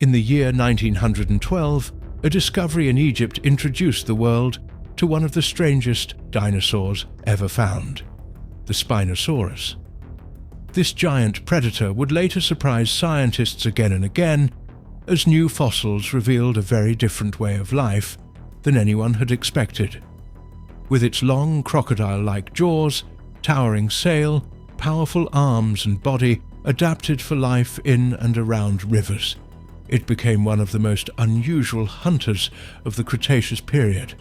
In the year 1912, a discovery in Egypt introduced the world to one of the strangest dinosaurs ever found, the Spinosaurus. This giant predator would later surprise scientists again and again, as new fossils revealed a very different way of life than anyone had expected. With its long crocodile-like jaws, towering sail, powerful arms and body adapted for life in and around rivers, it became one of the most unusual hunters of the Cretaceous period.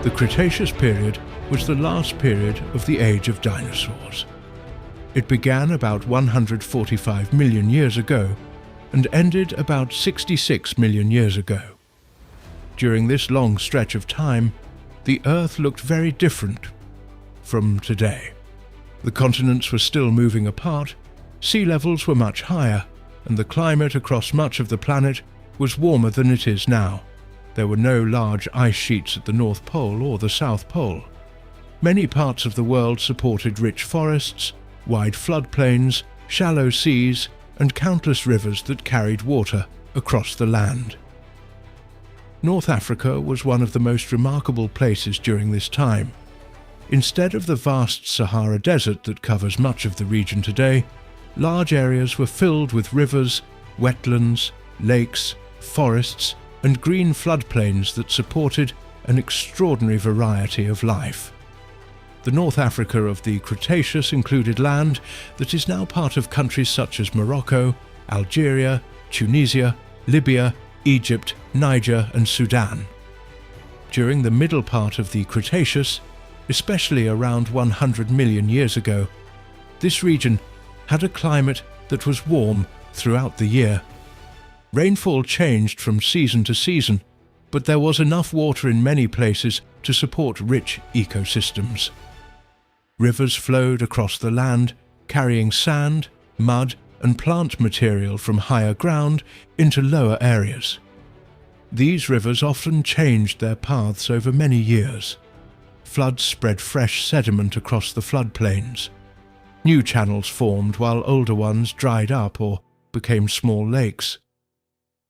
The Cretaceous period was the last period of the age of dinosaurs. It began about 145 million years ago and ended about 66 million years ago. During this long stretch of time, the Earth looked very different from today. The continents were still moving apart, sea levels were much higher, and the climate across much of the planet was warmer than it is now. There were no large ice sheets at the North Pole or the South Pole. Many parts of the world supported rich forests, wide floodplains, shallow seas, and countless rivers that carried water across the land. North Africa was one of the most remarkable places during this time. Instead of the vast Sahara Desert that covers much of the region today, large areas were filled with rivers, wetlands, lakes, forests, and green floodplains that supported an extraordinary variety of life. The North Africa of the Cretaceous included land that is now part of countries such as Morocco, Algeria, Tunisia, Libya, Egypt, Niger, and Sudan. During the middle part of the Cretaceous, especially around 100 million years ago, this region had a climate that was warm throughout the year. Rainfall changed from season to season, but there was enough water in many places to support rich ecosystems. Rivers flowed across the land, carrying sand, mud, and plant material from higher ground into lower areas. These rivers often changed their paths over many years. Floods spread fresh sediment across the floodplains. New channels formed while older ones dried up or became small lakes.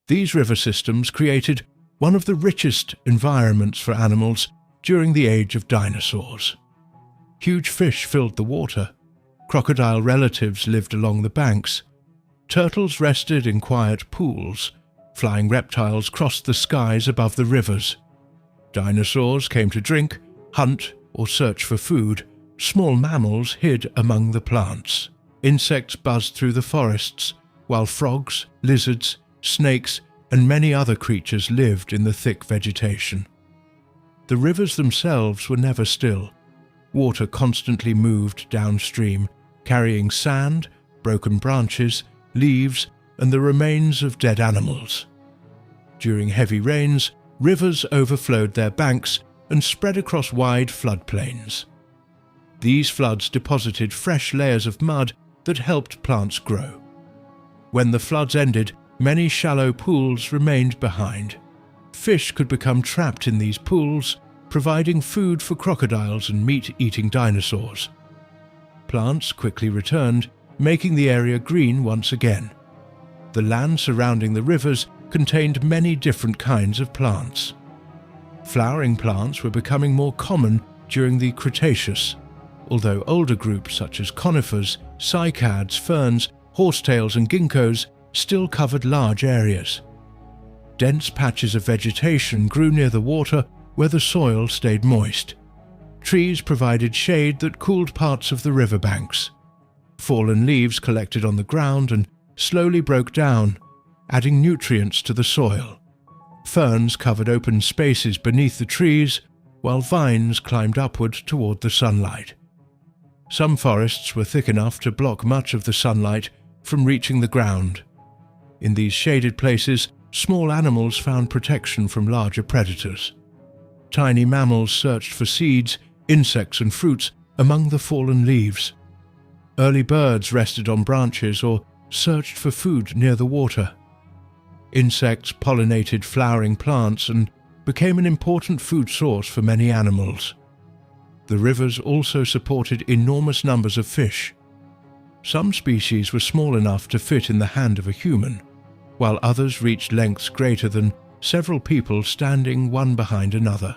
These river systems created one of the richest environments for animals during the age of dinosaurs. Huge fish filled the water. Crocodile relatives lived along the banks. Turtles rested in quiet pools. Flying reptiles crossed the skies above the rivers. Dinosaurs came to drink, hunt, or search for food. Small mammals hid among the plants. Insects buzzed through the forests, while frogs, lizards, snakes, and many other creatures lived in the thick vegetation. The rivers themselves were never still. Water constantly moved downstream, carrying sand, broken branches, leaves, and the remains of dead animals. During heavy rains, rivers overflowed their banks and spread across wide floodplains. These floods deposited fresh layers of mud that helped plants grow. When the floods ended, many shallow pools remained behind. Fish could become trapped in these pools, providing food for crocodiles and meat-eating dinosaurs. Plants quickly returned, making the area green once again. The land surrounding the rivers contained many different kinds of plants. Flowering plants were becoming more common during the Cretaceous, although older groups such as conifers, cycads, ferns, horsetails, and ginkgos still covered large areas. Dense patches of vegetation grew near the water where the soil stayed moist. Trees provided shade that cooled parts of the riverbanks. Fallen leaves collected on the ground and slowly broke down, adding nutrients to the soil. Ferns covered open spaces beneath the trees, while vines climbed upward toward the sunlight. Some forests were thick enough to block much of the sunlight from reaching the ground. In these shaded places, small animals found protection from larger predators. Tiny mammals searched for seeds, insects, and fruits among the fallen leaves. Early birds rested on branches or searched for food near the water. Insects pollinated flowering plants and became an important food source for many animals. The rivers also supported enormous numbers of fish. Some species were small enough to fit in the hand of a human, while others reached lengths greater than several people standing one behind another.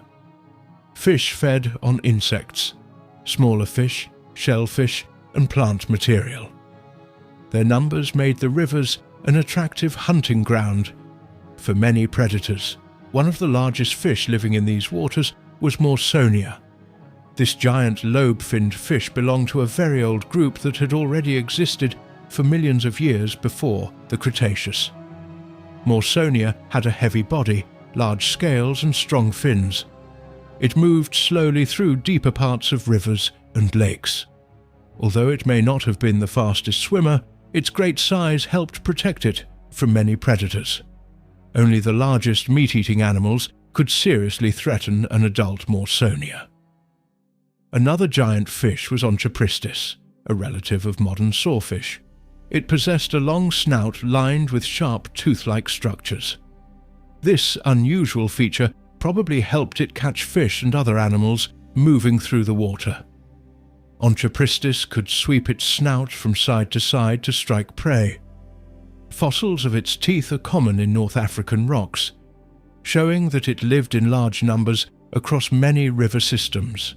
Fish fed on insects, smaller fish, shellfish, and plant material. Their numbers made the rivers an attractive hunting ground for many predators. One of the largest fish living in these waters was Morsonia. This giant lobe-finned fish belonged to a very old group that had already existed for millions of years before the Cretaceous. Morsonia had a heavy body, large scales and strong fins. It moved slowly through deeper parts of rivers and lakes. Although it may not have been the fastest swimmer, its great size helped protect it from many predators. Only the largest meat-eating animals could seriously threaten an adult Morsonia. Another giant fish was Onchopristis, a relative of modern sawfish. It possessed a long snout lined with sharp tooth-like structures. This unusual feature probably helped it catch fish and other animals moving through the water. Onchopristis could sweep its snout from side to strike prey. Fossils of its teeth are common in North African rocks, showing that it lived in large numbers across many river systems.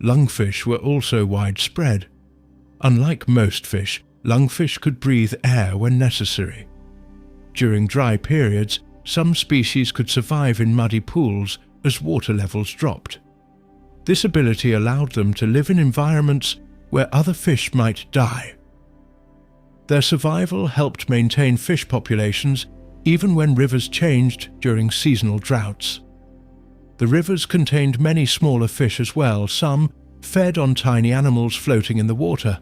Lungfish were also widespread. Unlike most fish, lungfish could breathe air when necessary. During dry periods, some species could survive in muddy pools as water levels dropped. This ability allowed them to live in environments where other fish might die. Their survival helped maintain fish populations even when rivers changed during seasonal droughts. The rivers contained many smaller fish as well. Some fed on tiny animals floating in the water.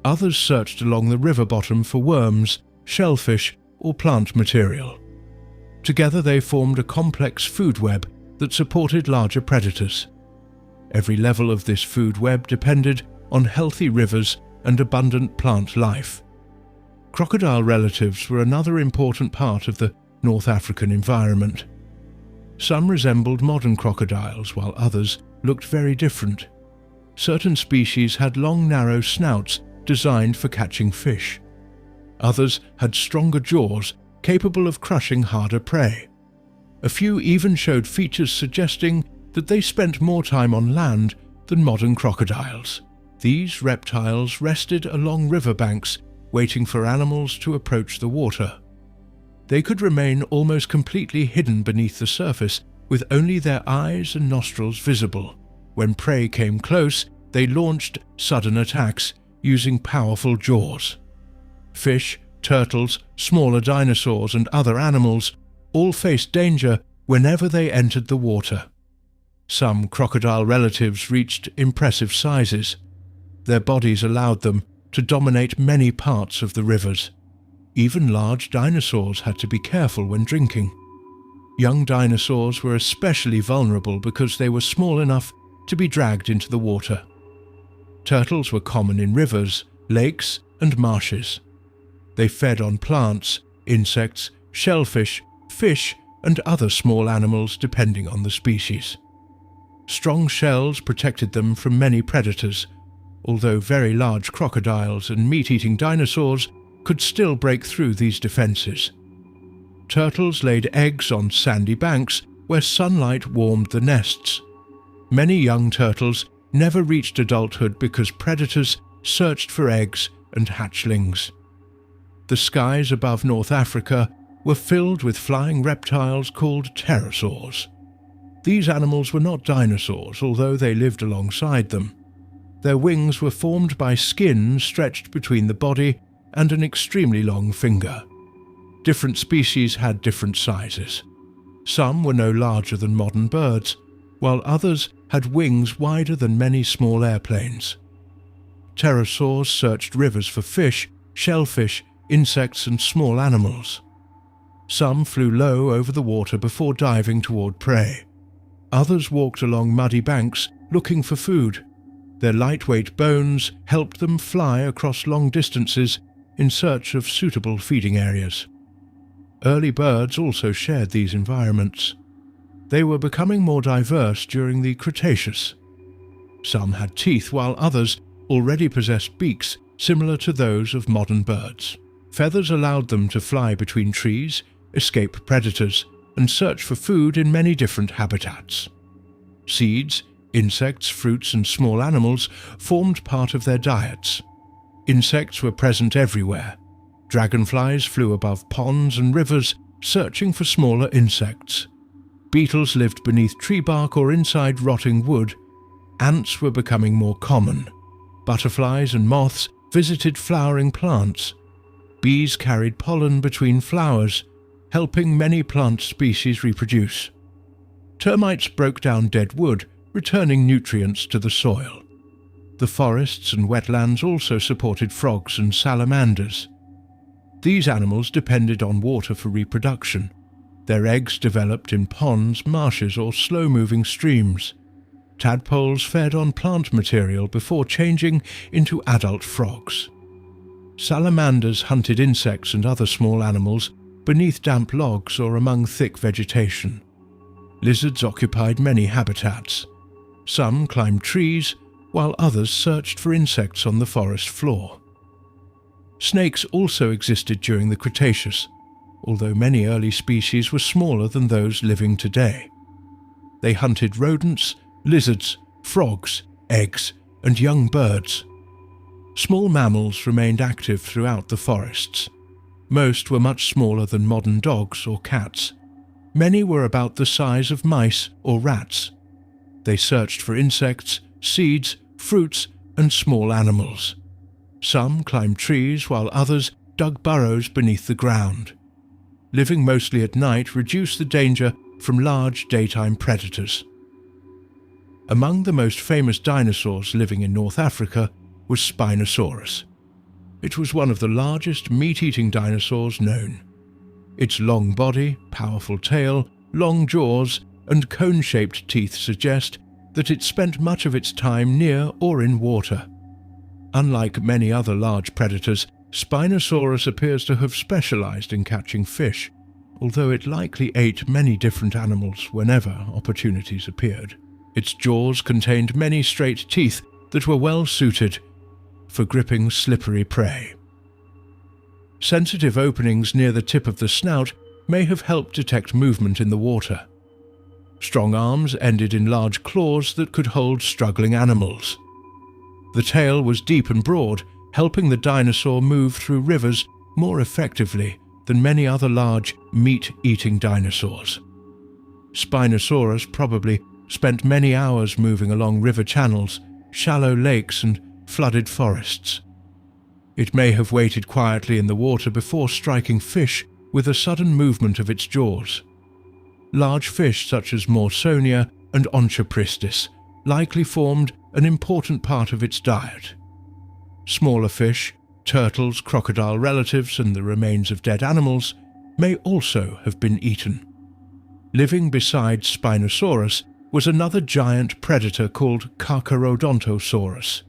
Others searched along the river bottom for worms, shellfish, or plant material. Together they formed a complex food web that supported larger predators. Every level of this food web depended on healthy rivers and abundant plant life. Crocodile relatives were another important part of the North African environment. Some resembled modern crocodiles, while others looked very different. Certain species had long, narrow snouts designed for catching fish. Others had stronger jaws, capable of crushing harder prey. A few even showed features suggesting that they spent more time on land than modern crocodiles. These reptiles rested along riverbanks, waiting for animals to approach the water. They could remain almost completely hidden beneath the surface, with only their eyes and nostrils visible. When prey came close, they launched sudden attacks, using powerful jaws. Fish, turtles, smaller dinosaurs, and other animals all faced danger whenever they entered the water. Some crocodile relatives reached impressive sizes. Their bodies allowed them to dominate many parts of the rivers. Even large dinosaurs had to be careful when drinking. Young dinosaurs were especially vulnerable because they were small enough to be dragged into the water. Turtles were common in rivers, lakes, and marshes. They fed on plants, insects, shellfish, fish, and other small animals depending on the species. Strong shells protected them from many predators, although very large crocodiles and meat-eating dinosaurs could still break through these defenses. Turtles laid eggs on sandy banks where sunlight warmed the nests. Many young turtles never reached adulthood because predators searched for eggs and hatchlings. The skies above North Africa were filled with flying reptiles called pterosaurs. These animals were not dinosaurs, although they lived alongside them. Their wings were formed by skin stretched between the body and an extremely long finger. Different species had different sizes. Some were no larger than modern birds, while others had wings wider than many small airplanes. Pterosaurs searched rivers for fish, shellfish, insects, and small animals. Some flew low over the water before diving toward prey. Others walked along muddy banks looking for food. Their lightweight bones helped them fly across long distances in search of suitable feeding areas. Early birds also shared these environments. They were becoming more diverse during the Cretaceous. Some had teeth while others already possessed beaks similar to those of modern birds. Feathers allowed them to fly between trees, escape predators, and search for food in many different habitats. Seeds, insects, fruits, and small animals formed part of their diets. Insects were present everywhere. Dragonflies flew above ponds and rivers, searching for smaller insects. Beetles lived beneath tree bark or inside rotting wood. Ants were becoming more common. Butterflies and moths visited flowering plants. Bees carried pollen between flowers, helping many plant species reproduce. Termites broke down dead wood, returning nutrients to the soil. The forests and wetlands also supported frogs and salamanders. These animals depended on water for reproduction. Their eggs developed in ponds, marshes, or slow-moving streams. Tadpoles fed on plant material before changing into adult frogs. Salamanders hunted insects and other small animals beneath damp logs or among thick vegetation. Lizards occupied many habitats. Some climbed trees, while others searched for insects on the forest floor. Snakes also existed during the Cretaceous, although many early species were smaller than those living today. They hunted rodents, lizards, frogs, eggs, and young birds. Small mammals remained active throughout the forests. Most were much smaller than modern dogs or cats. Many were about the size of mice or rats. They searched for insects, seeds, fruits, and small animals. Some climbed trees while others dug burrows beneath the ground. Living mostly at night reduced the danger from large daytime predators. Among the most famous dinosaurs living in North Africa was Spinosaurus. It was one of the largest meat-eating dinosaurs known. Its long body, powerful tail, long jaws, and cone-shaped teeth suggest that it spent much of its time near or in water. Unlike many other large predators, Spinosaurus appears to have specialized in catching fish, although it likely ate many different animals whenever opportunities appeared. Its jaws contained many straight teeth that were well suited for gripping slippery prey. Sensitive openings near the tip of the snout may have helped detect movement in the water. Strong arms ended in large claws that could hold struggling animals. The tail was deep and broad, helping the dinosaur move through rivers more effectively than many other large meat-eating dinosaurs. Spinosaurus probably spent many hours moving along river channels, shallow lakes, and flooded forests. It may have waited quietly in the water before striking fish with a sudden movement of its jaws. Large fish such as Morsonia and Onchopristis likely formed an important part of its diet. Smaller fish, turtles, crocodile relatives, and the remains of dead animals may also have been eaten. Living beside Spinosaurus was another giant predator called Carcharodontosaurus.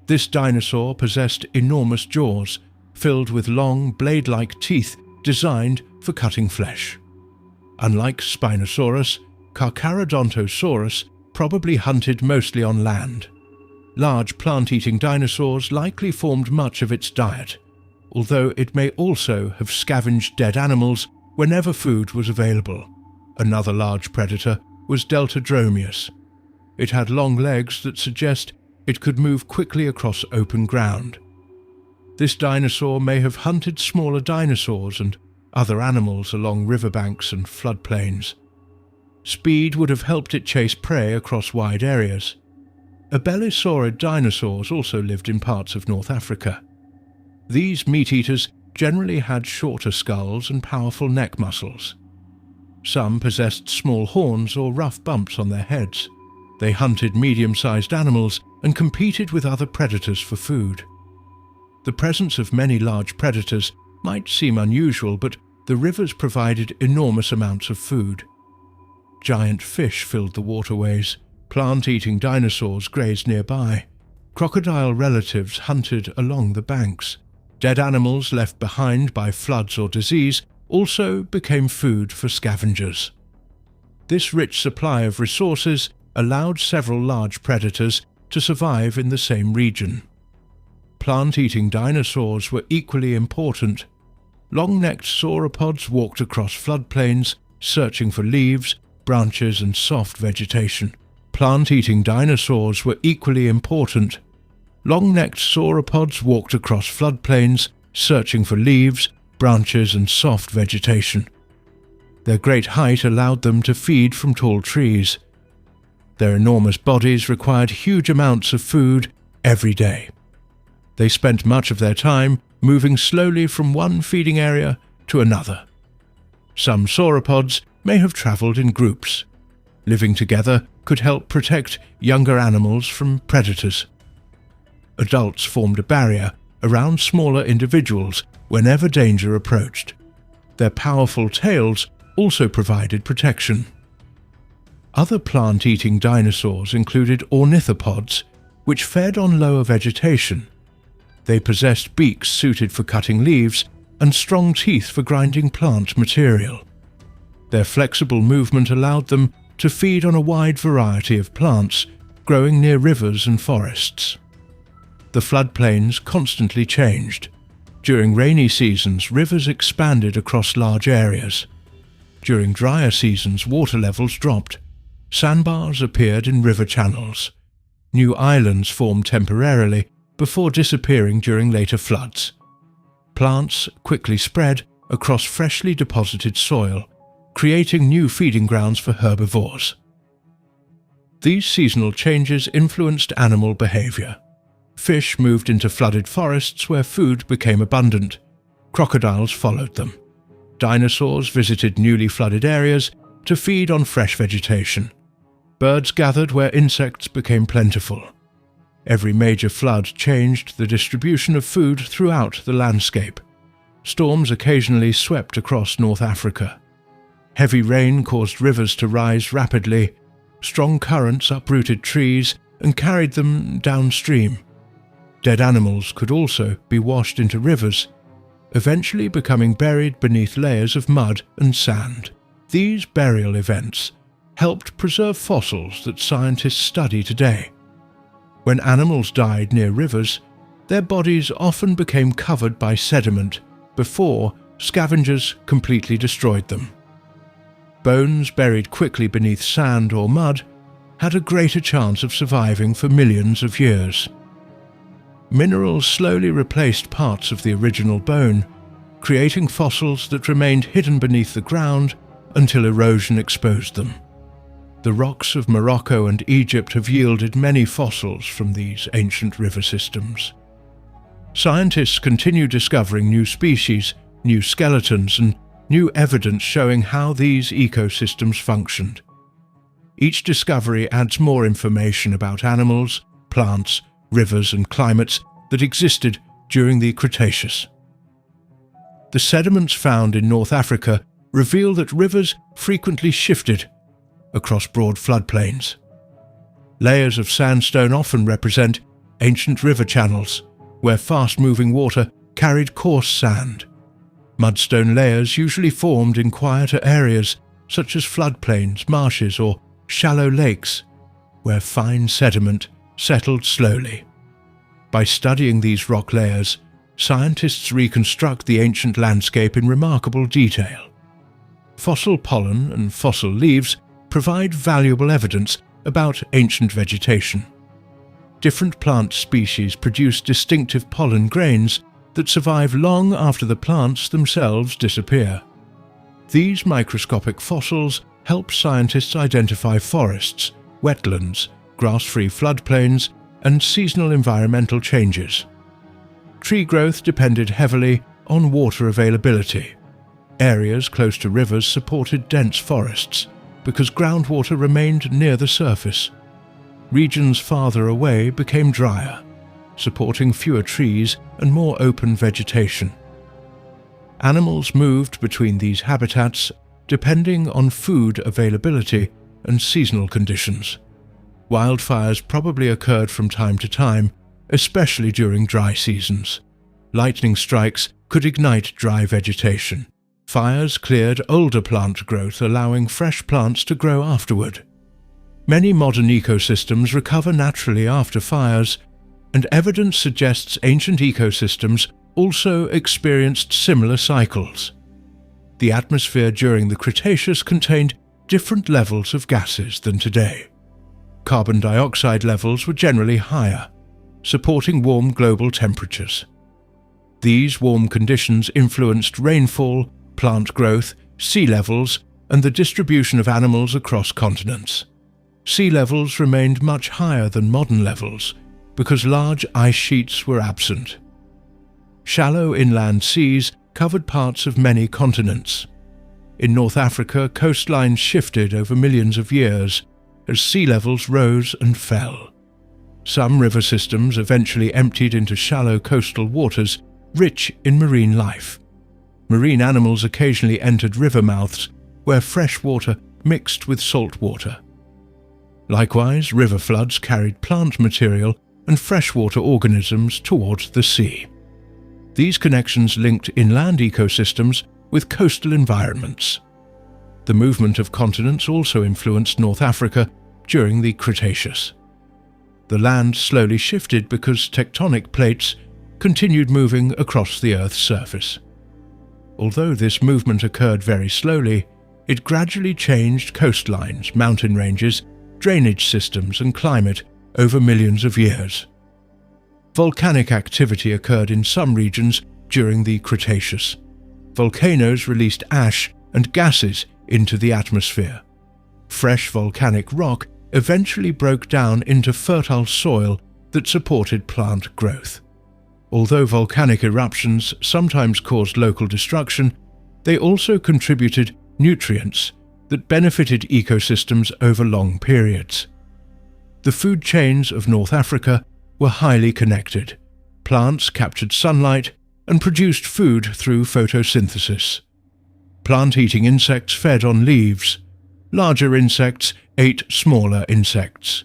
This dinosaur possessed enormous jaws, filled with long, blade-like teeth designed for cutting flesh. Unlike Spinosaurus, Carcharodontosaurus probably hunted mostly on land. Large plant-eating dinosaurs likely formed much of its diet, although it may also have scavenged dead animals whenever food was available. Another large predator was Deltadromeus. It had long legs that suggest it could move quickly across open ground. This dinosaur may have hunted smaller dinosaurs and other animals along riverbanks and floodplains. Speed would have helped it chase prey across wide areas. Abelisaurid dinosaurs also lived in parts of North Africa. These meat-eaters generally had shorter skulls and powerful neck muscles. Some possessed small horns or rough bumps on their heads. They hunted medium-sized animals and competed with other predators for food. The presence of many large predators might seem unusual, but the rivers provided enormous amounts of food. Giant fish filled the waterways. Plant-eating dinosaurs grazed nearby. Crocodile relatives hunted along the banks. Dead animals left behind by floods or disease also became food for scavengers. This rich supply of resources allowed several large predators to survive in the same region. Plant-eating dinosaurs were equally important. Long-necked sauropods walked across floodplains, searching for leaves, branches and soft vegetation. Plant-eating dinosaurs were equally important. Long-necked sauropods walked across floodplains, searching for leaves, branches and soft vegetation. Their great height allowed them to feed from tall trees. Their enormous bodies required huge amounts of food every day. They spent much of their time moving slowly from one feeding area to another. Some sauropods may have traveled in groups. Living together could help protect younger animals from predators. Adults formed a barrier around smaller individuals whenever danger approached. Their powerful tails also provided protection. Other plant-eating dinosaurs included ornithopods, which fed on lower vegetation. They possessed beaks suited for cutting leaves and strong teeth for grinding plant material. Their flexible movement allowed them to feed on a wide variety of plants growing near rivers and forests. The floodplains constantly changed. During rainy seasons, rivers expanded across large areas. During drier seasons, water levels dropped. Sandbars appeared in river channels. New islands formed temporarily before disappearing during later floods. Plants quickly spread across freshly deposited soil, creating new feeding grounds for herbivores. These seasonal changes influenced animal behavior. Fish moved into flooded forests where food became abundant. Crocodiles followed them. Dinosaurs visited newly flooded areas to feed on fresh vegetation. Birds gathered where insects became plentiful. Every major flood changed the distribution of food throughout the landscape. Storms occasionally swept across North Africa. Heavy rain caused rivers to rise rapidly. Strong currents uprooted trees and carried them downstream. Dead animals could also be washed into rivers, eventually becoming buried beneath layers of mud and sand. These burial events helped preserve fossils that scientists study today. When animals died near rivers, their bodies often became covered by sediment before scavengers completely destroyed them. Bones buried quickly beneath sand or mud had a greater chance of surviving for millions of years. Minerals slowly replaced parts of the original bone, creating fossils that remained hidden beneath the ground until erosion exposed them. The rocks of Morocco and Egypt have yielded many fossils from these ancient river systems. Scientists continue discovering new species, new skeletons, and new evidence showing how these ecosystems functioned. Each discovery adds more information about animals, plants, rivers, and climates that existed during the Cretaceous. The sediments found in North Africa reveal that rivers frequently shifted across broad floodplains. Layers of sandstone often represent ancient river channels, where fast-moving water carried coarse sand. Mudstone layers usually formed in quieter areas, such as floodplains, marshes, or shallow lakes, where fine sediment settled slowly. By studying these rock layers, scientists reconstruct the ancient landscape in remarkable detail. Fossil pollen and fossil leaves provide valuable evidence about ancient vegetation. Different plant species produce distinctive pollen grains that survive long after the plants themselves disappear. These microscopic fossils help scientists identify forests, wetlands, grass-free floodplains, and seasonal environmental changes. Tree growth depended heavily on water availability. Areas close to rivers supported dense forests because groundwater remained near the surface. Regions farther away became drier, supporting fewer trees and more open vegetation. Animals moved between these habitats depending on food availability and seasonal conditions. Wildfires probably occurred from time to time, especially during dry seasons. Lightning strikes could ignite dry vegetation. Fires cleared older plant growth, allowing fresh plants to grow afterward. Many modern ecosystems recover naturally after fires, and evidence suggests ancient ecosystems also experienced similar cycles. The atmosphere during the Cretaceous contained different levels of gases than today. Carbon dioxide levels were generally higher, supporting warm global temperatures. These warm conditions influenced rainfall, plant growth, sea levels, and the distribution of animals across continents. Sea levels remained much higher than modern levels because large ice sheets were absent. Shallow inland seas covered parts of many continents. In North Africa, coastlines shifted over millions of years as sea levels rose and fell. Some river systems eventually emptied into shallow coastal waters rich in marine life. Marine animals occasionally entered river mouths where fresh water mixed with salt water. Likewise, river floods carried plant material and freshwater organisms towards the sea. These connections linked inland ecosystems with coastal environments. The movement of continents also influenced North Africa during the Cretaceous. The land slowly shifted because tectonic plates continued moving across the Earth's surface. Although this movement occurred very slowly, it gradually changed coastlines, mountain ranges, drainage systems, and climate over millions of years. Volcanic activity occurred in some regions during the Cretaceous. Volcanoes released ash and gases into the atmosphere. Fresh volcanic rock eventually broke down into fertile soil that supported plant growth. Although volcanic eruptions sometimes caused local destruction, they also contributed nutrients that benefited ecosystems over long periods. The food chains of North Africa were highly connected. Plants captured sunlight and produced food through photosynthesis. Plant-eating insects fed on leaves. Larger insects ate smaller insects.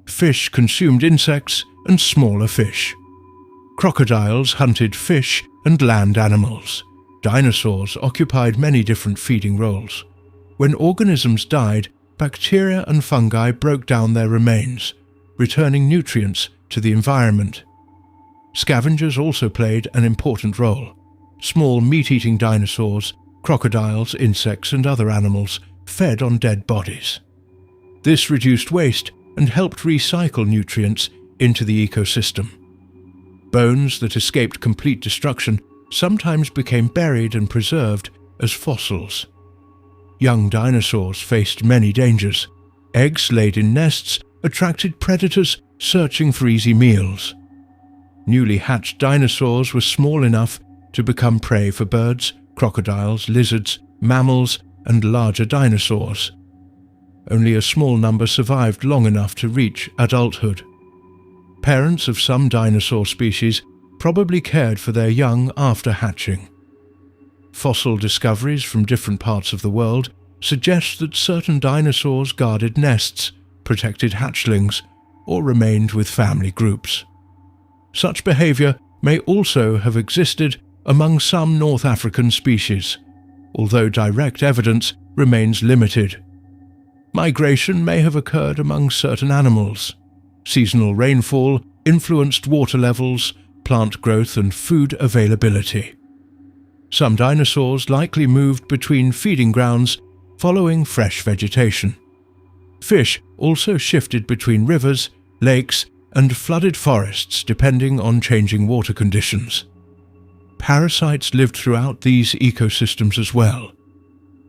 Fish consumed insects and smaller fish. Crocodiles hunted fish and land animals. Dinosaurs occupied many different feeding roles. When organisms died, bacteria and fungi broke down their remains, returning nutrients to the environment. Scavengers also played an important role. Small meat-eating dinosaurs, crocodiles, insects, and other animals fed on dead bodies. This reduced waste and helped recycle nutrients into the ecosystem. Bones that escaped complete destruction sometimes became buried and preserved as fossils. Young dinosaurs faced many dangers. Eggs laid in nests attracted predators searching for easy meals. Newly hatched dinosaurs were small enough to become prey for birds, crocodiles, lizards, mammals, and larger dinosaurs. Only a small number survived long enough to reach adulthood. Parents of some dinosaur species probably cared for their young after hatching. Fossil discoveries from different parts of the world suggest that certain dinosaurs guarded nests, protected hatchlings, or remained with family groups. Such behavior may also have existed among some North African species, although direct evidence remains limited. Migration may have occurred among certain animals. Seasonal rainfall influenced water levels, plant growth, and food availability. Some dinosaurs likely moved between feeding grounds following fresh vegetation. Fish also shifted between rivers, lakes, and flooded forests depending on changing water conditions. Parasites lived throughout these ecosystems as well.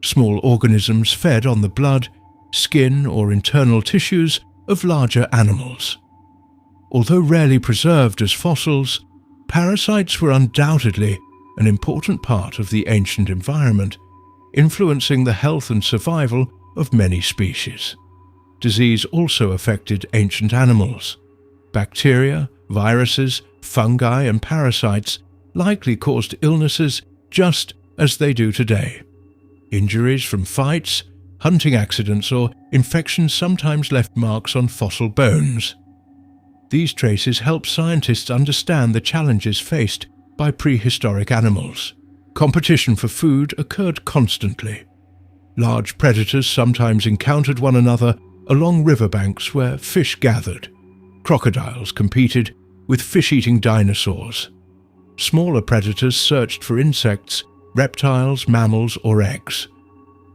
Small organisms fed on the blood, skin, or internal tissues of larger animals. Although rarely preserved as fossils, parasites were undoubtedly an important part of the ancient environment, influencing the health and survival of many species. Disease also affected ancient animals. Bacteria, viruses, fungi, and parasites likely caused illnesses just as they do today. Injuries from fights, hunting accidents, or infections sometimes left marks on fossil bones. These traces help scientists understand the challenges faced by prehistoric animals. Competition for food occurred constantly. Large predators sometimes encountered one another along riverbanks where fish gathered. Crocodiles competed with fish-eating dinosaurs. Smaller predators searched for insects, reptiles, mammals, or eggs.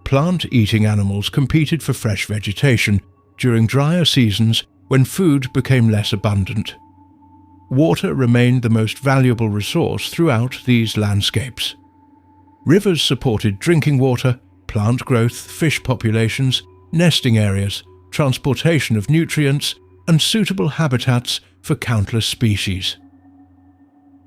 Plant-eating animals competed for fresh vegetation during drier seasons when food became less abundant. Water remained the most valuable resource throughout these landscapes. Rivers supported drinking water, plant growth, fish populations, nesting areas, transportation of nutrients, and suitable habitats for countless species.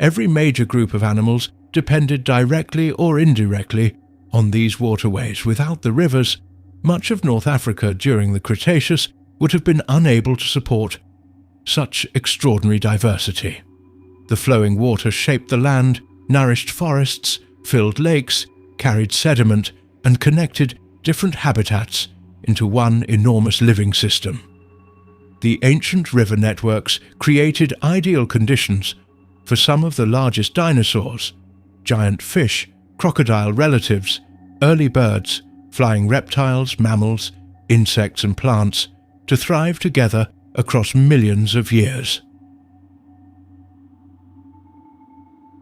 Every major group of animals depended directly or indirectly on these waterways. Without the rivers, much of North Africa during the Cretaceous would have been unable to support such extraordinary diversity. The flowing water shaped the land, nourished forests, filled lakes, carried sediment, and connected different habitats into one enormous living system. The ancient river networks created ideal conditions for some of the largest dinosaurs, giant fish, crocodile relatives, early birds, flying reptiles, mammals, insects, and plants to thrive together across millions of years.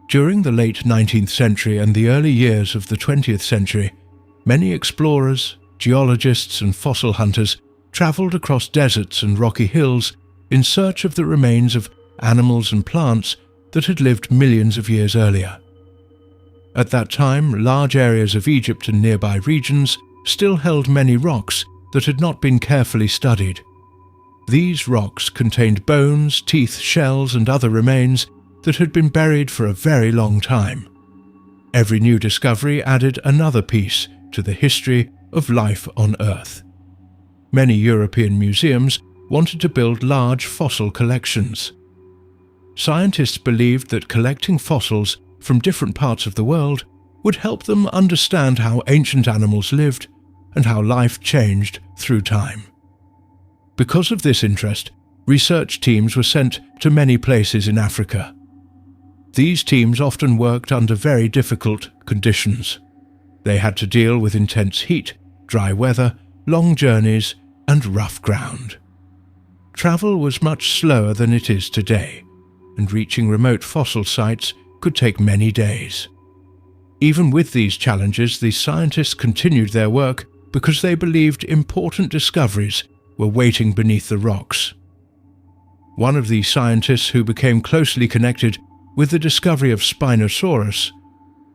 During the late 19th century and the early years of the 20th century, many explorers, geologists, and fossil hunters travelled across deserts and rocky hills in search of the remains of animals and plants that had lived millions of years earlier. At that time, large areas of Egypt and nearby regions still held many rocks that had not been carefully studied. These rocks contained bones, teeth, shells, and other remains that had been buried for a very long time. Every new discovery added another piece to the history of life on Earth. Many European museums wanted to build large fossil collections. Scientists believed that collecting fossils from different parts of the world would help them understand how ancient animals lived and how life changed through time. Because of this interest, research teams were sent to many places in Africa. These teams often worked under very difficult conditions. They had to deal with intense heat, dry weather, long journeys, and rough ground. Travel was much slower than it is today, and reaching remote fossil sites could take many days. Even with these challenges, the scientists continued their work because they believed important discoveries were waiting beneath the rocks. One of the scientists who became closely connected with the discovery of Spinosaurus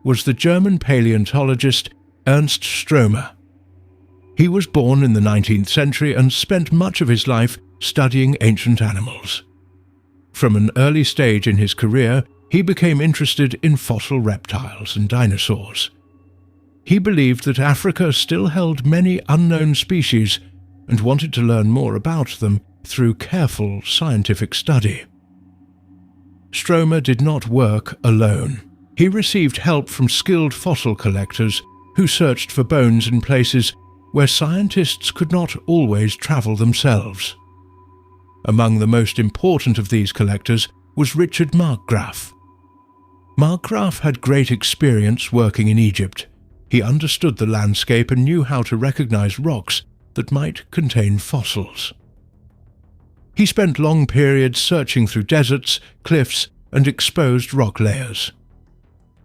was the German paleontologist Ernst Stromer. He was born in the 19th century and spent much of his life studying ancient animals. From an early stage in his career, he became interested in fossil reptiles and dinosaurs. He believed that Africa still held many unknown species and wanted to learn more about them through careful scientific study. Stromer did not work alone. He received help from skilled fossil collectors who searched for bones in places where scientists could not always travel themselves. Among the most important of these collectors was Richard Markgraf. Markgraf had great experience working in Egypt. He understood the landscape and knew how to recognize rocks that might contain fossils. He spent long periods searching through deserts, cliffs, and exposed rock layers.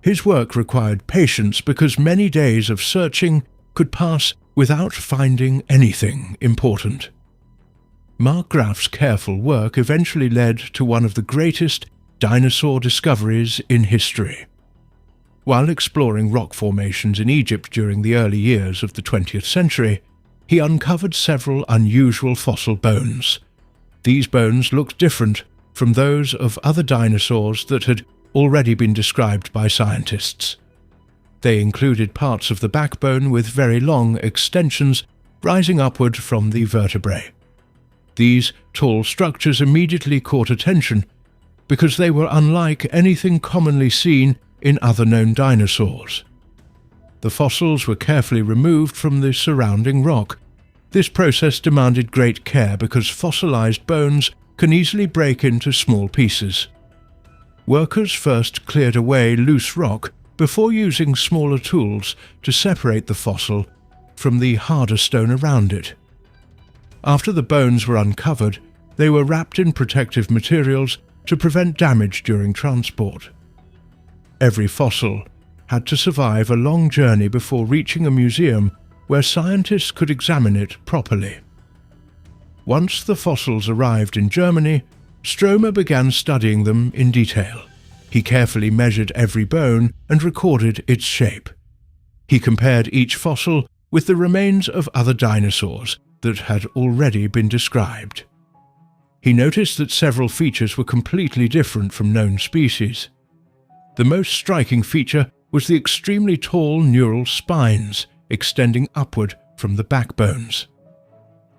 His work required patience because many days of searching could pass without finding anything important. Markgraf's careful work eventually led to one of the greatest dinosaur discoveries in history. While exploring rock formations in Egypt during the early years of the 20th century, he uncovered several unusual fossil bones. These bones looked different from those of other dinosaurs that had already been described by scientists. They included parts of the backbone with very long extensions rising upward from the vertebrae. These tall structures immediately caught attention because they were unlike anything commonly seen in other known dinosaurs. The fossils were carefully removed from the surrounding rock. This process demanded great care because fossilized bones can easily break into small pieces. Workers first cleared away loose rock before using smaller tools to separate the fossil from the harder stone around it. After the bones were uncovered, they were wrapped in protective materials to prevent damage during transport. Every fossil had to survive a long journey before reaching a museum where scientists could examine it properly. Once the fossils arrived in Germany, Stromer began studying them in detail. He carefully measured every bone and recorded its shape. He compared each fossil with the remains of other dinosaurs that had already been described. He noticed that several features were completely different from known species. The most striking feature was the extremely tall neural spines extending upward from the backbones.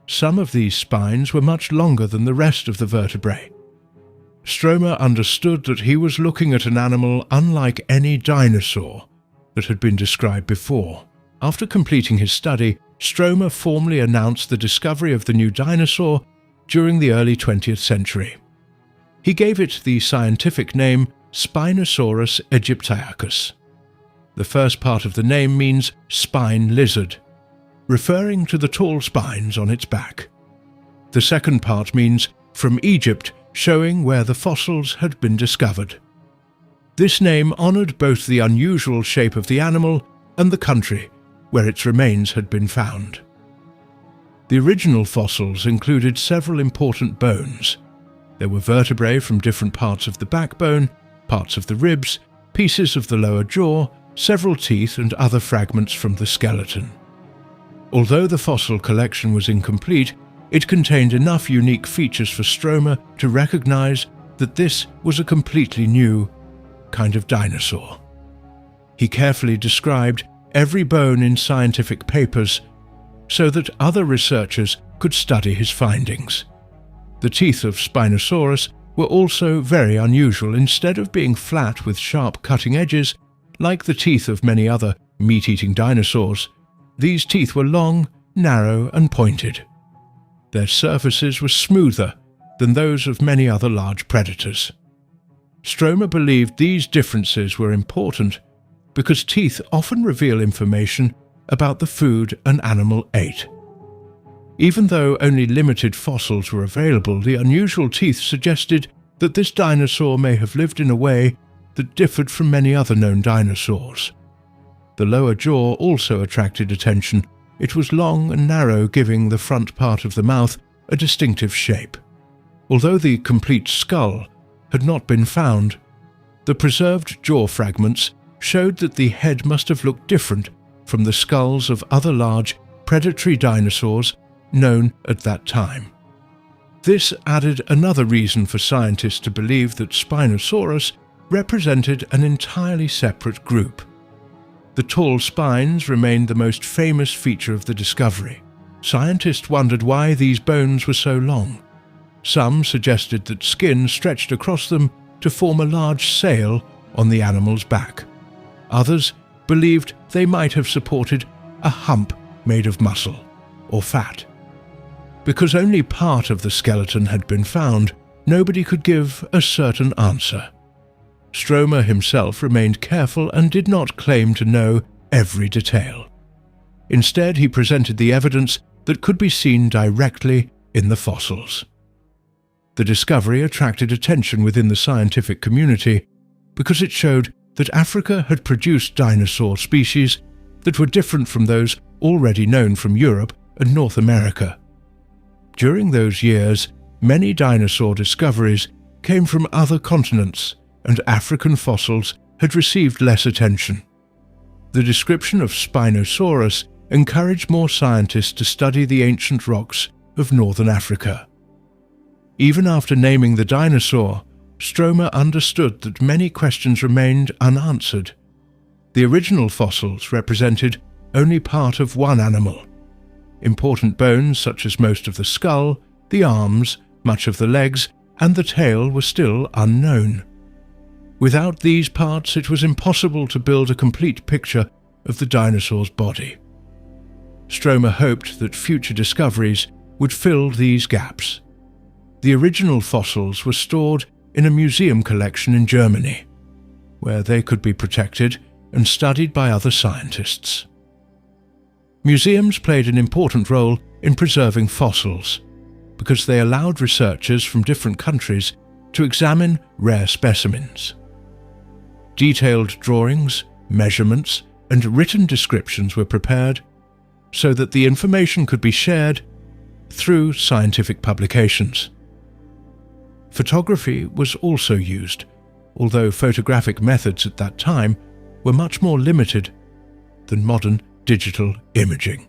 Some of these spines were much longer than the rest of the vertebrae. Stromer understood that he was looking at an animal unlike any dinosaur that had been described before. After completing his study, Stromer formally announced the discovery of the new dinosaur during the early 20th century. He gave it the scientific name Spinosaurus aegyptiacus. The first part of the name means spine lizard, referring to the tall spines on its back. The second part means from Egypt, showing where the fossils had been discovered. This name honored both the unusual shape of the animal and the country where its remains had been found. The original fossils included several important bones. There were vertebrae from different parts of the backbone, parts of the ribs, pieces of the lower jaw, several teeth and other fragments from the skeleton. Although the fossil collection was incomplete, it contained enough unique features for Stromer to recognize that this was a completely new kind of dinosaur. He carefully described every bone in scientific papers so that other researchers could study his findings. The teeth of Spinosaurus were also very unusual. Instead of being flat with sharp cutting edges, like the teeth of many other meat-eating dinosaurs, these teeth were long, narrow and pointed. Their surfaces were smoother than those of many other large predators. Stromer believed these differences were important because teeth often reveal information about the food an animal ate. Even though only limited fossils were available, the unusual teeth suggested that this dinosaur may have lived in a way that differed from many other known dinosaurs. The lower jaw also attracted attention. It was long and narrow, giving the front part of the mouth a distinctive shape. Although the complete skull had not been found, the preserved jaw fragments showed that the head must have looked different from the skulls of other large predatory dinosaurs known at that time. This added another reason for scientists to believe that Spinosaurus represented an entirely separate group. The tall spines remained the most famous feature of the discovery. Scientists wondered why these bones were so long. Some suggested that skin stretched across them to form a large sail on the animal's back. Others believed they might have supported a hump made of muscle or fat. Because only part of the skeleton had been found, nobody could give a certain answer. Stromer himself remained careful and did not claim to know every detail. Instead, he presented the evidence that could be seen directly in the fossils. The discovery attracted attention within the scientific community because it showed that Africa had produced dinosaur species that were different from those already known from Europe and North America. During those years, many dinosaur discoveries came from other continents, and African fossils had received less attention. The description of Spinosaurus encouraged more scientists to study the ancient rocks of northern Africa. Even after naming the dinosaur, Stromer understood that many questions remained unanswered. The original fossils represented only part of one animal. Important bones such as most of the skull, the arms, much of the legs, and the tail were still unknown. Without these parts, it was impossible to build a complete picture of the dinosaur's body. Stromer hoped that future discoveries would fill these gaps. The original fossils were stored in a museum collection in Germany, where they could be protected and studied by other scientists. Museums played an important role in preserving fossils because they allowed researchers from different countries to examine rare specimens. Detailed drawings, measurements, and written descriptions were prepared so that the information could be shared through scientific publications. Photography was also used, although photographic methods at that time were much more limited than modern digital imaging.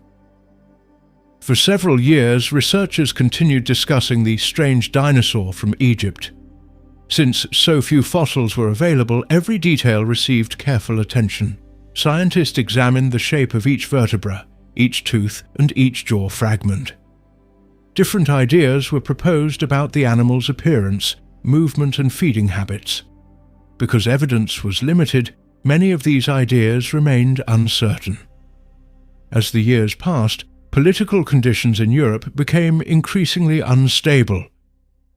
For several years, researchers continued discussing the strange dinosaur from Egypt. Since so few fossils were available, every detail received careful attention. Scientists examined the shape of each vertebra, each tooth, and each jaw fragment. Different ideas were proposed about the animal's appearance, movement, and feeding habits. Because evidence was limited, many of these ideas remained uncertain. As the years passed, political conditions in Europe became increasingly unstable.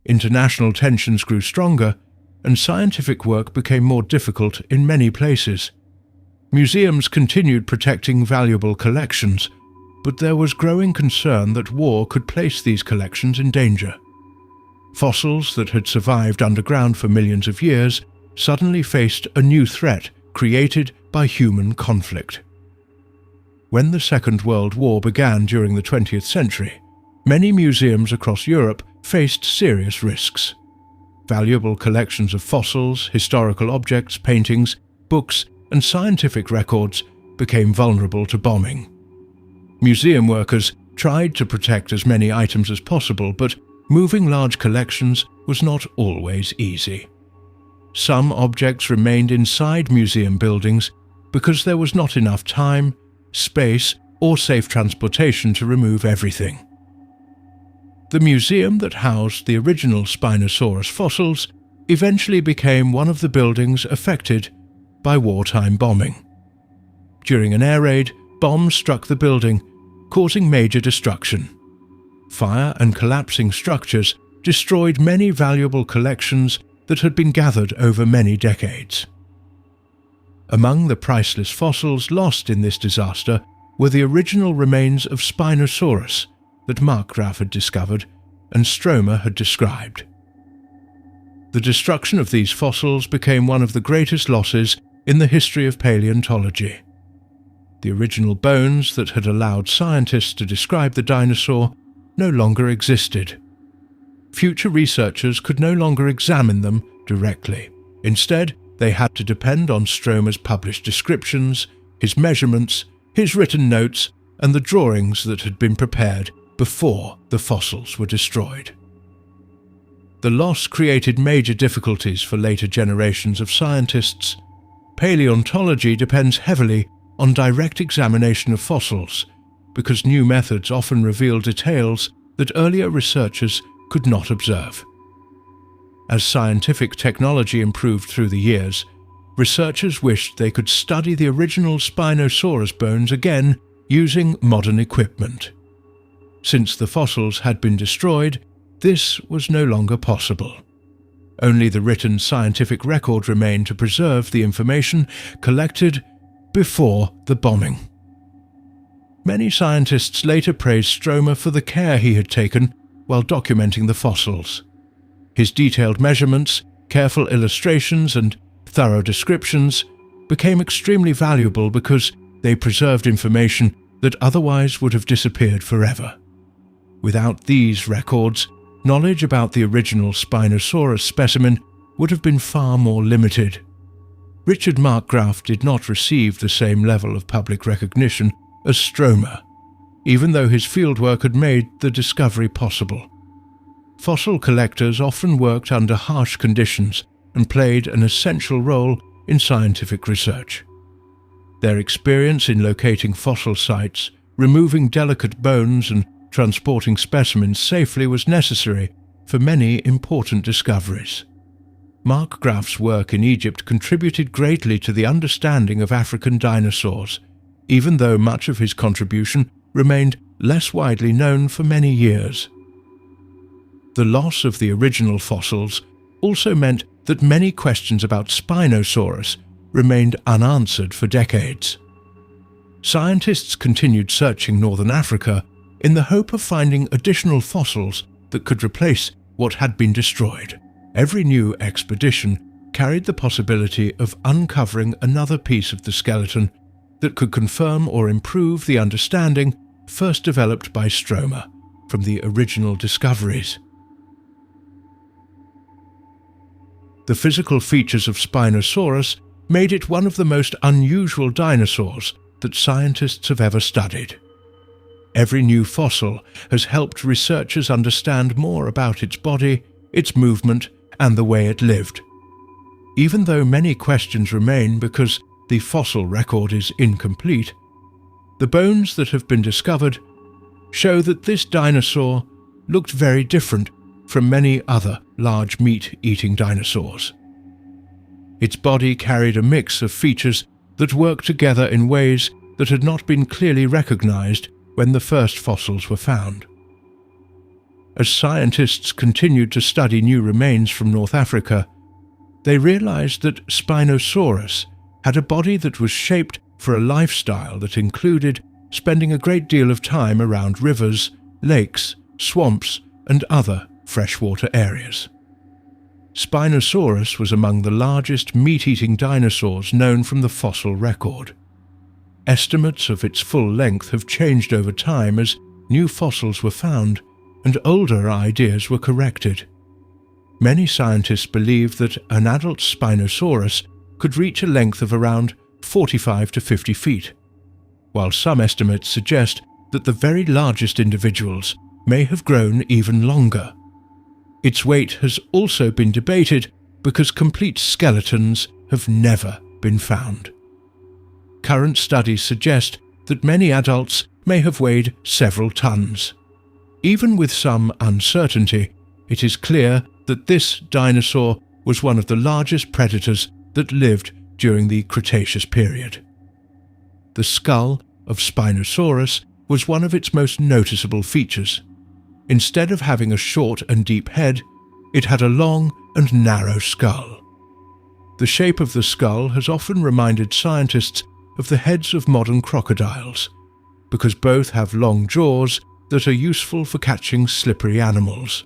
International tensions grew stronger, and scientific work became more difficult in many places. Museums continued protecting valuable collections, but there was growing concern that war could place these collections in danger. Fossils that had survived underground for millions of years suddenly faced a new threat created by human conflict. When the Second World War began during the 20th century, many museums across Europe faced serious risks. Valuable collections of fossils, historical objects, paintings, books, and scientific records became vulnerable to bombing. Museum workers tried to protect as many items as possible, but moving large collections was not always easy. Some objects remained inside museum buildings because there was not enough time, space, or safe transportation to remove everything. The museum that housed the original Spinosaurus fossils eventually became one of the buildings affected by wartime bombing. During an air raid, bombs struck the building, causing major destruction. Fire and collapsing structures destroyed many valuable collections that had been gathered over many decades. Among the priceless fossils lost in this disaster were the original remains of Spinosaurus that Markgraf had discovered and Stromer had described. The destruction of these fossils became one of the greatest losses in the history of paleontology. The original bones that had allowed scientists to describe the dinosaur no longer existed. Future researchers could no longer examine them directly. Instead, they had to depend on Stromer's published descriptions, his measurements, his written notes, and the drawings that had been prepared before the fossils were destroyed. The loss created major difficulties for later generations of scientists. Paleontology depends heavily on direct examination of fossils, because new methods often reveal details that earlier researchers could not observe. As scientific technology improved through the years, researchers wished they could study the original Spinosaurus bones again using modern equipment. Since the fossils had been destroyed, this was no longer possible. Only the written scientific record remained to preserve the information collected before the bombing. Many scientists later praised Stromer for the care he had taken while documenting the fossils. His detailed measurements, careful illustrations, and thorough descriptions became extremely valuable because they preserved information that otherwise would have disappeared forever. Without these records, knowledge about the original Spinosaurus specimen would have been far more limited. Richard Markgraf did not receive the same level of public recognition as Stromer, even though his fieldwork had made the discovery possible. Fossil collectors often worked under harsh conditions and played an essential role in scientific research. Their experience in locating fossil sites, removing delicate bones, and transporting specimens safely was necessary for many important discoveries. Markgraf's work in Egypt contributed greatly to the understanding of African dinosaurs, even though much of his contribution remained less widely known for many years. The loss of the original fossils also meant that many questions about Spinosaurus remained unanswered for decades. Scientists continued searching northern Africa in the hope of finding additional fossils that could replace what had been destroyed. Every new expedition carried the possibility of uncovering another piece of the skeleton that could confirm or improve the understanding first developed by Stroma from the original discoveries. The physical features of Spinosaurus made it one of the most unusual dinosaurs that scientists have ever studied. Every new fossil has helped researchers understand more about its body, its movement, and the way it lived. Even though many questions remain because the fossil record is incomplete, the bones that have been discovered show that this dinosaur looked very different from many other large meat-eating dinosaurs. Its body carried a mix of features that worked together in ways that had not been clearly recognized when the first fossils were found. As scientists continued to study new remains from North Africa, they realized that Spinosaurus had a body that was shaped for a lifestyle that included spending a great deal of time around rivers, lakes, swamps, and other freshwater areas. Spinosaurus was among the largest meat-eating dinosaurs known from the fossil record. Estimates of its full length have changed over time as new fossils were found and older ideas were corrected. Many scientists believe that an adult Spinosaurus could reach a length of around 45 to 50 feet, while some estimates suggest that the very largest individuals may have grown even longer. Its weight has also been debated because complete skeletons have never been found. Current studies suggest that many adults may have weighed several tons. Even with some uncertainty, it is clear that this dinosaur was one of the largest predators that lived during the Cretaceous period. The skull of Spinosaurus was one of its most noticeable features. Instead of having a short and deep head, it had a long and narrow skull. The shape of the skull has often reminded scientists of the heads of modern crocodiles, because both have long jaws that are useful for catching slippery animals.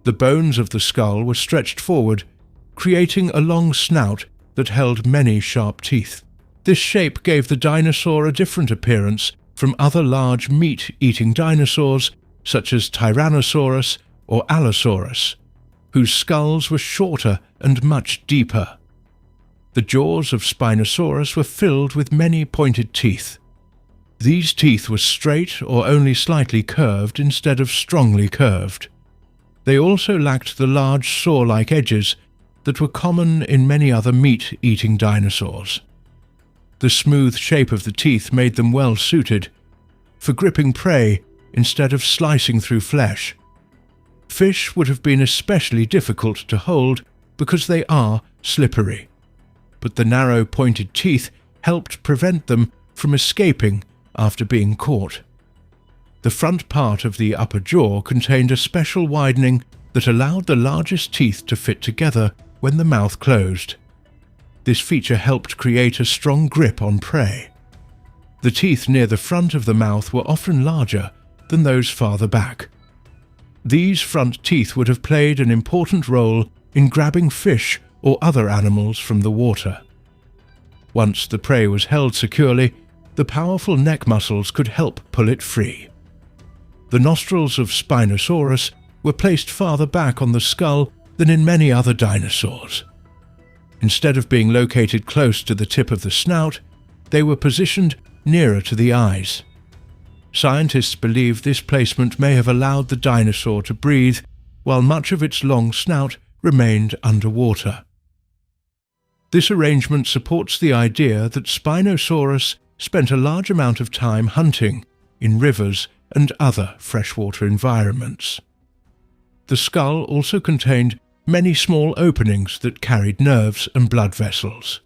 The bones of the skull were stretched forward, creating a long snout that held many sharp teeth. This shape gave the dinosaur a different appearance from other large meat-eating dinosaurs such as Tyrannosaurus or Allosaurus, whose skulls were shorter and much deeper. The jaws of Spinosaurus were filled with many pointed teeth. These teeth were straight or only slightly curved instead of strongly curved. They also lacked the large saw-like edges that were common in many other meat-eating dinosaurs. The smooth shape of the teeth made them well suited for gripping prey instead of slicing through flesh. Fish would have been especially difficult to hold because they are slippery, but the narrow pointed teeth helped prevent them from escaping after being caught. The front part of the upper jaw contained a special widening that allowed the largest teeth to fit together when the mouth closed. This feature helped create a strong grip on prey. The teeth near the front of the mouth were often larger than those farther back. These front teeth would have played an important role in grabbing fish or other animals from the water. Once the prey was held securely, the powerful neck muscles could help pull it free. The nostrils of Spinosaurus were placed farther back on the skull than in many other dinosaurs. Instead of being located close to the tip of the snout, they were positioned nearer to the eyes. Scientists believe this placement may have allowed the dinosaur to breathe while much of its long snout remained underwater. This arrangement supports the idea that Spinosaurus spent a large amount of time hunting in rivers and other freshwater environments. The skull also contained many small openings that carried nerves and blood vessels.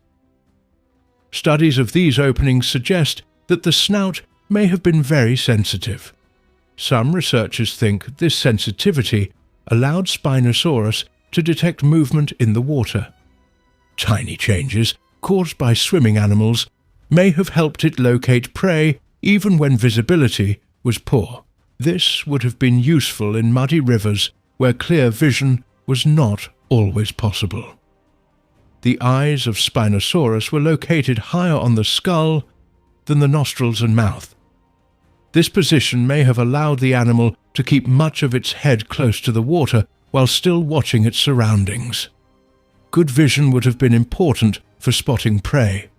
Studies of these openings suggest that the snout may have been very sensitive. Some researchers think this sensitivity allowed Spinosaurus to detect movement in the water. Tiny changes caused by swimming animals may have helped it locate prey even when visibility was poor. This would have been useful in muddy rivers where clear vision was not always possible. The eyes of Spinosaurus were located higher on the skull than the nostrils and mouth. This position may have allowed the animal to keep much of its head close to the water while still watching its surroundings. Good vision would have been important for spotting prey,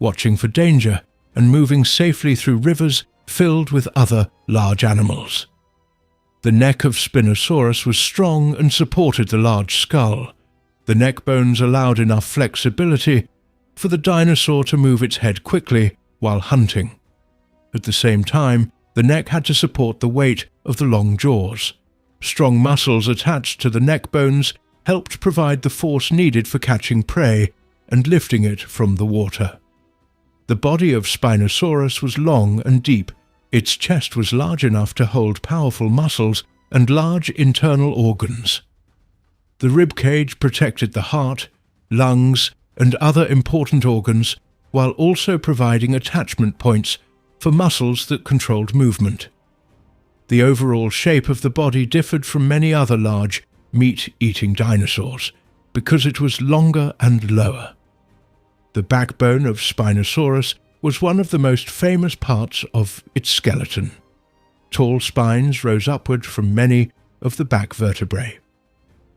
watching for danger, and moving safely through rivers filled with other large animals. The neck of Spinosaurus was strong and supported the large skull. The neck bones allowed enough flexibility for the dinosaur to move its head quickly while hunting. At the same time, the neck had to support the weight of the long jaws. Strong muscles attached to the neck bones helped provide the force needed for catching prey and lifting it from the water. The body of Spinosaurus was long and deep. Its chest was large enough to hold powerful muscles and large internal organs. The rib cage protected the heart, lungs, and other important organs, while also providing attachment points for muscles that controlled movement. The overall shape of the body differed from many other large meat-eating dinosaurs because it was longer and lower. The backbone of Spinosaurus was one of the most famous parts of its skeleton. Tall spines rose upward from many of the back vertebrae.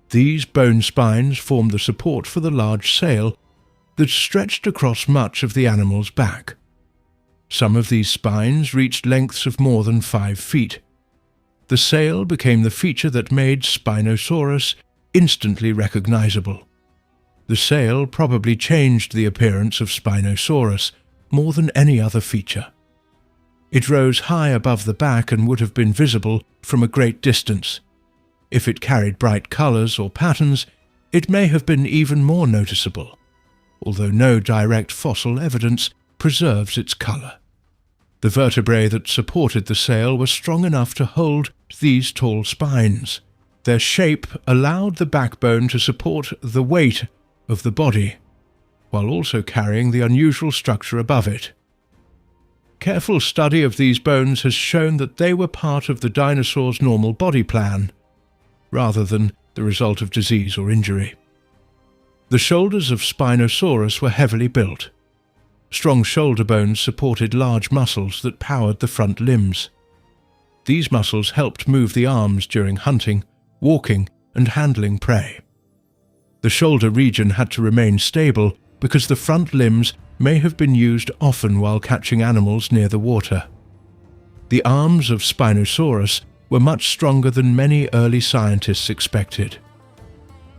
These bone spines formed the support for the large sail that stretched across much of the animal's back. Some of these spines reached lengths of more than 5 feet. The sail became the feature that made Spinosaurus instantly recognizable. The sail probably changed the appearance of Spinosaurus more than any other feature. It rose high above the back and would have been visible from a great distance. If it carried bright colors or patterns, it may have been even more noticeable, although no direct fossil evidence preserves its color. The vertebrae that supported the sail were strong enough to hold these tall spines. Their shape allowed the backbone to support the weight of the body, while also carrying the unusual structure above it. Careful study of these bones has shown that they were part of the dinosaur's normal body plan, rather than the result of disease or injury. The shoulders of Spinosaurus were heavily built. Strong shoulder bones supported large muscles that powered the front limbs. These muscles helped move the arms during hunting, walking, and handling prey. The shoulder region had to remain stable because the front limbs may have been used often while catching animals near the water. The arms of Spinosaurus were much stronger than many early scientists expected.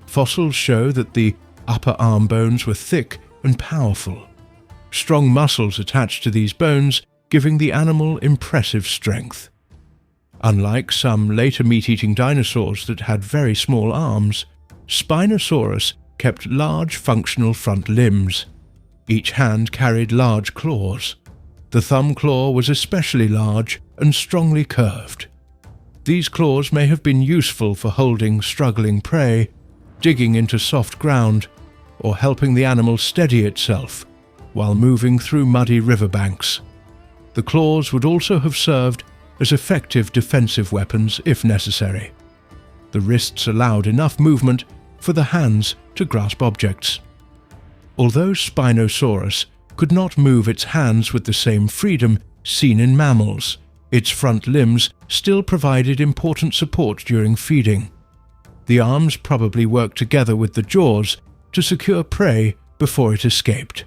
Fossils show that the upper arm bones were thick and powerful. Strong muscles attached to these bones, giving the animal impressive strength. Unlike some later meat-eating dinosaurs that had very small arms, Spinosaurus kept large functional front limbs. Each hand carried large claws. The thumb claw was especially large and strongly curved. These claws may have been useful for holding struggling prey, digging into soft ground, or helping the animal steady itself while moving through muddy riverbanks. The claws would also have served as effective defensive weapons if necessary. The wrists allowed enough movement for the hands to grasp objects. Although Spinosaurus could not move its hands with the same freedom seen in mammals, its front limbs still provided important support during feeding. The arms probably worked together with the jaws to secure prey before it escaped.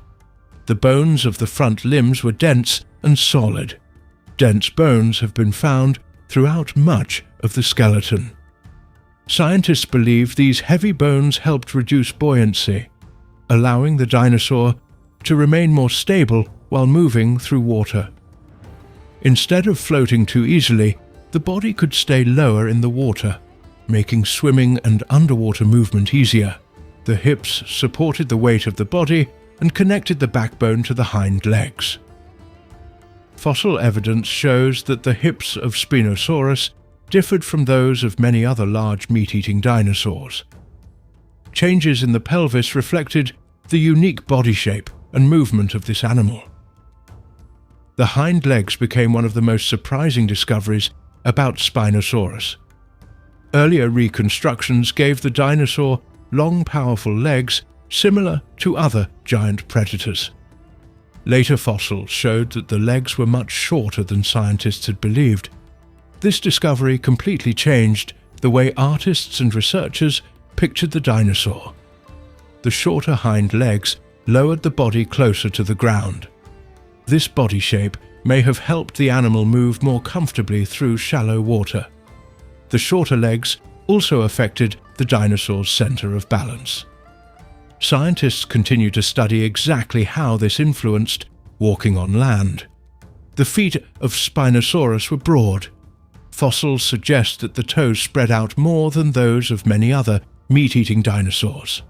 The bones of the front limbs were dense and solid. Dense bones have been found throughout much of the skeleton. Scientists believe these heavy bones helped reduce buoyancy, allowing the dinosaur to remain more stable while moving through water. Instead of floating too easily, the body could stay lower in the water, making swimming and underwater movement easier. The hips supported the weight of the body and connected the backbone to the hind legs. Fossil evidence shows that the hips of Spinosaurus differed from those of many other large meat-eating dinosaurs. Changes in the pelvis reflected the unique body shape and movement of this animal. The hind legs became one of the most surprising discoveries about Spinosaurus. Earlier reconstructions gave the dinosaur long, powerful legs similar to other giant predators. Later fossils showed that the legs were much shorter than scientists had believed. This discovery completely changed the way artists and researchers pictured the dinosaur. The shorter hind legs lowered the body closer to the ground. This body shape may have helped the animal move more comfortably through shallow water. The shorter legs also affected the dinosaur's center of balance. Scientists continue to study exactly how this influenced walking on land. The feet of Spinosaurus were broad. Fossils suggest that the toes spread out more than those of many other meat-eating dinosaurs.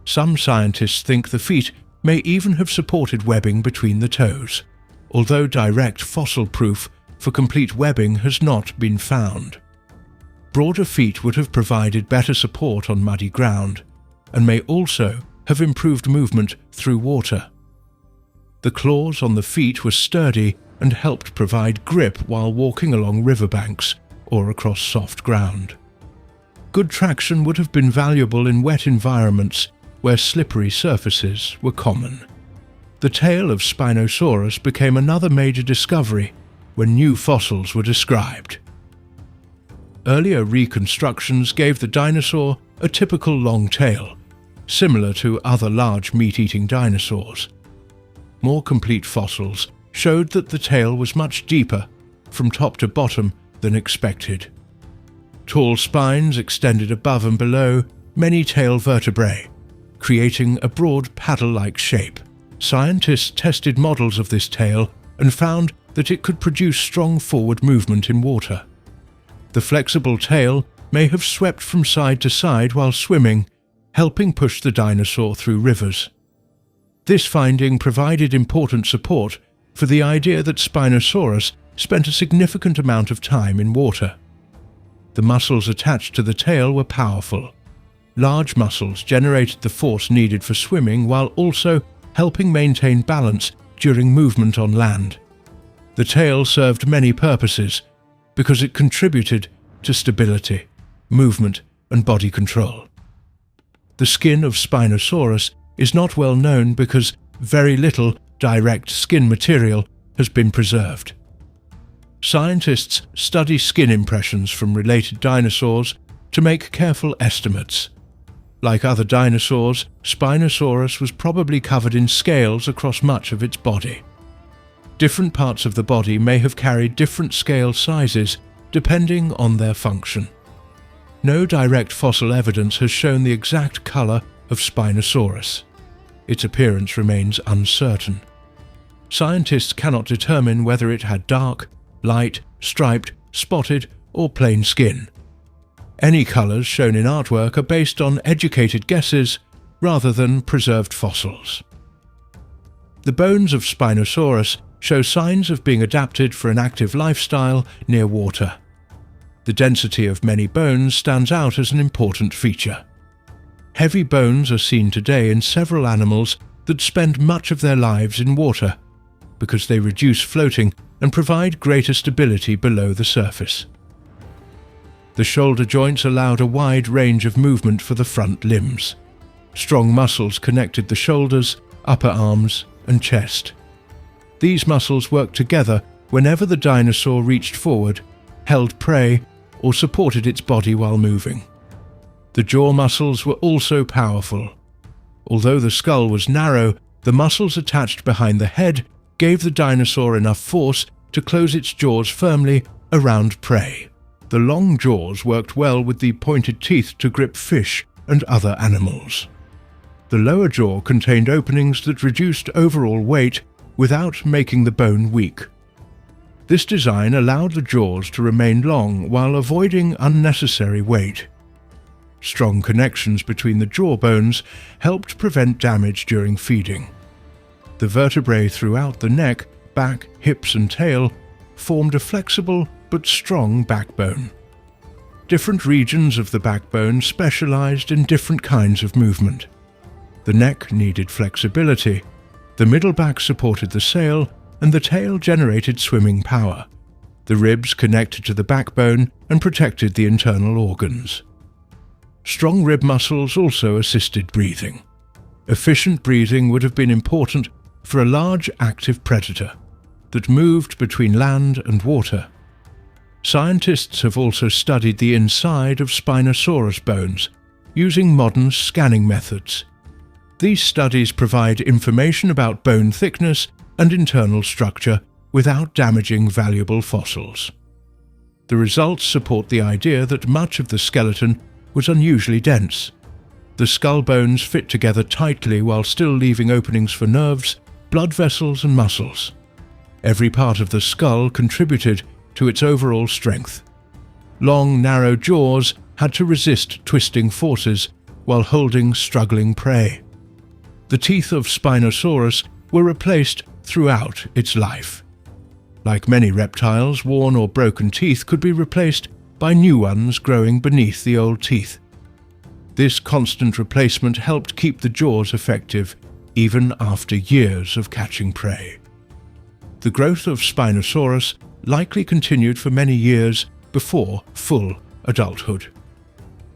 Some scientists think the feet may even have supported webbing between the toes, although direct fossil proof for complete webbing has not been found. Broader feet would have provided better support on muddy ground, and may also have improved movement through water. The claws on the feet were sturdy and helped provide grip while walking along riverbanks or across soft ground. Good traction would have been valuable in wet environments where slippery surfaces were common. The tail of Spinosaurus became another major discovery when new fossils were described. Earlier reconstructions gave the dinosaur a typical long tail, similar to other large meat-eating dinosaurs. More complete fossils showed that the tail was much deeper, from top to bottom, than expected. Tall spines extended above and below many tail vertebrae, creating a broad paddle-like shape. Scientists tested models of this tail and found that it could produce strong forward movement in water. The flexible tail may have swept from side to side while swimming, helping push the dinosaur through rivers. This finding provided important support for the idea that Spinosaurus spent a significant amount of time in water. The muscles attached to the tail were powerful. Large muscles generated the force needed for swimming while also helping maintain balance during movement on land. The tail served many purposes because it contributed to stability, movement, and body control. The skin of Spinosaurus is not well known because very little direct skin material has been preserved. Scientists study skin impressions from related dinosaurs to make careful estimates. Like other dinosaurs, Spinosaurus was probably covered in scales across much of its body. Different parts of the body may have carried different scale sizes depending on their function. No direct fossil evidence has shown the exact color of Spinosaurus. Its appearance remains uncertain. Scientists cannot determine whether it had dark, light, striped, spotted, or plain skin. Any colors shown in artwork are based on educated guesses rather than preserved fossils. The bones of Spinosaurus show signs of being adapted for an active lifestyle near water. The density of many bones stands out as an important feature. Heavy bones are seen today in several animals that spend much of their lives in water because they reduce floating and provide greater stability below the surface. The shoulder joints allowed a wide range of movement for the front limbs. Strong muscles connected the shoulders, upper arms, and chest. These muscles worked together whenever the dinosaur reached forward, held prey, or supported its body while moving. The jaw muscles were also powerful. Although the skull was narrow, the muscles attached behind the head gave the dinosaur enough force to close its jaws firmly around prey. The long jaws worked well with the pointed teeth to grip fish and other animals. The lower jaw contained openings that reduced overall weight without making the bone weak. This design allowed the jaws to remain long while avoiding unnecessary weight. Strong connections between the jaw bones helped prevent damage during feeding. The vertebrae throughout the neck, back, hips, and tail formed a flexible but strong backbone. Different regions of the backbone specialized in different kinds of movement. The neck needed flexibility, the middle back supported the sail, and the tail generated swimming power. The ribs connected to the backbone and protected the internal organs. Strong rib muscles also assisted breathing. Efficient breathing would have been important for a large active predator that moved between land and water. Scientists have also studied the inside of Spinosaurus bones using modern scanning methods. These studies provide information about bone thickness and internal structure without damaging valuable fossils. The results support the idea that much of the skeleton was unusually dense. The skull bones fit together tightly while still leaving openings for nerves, blood vessels and muscles. Every part of the skull contributed to its overall strength. Long, narrow jaws had to resist twisting forces while holding struggling prey. The teeth of Spinosaurus were replaced throughout its life. Like many reptiles, worn or broken teeth could be replaced by new ones growing beneath the old teeth. This constant replacement helped keep the jaws effective even after years of catching prey. The growth of Spinosaurus likely continued for many years before full adulthood.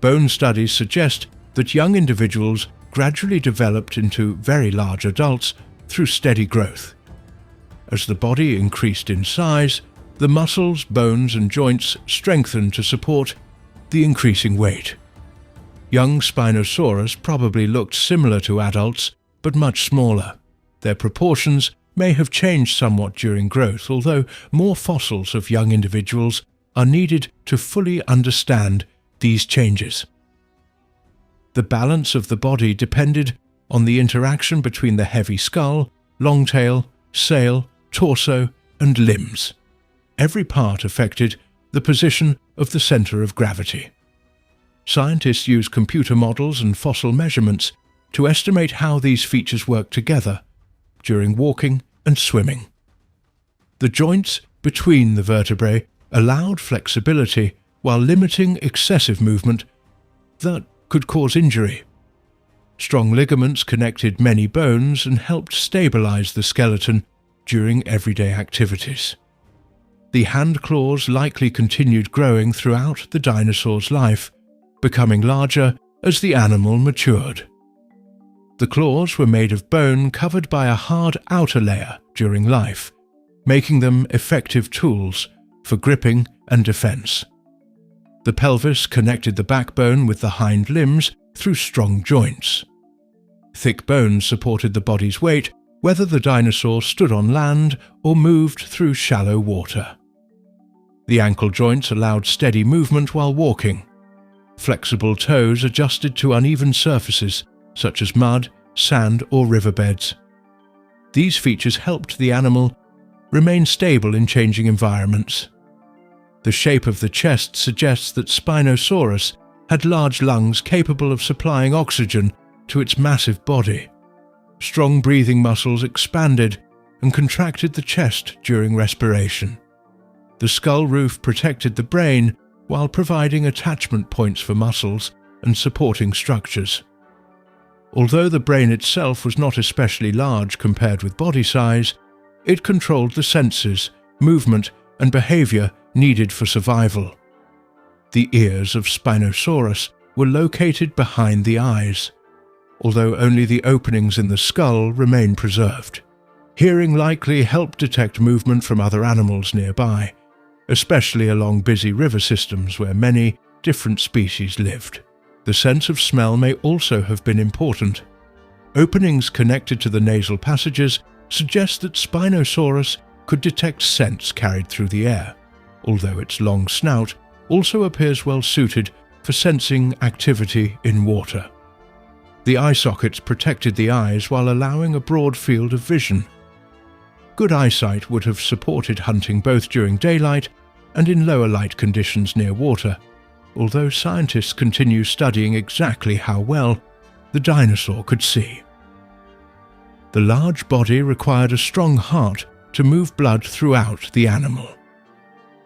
Bone studies suggest that young individuals gradually developed into very large adults through steady growth. As the body increased in size, the muscles, bones and joints strengthened to support the increasing weight. Young Spinosaurus probably looked similar to adults, but much smaller. Their proportions may have changed somewhat during growth, although more fossils of young individuals are needed to fully understand these changes. The balance of the body depended on the interaction between the heavy skull, long tail, sail, torso, and limbs. Every part affected the position of the center of gravity. Scientists use computer models and fossil measurements to estimate how these features work together during walking and swimming. The joints between the vertebrae allowed flexibility while limiting excessive movement that could cause injury. Strong ligaments connected many bones and helped stabilize the skeleton during everyday activities. The hand claws likely continued growing throughout the dinosaur's life, becoming larger as the animal matured. The claws were made of bone covered by a hard outer layer during life, making them effective tools for gripping and defense. The pelvis connected the backbone with the hind limbs through strong joints. Thick bones supported the body's weight, whether the dinosaur stood on land or moved through shallow water. The ankle joints allowed steady movement while walking. Flexible toes adjusted to uneven surfaces, such as mud, sand, or riverbeds. These features helped the animal remain stable in changing environments. The shape of the chest suggests that Spinosaurus had large lungs capable of supplying oxygen to its massive body. Strong breathing muscles expanded and contracted the chest during respiration. The skull roof protected the brain while providing attachment points for muscles and supporting structures. Although the brain itself was not especially large compared with body size, it controlled the senses, movement, and behavior needed for survival. The ears of Spinosaurus were located behind the eyes, although only the openings in the skull remain preserved. Hearing likely helped detect movement from other animals nearby, especially along busy river systems where many different species lived. The sense of smell may also have been important. Openings connected to the nasal passages suggest that Spinosaurus could detect scents carried through the air, although its long snout also appears well suited for sensing activity in water. The eye sockets protected the eyes while allowing a broad field of vision. Good eyesight would have supported hunting both during daylight and in lower light conditions near water, although scientists continue studying exactly how well the dinosaur could see. The large body required a strong heart to move blood throughout the animal.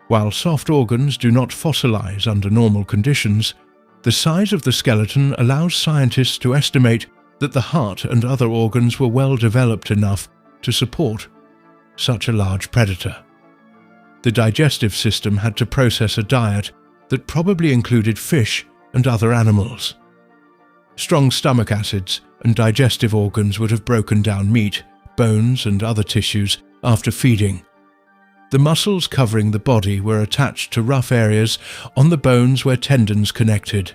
While soft organs do not fossilize under normal conditions, the size of the skeleton allows scientists to estimate that the heart and other organs were well developed enough to support such a large predator. The digestive system had to process a diet that probably included fish and other animals. Strong stomach acids and digestive organs would have broken down meat, bones and other tissues after feeding. The muscles covering the body were attached to rough areas on the bones where tendons connected.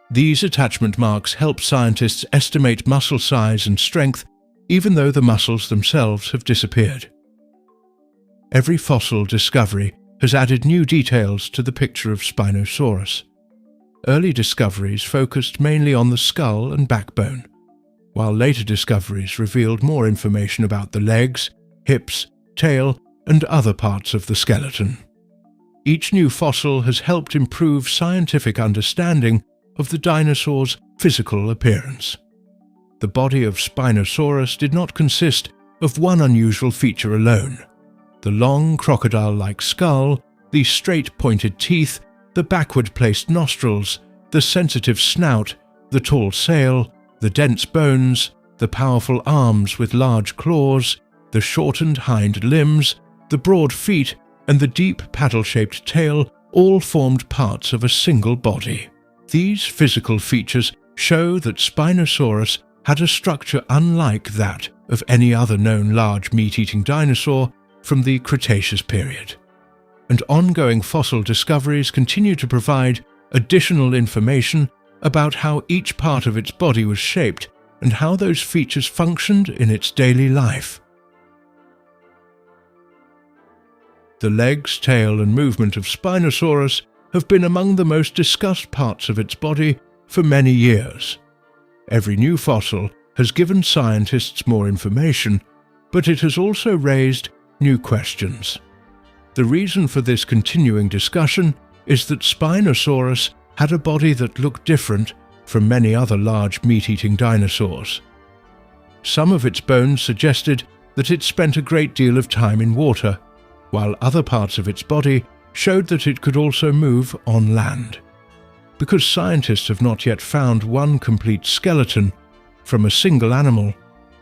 These attachment marks help scientists estimate muscle size and strength, even though the muscles themselves have disappeared. Every fossil discovery has added new details to the picture of Spinosaurus. Early discoveries focused mainly on the skull and backbone, while later discoveries revealed more information about the legs, hips, tail, and other parts of the skeleton. Each new fossil has helped improve scientific understanding of the dinosaur's physical appearance. The body of Spinosaurus did not consist of one unusual feature alone. The long crocodile-like skull, the straight-pointed teeth, the backward-placed nostrils, the sensitive snout, the tall sail, the dense bones, the powerful arms with large claws, the shortened hind limbs, the broad feet, and the deep paddle-shaped tail all formed parts of a single body. These physical features show that Spinosaurus had a structure unlike that of any other known large meat-eating dinosaur from the Cretaceous period. And ongoing fossil discoveries continue to provide additional information about how each part of its body was shaped and how those features functioned in its daily life. The legs, tail, and movement of Spinosaurus have been among the most discussed parts of its body for many years. Every new fossil has given scientists more information, but it has also raised new questions. The reason for this continuing discussion is that Spinosaurus had a body that looked different from many other large meat-eating dinosaurs. Some of its bones suggested that it spent a great deal of time in water, while other parts of its body showed that it could also move on land. Because scientists have not yet found one complete skeleton from a single animal,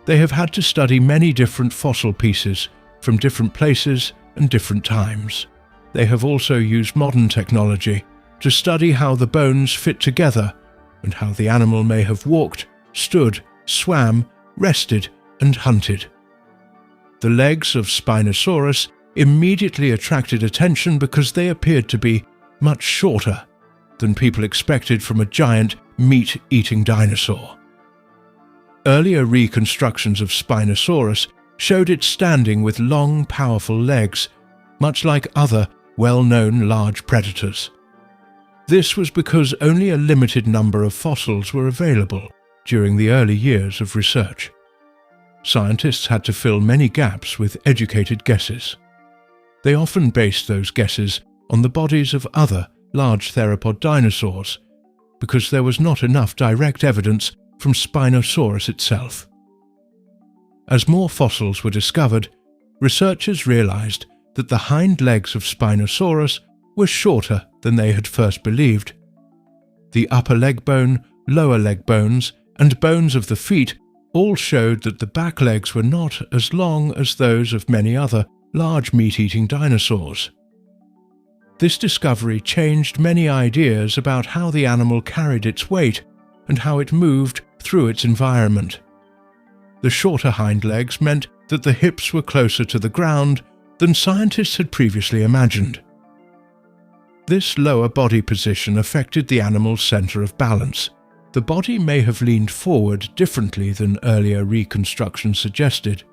they have had to study many different fossil pieces from different places and different times. They have also used modern technology to study how the bones fit together and how the animal may have walked, stood, swam, rested, and hunted. The legs of Spinosaurus immediately attracted attention because they appeared to be much shorter than people expected from a giant meat-eating dinosaur. Earlier reconstructions of Spinosaurus showed it standing with long, powerful legs, much like other well-known large predators. This was because only a limited number of fossils were available during the early years of research. Scientists had to fill many gaps with educated guesses. They often based those guesses on the bodies of other large theropod dinosaurs, because there was not enough direct evidence from Spinosaurus itself. As more fossils were discovered, researchers realized that the hind legs of Spinosaurus were shorter than they had first believed. The upper leg bone, lower leg bones, and bones of the feet all showed that the back legs were not as long as those of many other large meat-eating dinosaurs. This discovery changed many ideas about how the animal carried its weight and how it moved through its environment. The shorter hind legs meant that the hips were closer to the ground than scientists had previously imagined. This lower body position affected the animal's center of balance. The body may have leaned forward differently than earlier reconstructions suggested.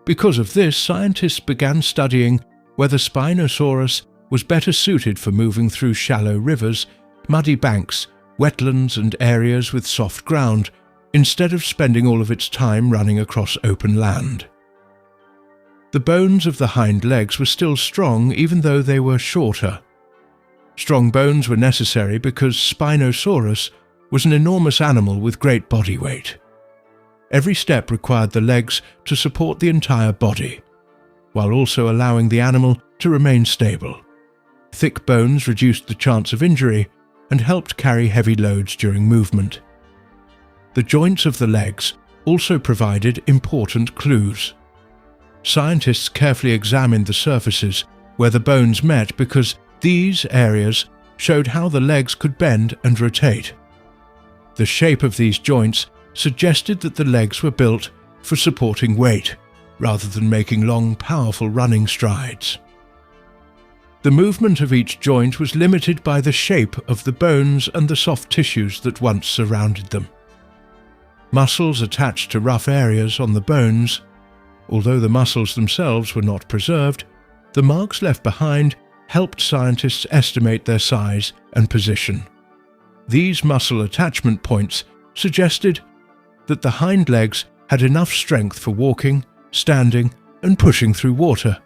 Because of this, scientists began studying whether Spinosaurus was better suited for moving through shallow rivers, muddy banks, wetlands, and areas with soft ground, instead of spending all of its time running across open land. The bones of the hind legs were still strong even though they were shorter. Strong bones were necessary because Spinosaurus was an enormous animal with great body weight. Every step required the legs to support the entire body, while also allowing the animal to remain stable. Thick bones reduced the chance of injury and helped carry heavy loads during movement. The joints of the legs also provided important clues. Scientists carefully examined the surfaces where the bones met because these areas showed how the legs could bend and rotate. The shape of these joints suggested that the legs were built for supporting weight, rather than making long, powerful running strides. The movement of each joint was limited by the shape of the bones and the soft tissues that once surrounded them. Muscles attached to rough areas on the bones. Although the muscles themselves were not preserved, the marks left behind helped scientists estimate their size and position. These muscle attachment points suggested that the hind legs had enough strength for walking, standing, and pushing through water.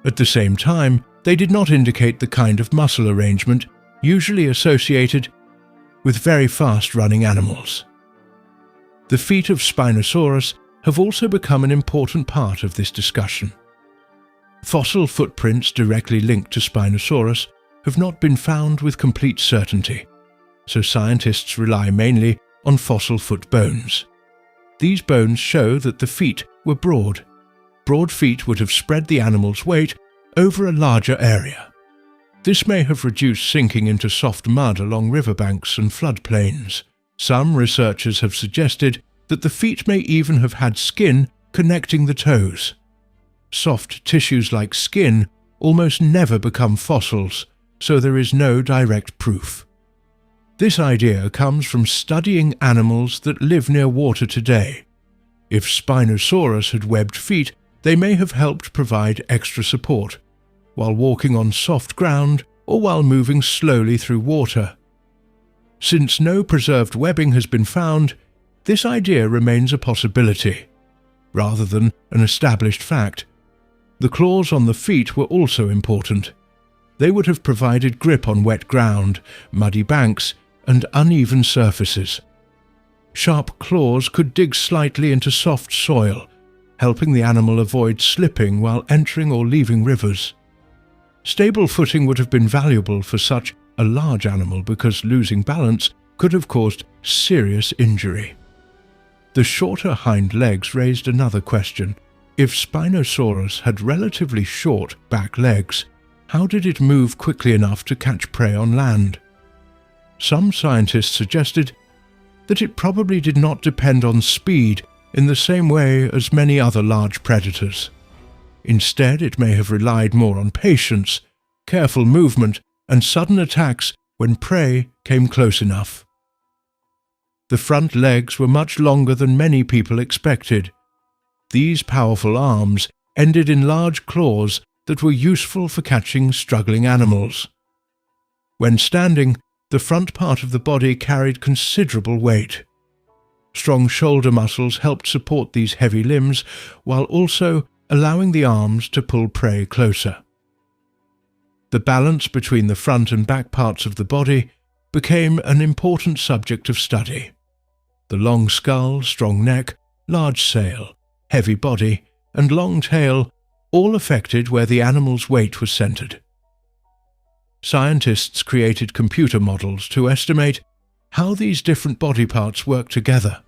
At the same time, they did not indicate the kind of muscle arrangement usually associated with very fast-running animals. The feet of Spinosaurus have also become an important part of this discussion. Fossil footprints directly linked to Spinosaurus have not been found with complete certainty, so scientists rely mainly on fossil foot bones. These bones show that the feet were broad. Broad feet would have spread the animal's weight over a larger area. This may have reduced sinking into soft mud along riverbanks and floodplains. Some researchers have suggested that the feet may even have had skin connecting the toes. Soft tissues like skin almost never become fossils, so there is no direct proof. This idea comes from studying animals that live near water today. If Spinosaurus had webbed feet, they may have helped provide extra support, while walking on soft ground or while moving slowly through water. Since no preserved webbing has been found, this idea remains a possibility, rather than an established fact. The claws on the feet were also important. They would have provided grip on wet ground, muddy banks, and uneven surfaces. Sharp claws could dig slightly into soft soil, helping the animal avoid slipping while entering or leaving rivers. Stable footing would have been valuable for such a large animal because losing balance could have caused serious injury. The shorter hind legs raised another question. If Spinosaurus had relatively short back legs, how did it move quickly enough to catch prey on land? Some scientists suggested that it probably did not depend on speed in the same way as many other large predators. Instead, it may have relied more on patience, careful movement, and sudden attacks when prey came close enough. The front legs were much longer than many people expected. These powerful arms ended in large claws that were useful for catching struggling animals. When standing, the front part of the body carried considerable weight. Strong shoulder muscles helped support these heavy limbs, while also allowing the arms to pull prey closer. The balance between the front and back parts of the body became an important subject of study. The long skull, strong neck, large sail, heavy body, and long tail all affected where the animal's weight was centered. Scientists created computer models to estimate how these different body parts work together.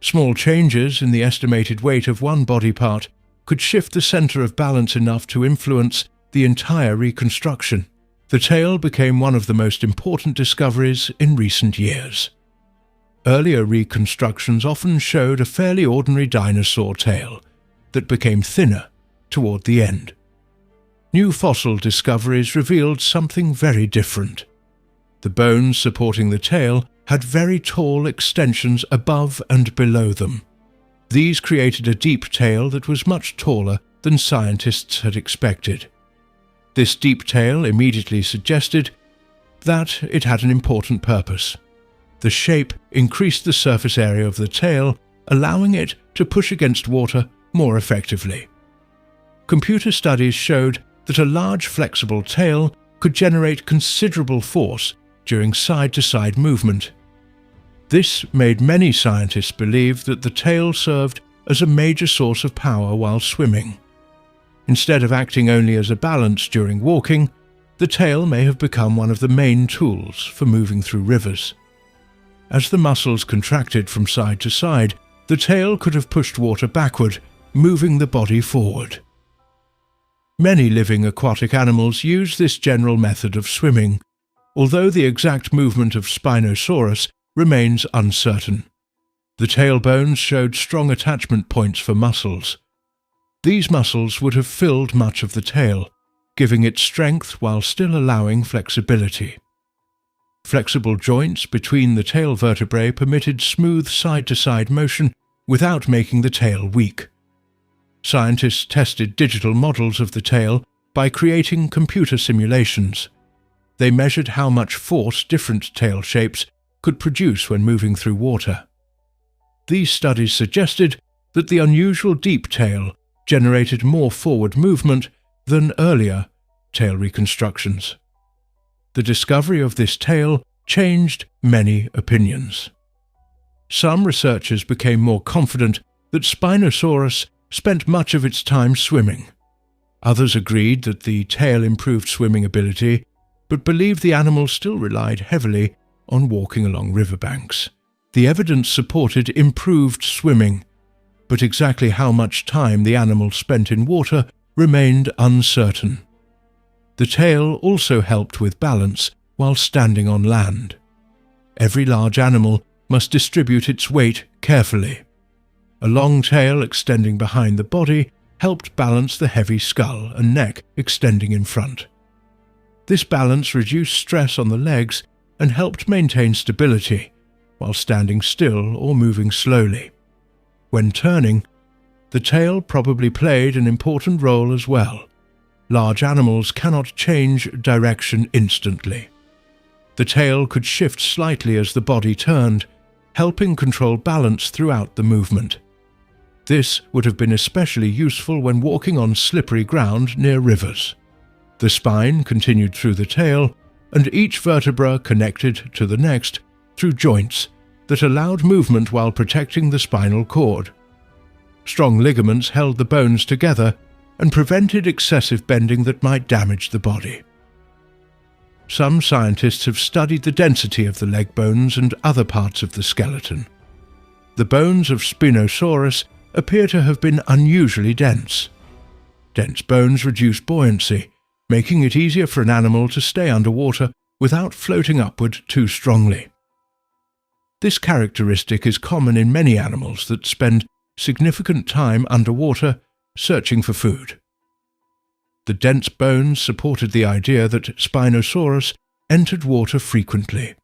Small changes in the estimated weight of one body part could shift the center of balance enough to influence the entire reconstruction. The tail became one of the most important discoveries in recent years. Earlier reconstructions often showed a fairly ordinary dinosaur tail that became thinner toward the end. New fossil discoveries revealed something very different. The bones supporting the tail had very tall extensions above and below them. These created a deep tail that was much taller than scientists had expected. This deep tail immediately suggested that it had an important purpose. The shape increased the surface area of the tail, allowing it to push against water more effectively. Computer studies showed that a large flexible tail could generate considerable force during side-to-side movement. This made many scientists believe that the tail served as a major source of power while swimming. Instead of acting only as a balance during walking, the tail may have become one of the main tools for moving through rivers. As the muscles contracted from side to side, the tail could have pushed water backward, moving the body forward. Many living aquatic animals use this general method of swimming, although the exact movement of Spinosaurus remains uncertain. The tail bones showed strong attachment points for muscles. These muscles would have filled much of the tail, giving it strength while still allowing flexibility. Flexible joints between the tail vertebrae permitted smooth side-to-side motion without making the tail weak. Scientists tested digital models of the tail by creating computer simulations. They measured how much force different tail shapes could produce when moving through water. These studies suggested that the unusual deep tail generated more forward movement than earlier tail reconstructions. The discovery of this tail changed many opinions. Some researchers became more confident that Spinosaurus spent much of its time swimming. Others agreed that the tail improved swimming ability, but believed the animal still relied heavily on walking along riverbanks. The evidence supported improved swimming, but exactly how much time the animal spent in water remained uncertain. The tail also helped with balance while standing on land. Every large animal must distribute its weight carefully. A long tail extending behind the body helped balance the heavy skull and neck extending in front. This balance reduced stress on the legs and helped maintain stability while standing still or moving slowly. When turning, the tail probably played an important role as well. Large animals cannot change direction instantly. The tail could shift slightly as the body turned, helping control balance throughout the movement. This would have been especially useful when walking on slippery ground near rivers. The spine continued through the tail, and each vertebra connected to the next through joints that allowed movement while protecting the spinal cord. Strong ligaments held the bones together and prevented excessive bending that might damage the body. Some scientists have studied the density of the leg bones and other parts of the skeleton. The bones of Spinosaurus appear to have been unusually dense. Dense bones reduce buoyancy, making it easier for an animal to stay underwater without floating upward too strongly. This characteristic is common in many animals that spend significant time underwater searching for food. The dense bones supported the idea that Spinosaurus entered water frequently.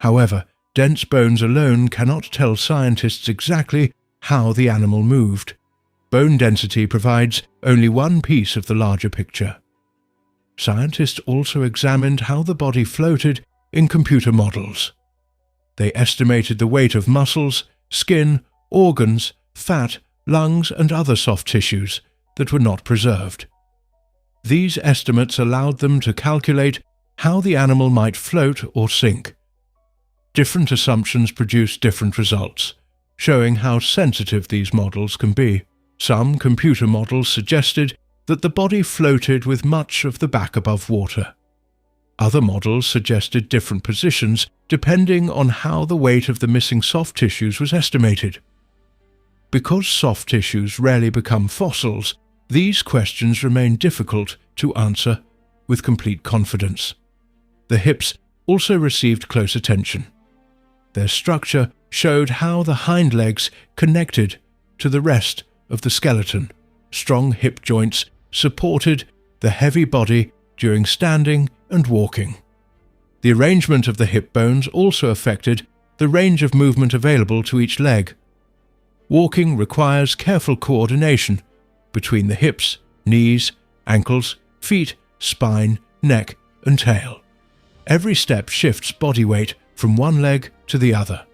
However, dense bones alone cannot tell scientists exactly how the animal moved. Bone density provides only one piece of the larger picture. Scientists also examined how the body floated in computer models. They estimated the weight of muscles, skin, organs, fat, lungs, and other soft tissues that were not preserved. These estimates allowed them to calculate how the animal might float or sink. Different assumptions produce different results, showing how sensitive these models can be. Some computer models suggested that the body floated with much of the back above water. Other models suggested different positions depending on how the weight of the missing soft tissues was estimated. Because soft tissues rarely become fossils, these questions remain difficult to answer with complete confidence. The hips also received close attention. Their structure showed how the hind legs connected to the rest of the skeleton. Strong hip joints supported the heavy body during standing and walking. The arrangement of the hip bones also affected the range of movement available to each leg. Walking requires careful coordination between the hips, knees, ankles, feet, spine, neck, and tail. Every step shifts body weight from one leg to the other.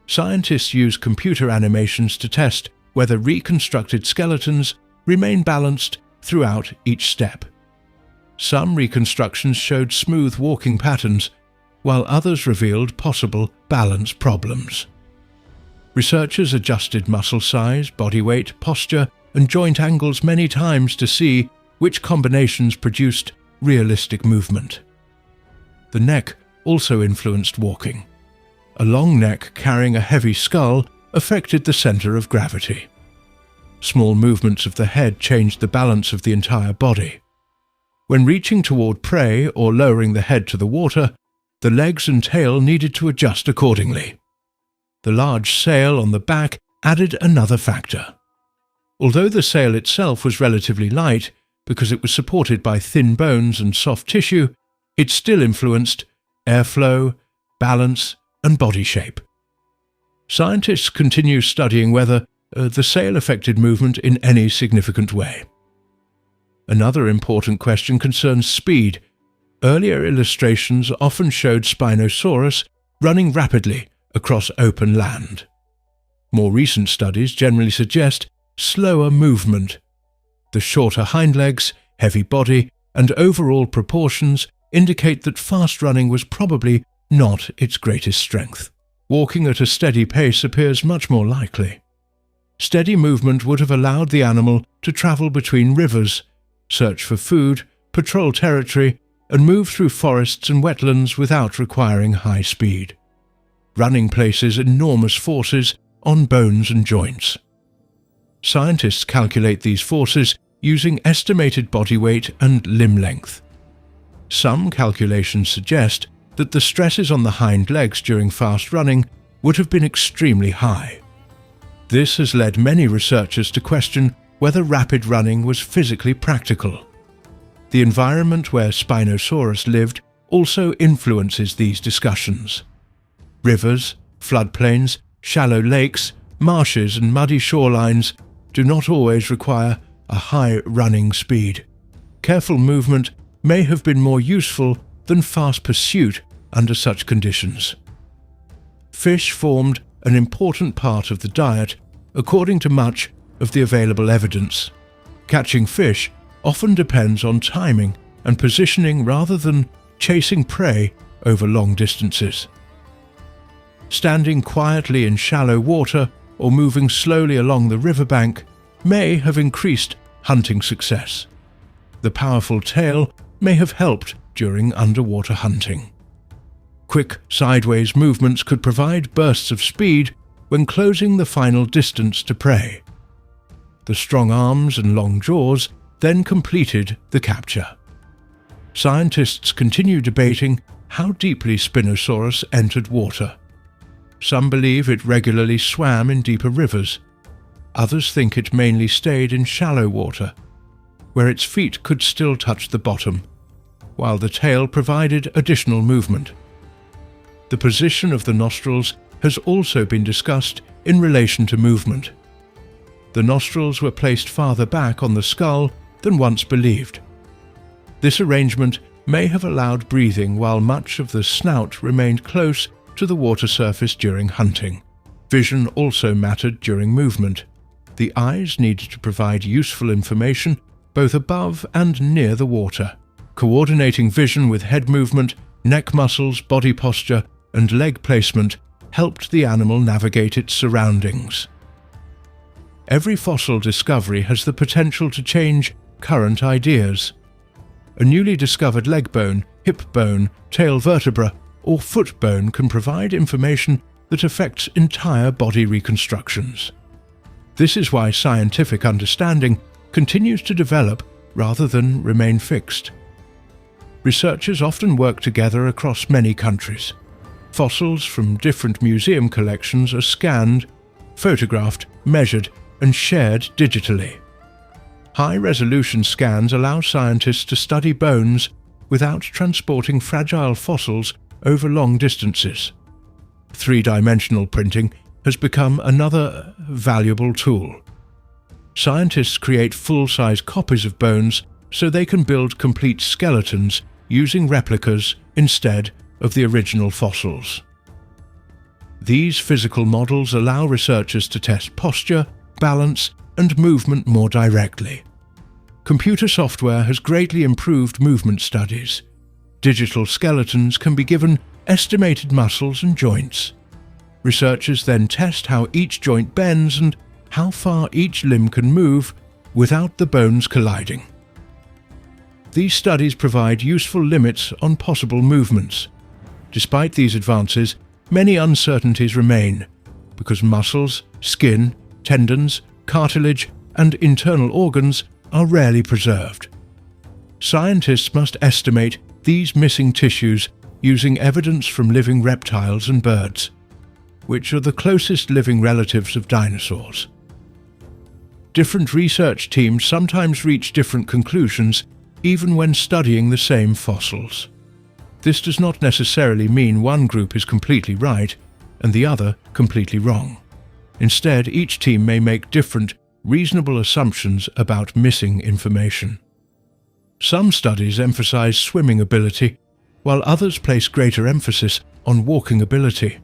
Scientists use computer animations to test whether reconstructed skeletons remain balanced throughout each step. Some reconstructions showed smooth walking patterns, while others revealed possible balance problems. Researchers adjusted muscle size, body weight, posture, and joint angles many times to see which combinations produced realistic movement. The neck also influenced walking. A long neck carrying a heavy skull affected the center of gravity. Small movements of the head changed the balance of the entire body. When reaching toward prey or lowering the head to the water, the legs and tail needed to adjust accordingly. The large sail on the back added another factor. Although the sail itself was relatively light, because it was supported by thin bones and soft tissue, it still influenced airflow, balance, and body shape. Scientists continue studying whether the sail affected movement in any significant way. Another important question concerns speed. Earlier illustrations often showed Spinosaurus running rapidly across open land. More recent studies generally suggest slower movement. The shorter hind legs, heavy body, and overall proportions indicate that fast running was probably not its greatest strength. Walking at a steady pace appears much more likely. Steady movement would have allowed the animal to travel between rivers, search for food, patrol territory, and move through forests and wetlands without requiring high speed. Running places enormous forces on bones and joints. Scientists calculate these forces using estimated body weight and limb length. Some calculations suggest that the stresses on the hind legs during fast running would have been extremely high. This has led many researchers to question whether rapid running was physically practical. The environment where Spinosaurus lived also influences these discussions. Rivers, floodplains, shallow lakes, marshes and muddy shorelines do not always require a high running speed. Careful movement may have been more useful than fast pursuit under such conditions. Fish formed an important part of the diet according to much of the available evidence. Catching fish often depends on timing and positioning rather than chasing prey over long distances. Standing quietly in shallow water or moving slowly along the riverbank may have increased hunting success. The powerful tail may have helped during underwater hunting. Quick sideways movements could provide bursts of speed when closing the final distance to prey. The strong arms and long jaws then completed the capture. Scientists continue debating how deeply Spinosaurus entered water. Some believe it regularly swam in deeper rivers. Others think it mainly stayed in shallow water, where its feet could still touch the bottom, while the tail provided additional movement. The position of the nostrils has also been discussed in relation to movement. The nostrils were placed farther back on the skull than once believed. This arrangement may have allowed breathing while much of the snout remained close to the water surface during hunting. Vision also mattered during movement. The eyes needed to provide useful information both above and near the water. Coordinating vision with head movement, neck muscles, body posture, and leg placement helped the animal navigate its surroundings. Every fossil discovery has the potential to change current ideas. A newly discovered leg bone, hip bone, tail vertebra, or foot bone can provide information that affects entire body reconstructions. This is why scientific understanding continues to develop rather than remain fixed. Researchers often work together across many countries. Fossils from different museum collections are scanned, photographed, measured, and shared digitally. High-resolution scans allow scientists to study bones without transporting fragile fossils over long distances. Three-dimensional printing has become another valuable tool. Scientists create full-size copies of bones so they can build complete skeletons using replicas instead of the original fossils. These physical models allow researchers to test posture, balance, and movement more directly. Computer software has greatly improved movement studies. Digital skeletons can be given estimated muscles and joints. Researchers then test how each joint bends and how far each limb can move without the bones colliding. These studies provide useful limits on possible movements. Despite these advances, many uncertainties remain because muscles, skin, tendons, cartilage, and internal organs are rarely preserved. Scientists must estimate these missing tissues using evidence from living reptiles and birds, which are the closest living relatives of dinosaurs. Different research teams sometimes reach different conclusions even when studying the same fossils. This does not necessarily mean one group is completely right and the other completely wrong. Instead, each team may make different, reasonable assumptions about missing information. Some studies emphasize swimming ability, while others place greater emphasis on walking ability.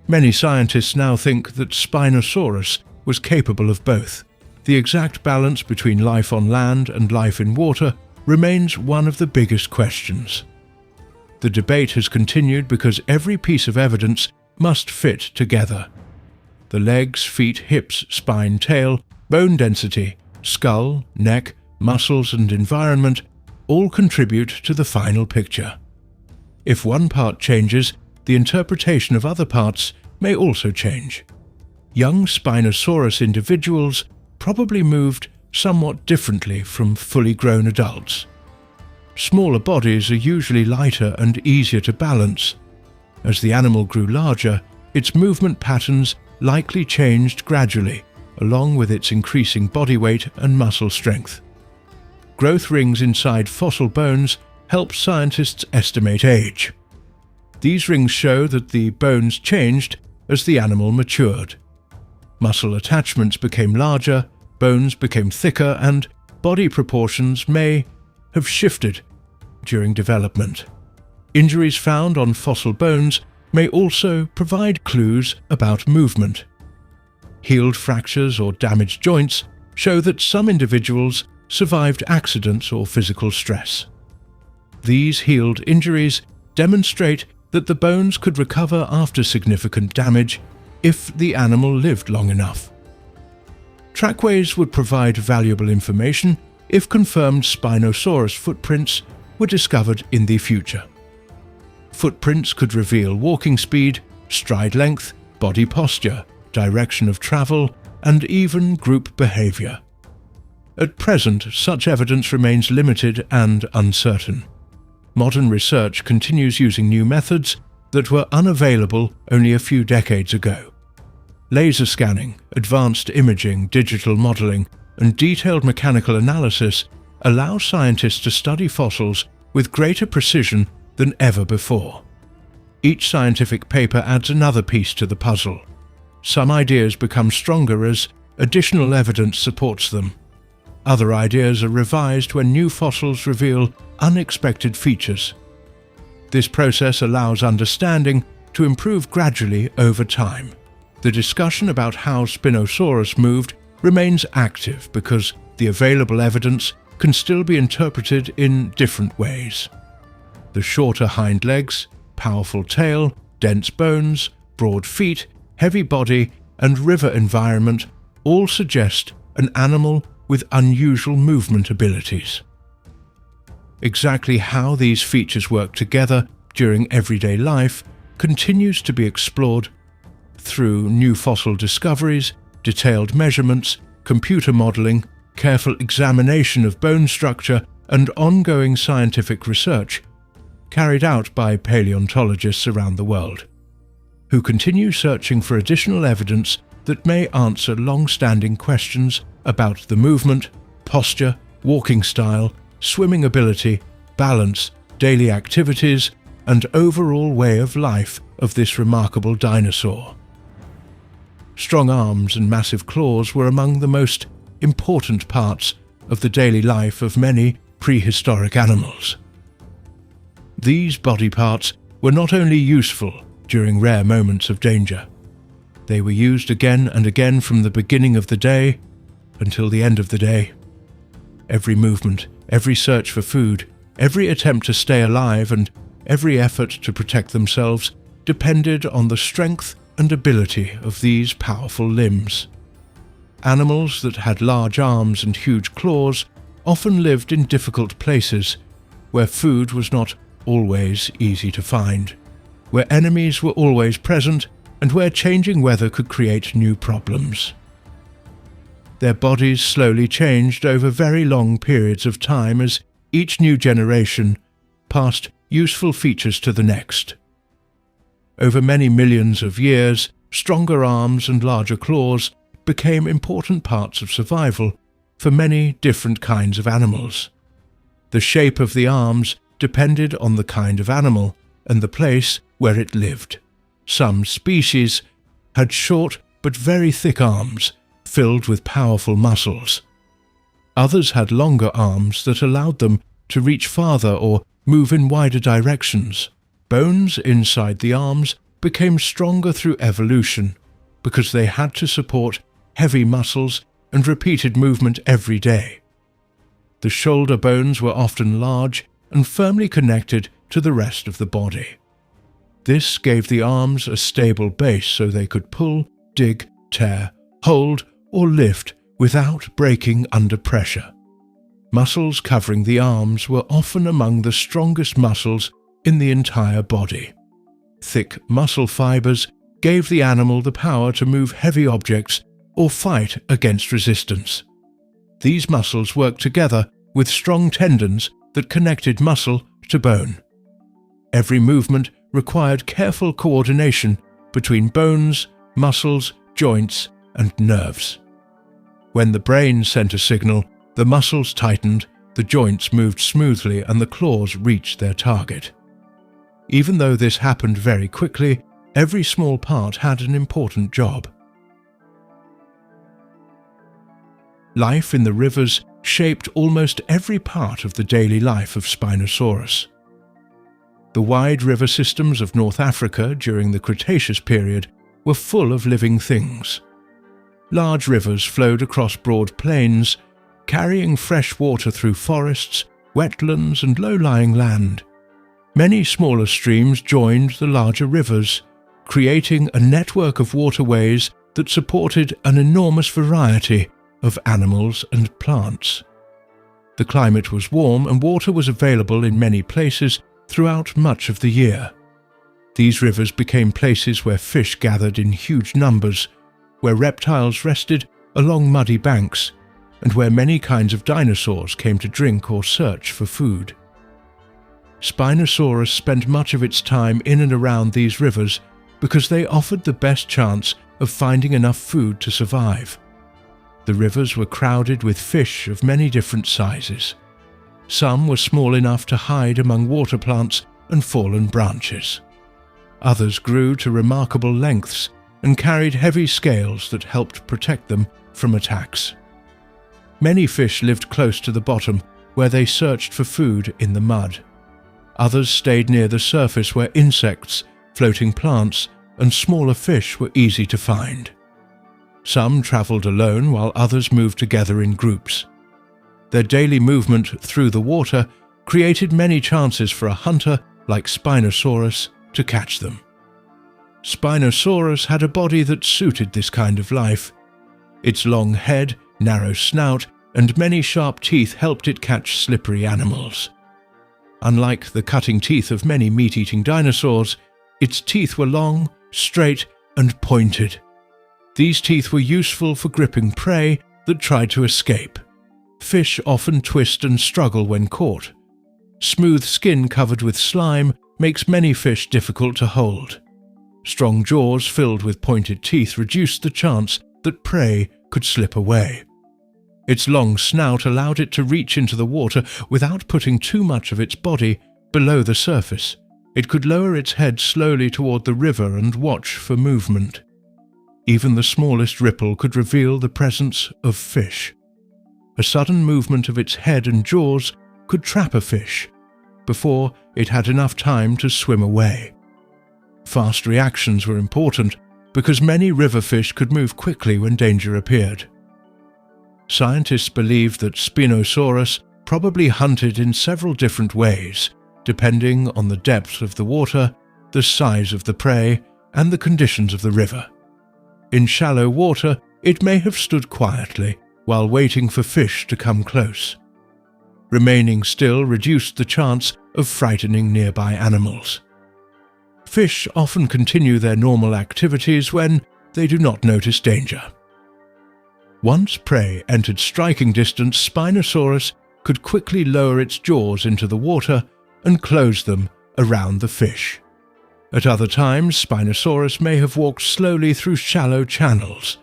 Many scientists now think that Spinosaurus was capable of both. The exact balance between life on land and life in water remains one of the biggest questions. The debate has continued because every piece of evidence must fit together. The legs, feet, hips, spine, tail, bone density, skull, neck, muscles and environment all contribute to the final picture. If one part changes, the interpretation of other parts may also change. Young Spinosaurus individuals probably moved somewhat differently from fully grown adults. Smaller bodies are usually lighter and easier to balance. As the animal grew larger, its movement patterns likely changed gradually, along with its increasing body weight and muscle strength. Growth rings inside fossil bones help scientists estimate age. These rings show that the bones changed as the animal matured. Muscle attachments became larger, bones became thicker, and body proportions may have shifted during development. Injuries found on fossil bones may also provide clues about movement. Healed fractures or damaged joints show that some individuals survived accidents or physical stress. These healed injuries demonstrate that the bones could recover after significant damage if the animal lived long enough. Trackways would provide valuable information if confirmed Spinosaurus footprints were discovered in the future. Footprints could reveal walking speed, stride length, body posture, direction of travel, and even group behavior. At present, such evidence remains limited and uncertain. Modern research continues using new methods that were unavailable only a few decades ago. Laser scanning, advanced imaging, digital modeling, and detailed mechanical analysis allow scientists to study fossils with greater precision than ever before. Each scientific paper adds another piece to the puzzle. Some ideas become stronger as additional evidence supports them. Other ideas are revised when new fossils reveal unexpected features. This process allows understanding to improve gradually over time. The discussion about how Spinosaurus moved remains active because the available evidence can still be interpreted in different ways. The shorter hind legs, powerful tail, dense bones, broad feet, heavy body, and river environment all suggest an animal with unusual movement abilities. Exactly how these features work together during everyday life continues to be explored through new fossil discoveries, detailed measurements, computer modeling, careful examination of bone structure, and ongoing scientific research carried out by paleontologists around the world, who continue searching for additional evidence that may answer long-standing questions about the movement, posture, walking style, swimming ability, balance, daily activities, and overall way of life of this remarkable dinosaur. Strong arms and massive claws were among the most important parts of the daily life of many prehistoric animals. These body parts were not only useful during rare moments of danger, they were used again and again from the beginning of the day until the end of the day. Every movement, every search for food, every attempt to stay alive, and every effort to protect themselves depended on the strength and ability of these powerful limbs. Animals that had large arms and huge claws often lived in difficult places, where food was not always easy to find, where enemies were always present, and where changing weather could create new problems. their bodies slowly changed over very long periods of time as each new generation passed useful features to the next. Over many millions of years, stronger arms and larger claws became important parts of survival for many different kinds of animals. The shape of the arms depended on the kind of animal and the place where it lived. Some species had short but very thick arms filled with powerful muscles. Others had longer arms that allowed them to reach farther or move in wider directions. Bones inside the arms became stronger through evolution because they had to support heavy muscles and repeated movement every day. The shoulder bones were often large and firmly connected to the rest of the body. This gave the arms a stable base so they could pull, dig, tear, hold, or lift without breaking under pressure. Muscles covering the arms were often among the strongest muscles in the entire body. Thick muscle fibers gave the animal the power to move heavy objects or fight against resistance. These muscles worked together with strong tendons that connected muscle to bone. Every movement required careful coordination between bones, muscles, joints, and nerves. When the brain sent a signal, the muscles tightened, the joints moved smoothly, and the claws reached their target. Even though this happened very quickly, every small part had an important job. Life in the rivers shaped almost every part of the daily life of Spinosaurus. The wide river systems of North Africa during the Cretaceous period were full of living things. Large rivers flowed across broad plains, carrying fresh water through forests, wetlands, and low-lying land. Many smaller streams joined the larger rivers, creating a network of waterways that supported an enormous variety of animals and plants. The climate was warm and water was available in many places throughout much of the year. These rivers became places where fish gathered in huge numbers, where reptiles rested along muddy banks, and where many kinds of dinosaurs came to drink or search for food. Spinosaurus spent much of its time in and around these rivers because they offered the best chance of finding enough food to survive. The rivers were crowded with fish of many different sizes. Some were small enough to hide among water plants and fallen branches. Others grew to remarkable lengths and carried heavy scales that helped protect them from attacks. Many fish lived close to the bottom, where they searched for food in the mud. Others stayed near the surface where insects, floating plants, and smaller fish were easy to find. Some traveled alone while others moved together in groups. Their daily movement through the water created many chances for a hunter like Spinosaurus to catch them. Spinosaurus had a body that suited this kind of life. Its long head, narrow snout, and many sharp teeth helped it catch slippery animals. Unlike the cutting teeth of many meat-eating dinosaurs, its teeth were long, straight, and pointed. These teeth were useful for gripping prey that tried to escape. Fish often twist and struggle when caught. Smooth skin covered with slime makes many fish difficult to hold. Strong jaws filled with pointed teeth reduced the chance that prey could slip away. Its long snout allowed it to reach into the water without putting too much of its body below the surface. It could lower its head slowly toward the river and watch for movement. Even the smallest ripple could reveal the presence of fish. A sudden movement of its head and jaws could trap a fish before it had enough time to swim away. Fast reactions were important because many river fish could move quickly when danger appeared. Scientists believe that Spinosaurus probably hunted in several different ways, depending on the depth of the water, the size of the prey, and the conditions of the river. In shallow water, it may have stood quietly while waiting for fish to come close. Remaining still reduced the chance of frightening nearby animals. Fish often continue their normal activities when they do not notice danger. Once prey entered striking distance, Spinosaurus could quickly lower its jaws into the water and close them around the fish. At other times, Spinosaurus may have walked slowly through shallow channels.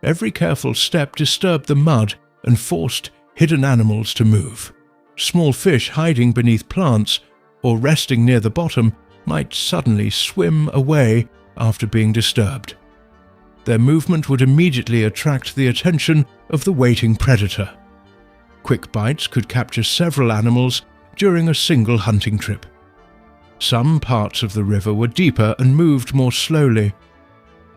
Every careful step disturbed the mud and forced hidden animals to move. Small fish hiding beneath plants or resting near the bottom might suddenly swim away after being disturbed. Their movement would immediately attract the attention of the waiting predator. Quick bites could capture several animals during a single hunting trip. Some parts of the river were deeper and moved more slowly.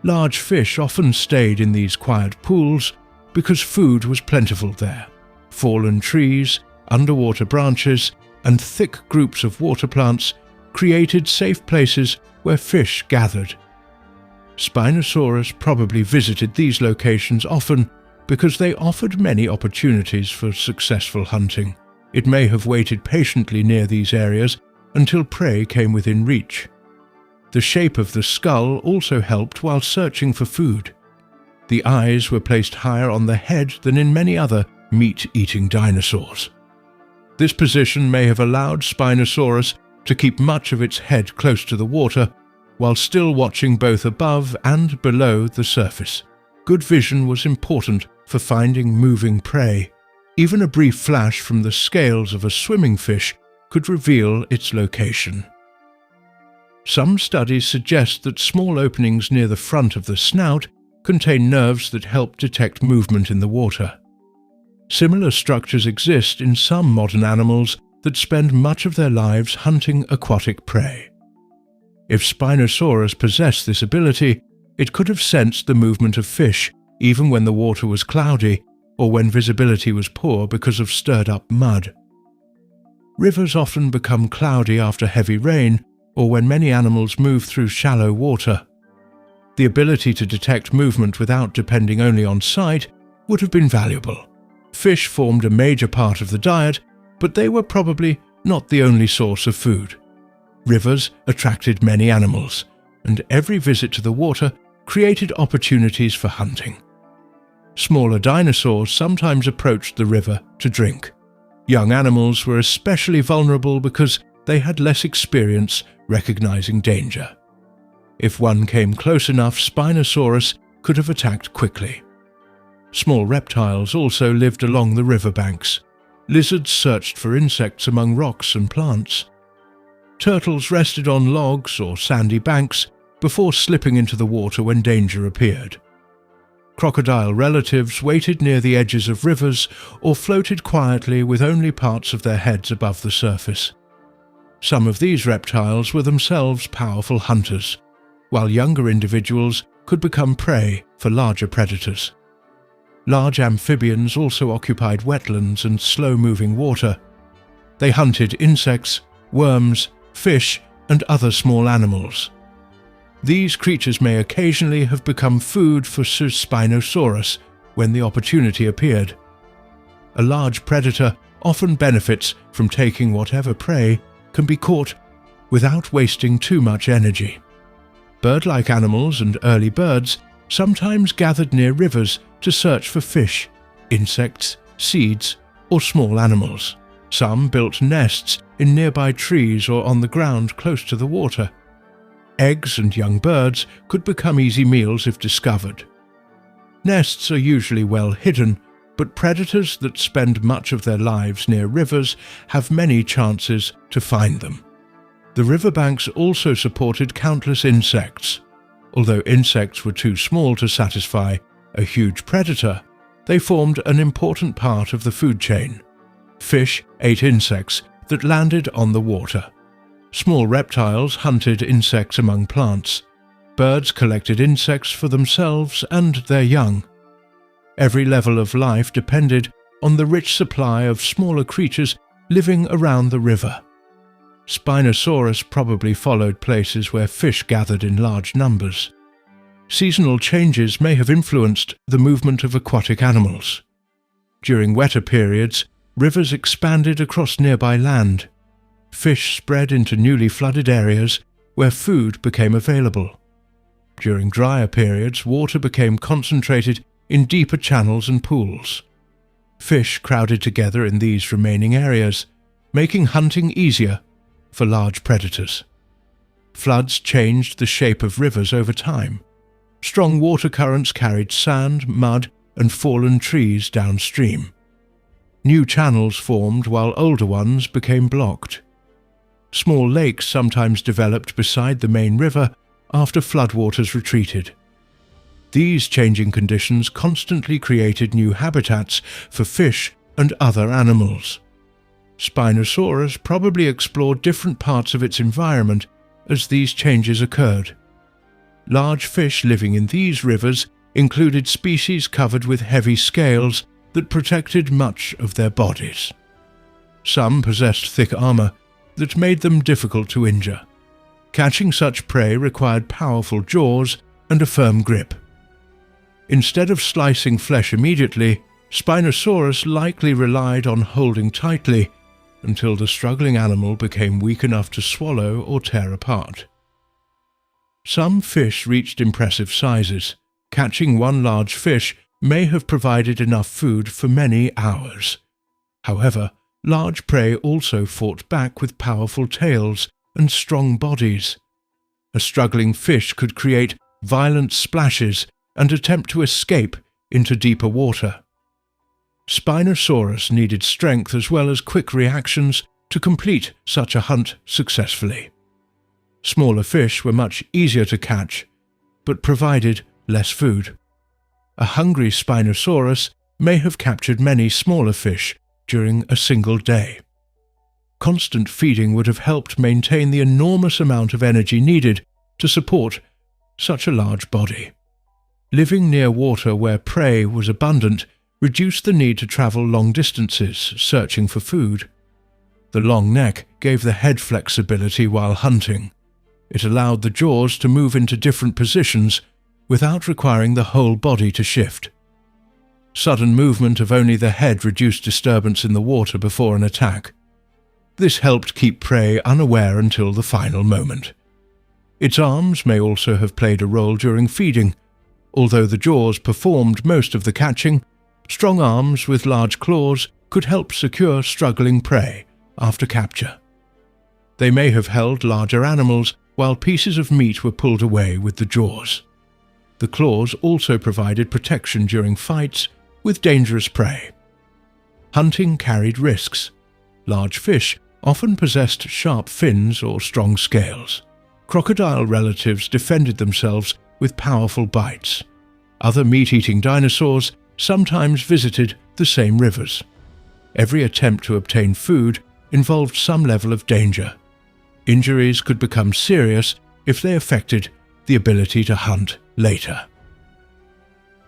Large fish often stayed in these quiet pools because food was plentiful there. Fallen trees, underwater branches, and thick groups of water plants created safe places where fish gathered. Spinosaurus probably visited these locations often because they offered many opportunities for successful hunting. It may have waited patiently near these areas until prey came within reach. The shape of the skull also helped while searching for food. The eyes were placed higher on the head than in many other meat-eating dinosaurs. This position may have allowed Spinosaurus to keep much of its head close to the water while still watching both above and below the surface. Good vision was important for finding moving prey. Even a brief flash from the scales of a swimming fish could reveal its location. Some studies suggest that small openings near the front of the snout contain nerves that help detect movement in the water. Similar structures exist in some modern animals that spend much of their lives hunting aquatic prey. If Spinosaurus possessed this ability, it could have sensed the movement of fish even when the water was cloudy or when visibility was poor because of stirred-up mud. Rivers often become cloudy after heavy rain or when many animals move through shallow water. The ability to detect movement without depending only on sight would have been valuable. Fish formed a major part of the diet, but they were probably not the only source of food. Rivers attracted many animals, and every visit to the water created opportunities for hunting. Smaller dinosaurs sometimes approached the river to drink. Young animals were especially vulnerable because they had less experience recognizing danger. If one came close enough, Spinosaurus could have attacked quickly. Small reptiles also lived along the riverbanks. Lizards searched for insects among rocks and plants. Turtles rested on logs or sandy banks before slipping into the water when danger appeared. Crocodile relatives waited near the edges of rivers or floated quietly with only parts of their heads above the surface. Some of these reptiles were themselves powerful hunters, while younger individuals could become prey for larger predators. Large amphibians also occupied wetlands and slow-moving water. They hunted insects, worms, fish, and other small animals. These creatures may occasionally have become food for Spinosaurus when the opportunity appeared. A large predator often benefits from taking whatever prey can be caught without wasting too much energy. Bird-like animals and early birds sometimes gathered near rivers to search for fish, insects, seeds, or small animals. Some built nests in nearby trees or on the ground close to the water. Eggs and young birds could become easy meals if discovered. Nests are usually well hidden, but predators that spend much of their lives near rivers have many chances to find them. The riverbanks also supported countless insects. Although insects were too small to satisfy a huge predator, they formed an important part of the food chain. Fish ate insects that landed on the water. Small reptiles hunted insects among plants. Birds collected insects for themselves and their young. Every level of life depended on the rich supply of smaller creatures living around the river. Spinosaurus probably followed places where fish gathered in large numbers. Seasonal changes may have influenced the movement of aquatic animals. During wetter periods, rivers expanded across nearby land. Fish spread into newly flooded areas where food became available. During drier periods, water became concentrated in deeper channels and pools. Fish crowded together in these remaining areas, making hunting easier for large predators. Floods changed the shape of rivers over time. Strong water currents carried sand, mud, and fallen trees downstream. New channels formed while older ones became blocked. Small lakes sometimes developed beside the main river after floodwaters retreated. These changing conditions constantly created new habitats for fish and other animals. Spinosaurus probably explored different parts of its environment as these changes occurred. Large fish living in these rivers included species covered with heavy scales that protected much of their bodies. Some possessed thick armor that made them difficult to injure. Catching such prey required powerful jaws and a firm grip. Instead of slicing flesh immediately, Spinosaurus likely relied on holding tightly until the struggling animal became weak enough to swallow or tear apart. Some fish reached impressive sizes. Catching one large fish may have provided enough food for many hours. However, large prey also fought back with powerful tails and strong bodies. A struggling fish could create violent splashes and attempt to escape into deeper water. Spinosaurus needed strength as well as quick reactions to complete such a hunt successfully. Smaller fish were much easier to catch, but provided less food. A hungry Spinosaurus may have captured many smaller fish during a single day. Constant feeding would have helped maintain the enormous amount of energy needed to support such a large body. Living near water where prey was abundant reduced the need to travel long distances searching for food. The long neck gave the head flexibility while hunting. It allowed the jaws to move into different positions without requiring the whole body to shift. Sudden movement of only the head reduced disturbance in the water before an attack. This helped keep prey unaware until the final moment. Its arms may also have played a role during feeding. Although the jaws performed most of the catching, strong arms with large claws could help secure struggling prey after capture. They may have held larger animals while pieces of meat were pulled away with the jaws. The claws also provided protection during fights with dangerous prey. Hunting carried risks. Large fish often possessed sharp fins or strong scales. Crocodile relatives defended themselves with powerful bites. Other meat-eating dinosaurs sometimes visited the same rivers. Every attempt to obtain food involved some level of danger. Injuries could become serious if they affected the ability to hunt later.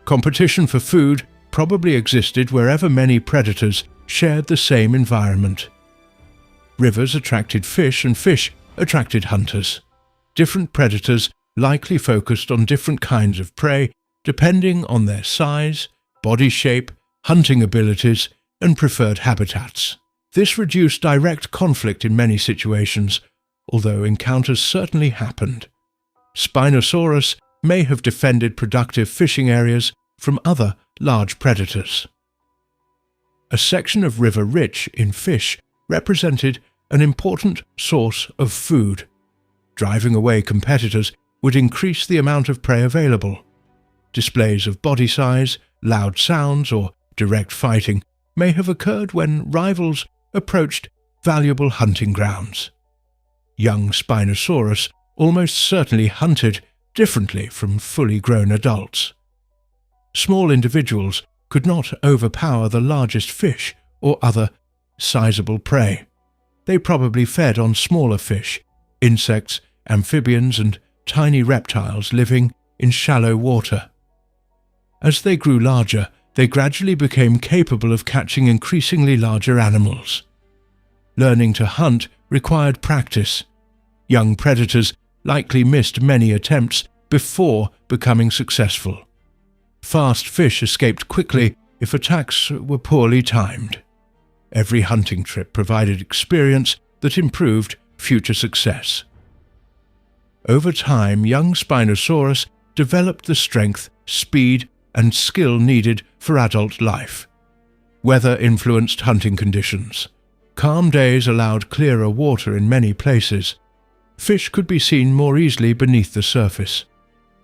Competition for food probably existed wherever many predators shared the same environment. Rivers attracted fish and fish attracted hunters. Different predators likely focused on different kinds of prey depending on their size, body shape, hunting abilities, and preferred habitats. This reduced direct conflict in many situations, although encounters certainly happened. Spinosaurus may have defended productive fishing areas from other large predators. A section of river rich in fish represented an important source of food. Driving away competitors would increase the amount of prey available. Displays of body size, loud sounds, or direct fighting may have occurred when rivals approached valuable hunting grounds. Young Spinosaurus almost certainly hunted differently from fully grown adults. Small individuals could not overpower the largest fish or other sizable prey. They probably fed on smaller fish, insects, amphibians, and tiny reptiles living in shallow water. As they grew larger, they gradually became capable of catching increasingly larger animals. Learning to hunt required practice. Young predators likely missed many attempts before becoming successful. Fast fish escaped quickly if attacks were poorly timed. Every hunting trip provided experience that improved future success. Over time, young Spinosaurus developed the strength, speed, and skill needed for adult life. Weather influenced hunting conditions. Calm days allowed clearer water in many places. Fish could be seen more easily beneath the surface.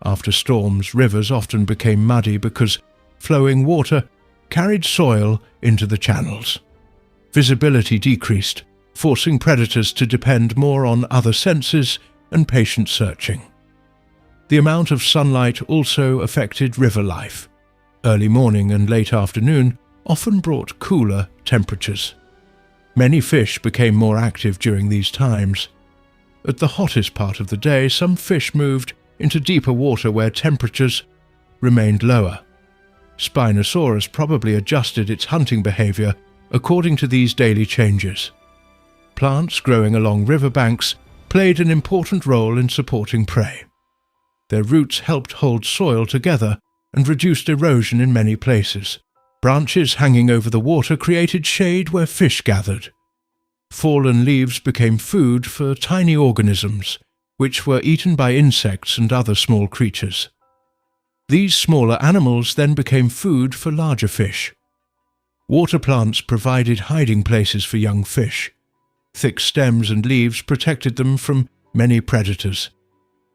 After storms, rivers often became muddy because flowing water carried soil into the channels. Visibility decreased, forcing predators to depend more on other senses and patient searching. The amount of sunlight also affected river life. Early morning and late afternoon often brought cooler temperatures. Many fish became more active during these times. At the hottest part of the day, some fish moved into deeper water where temperatures remained lower. Spinosaurus probably adjusted its hunting behavior according to these daily changes. Plants growing along riverbanks played an important role in supporting prey. Their roots helped hold soil together and reduced erosion in many places. Branches hanging over the water created shade where fish gathered. Fallen leaves became food for tiny organisms, which were eaten by insects and other small creatures. These smaller animals then became food for larger fish. Water plants provided hiding places for young fish. Thick stems and leaves protected them from many predators.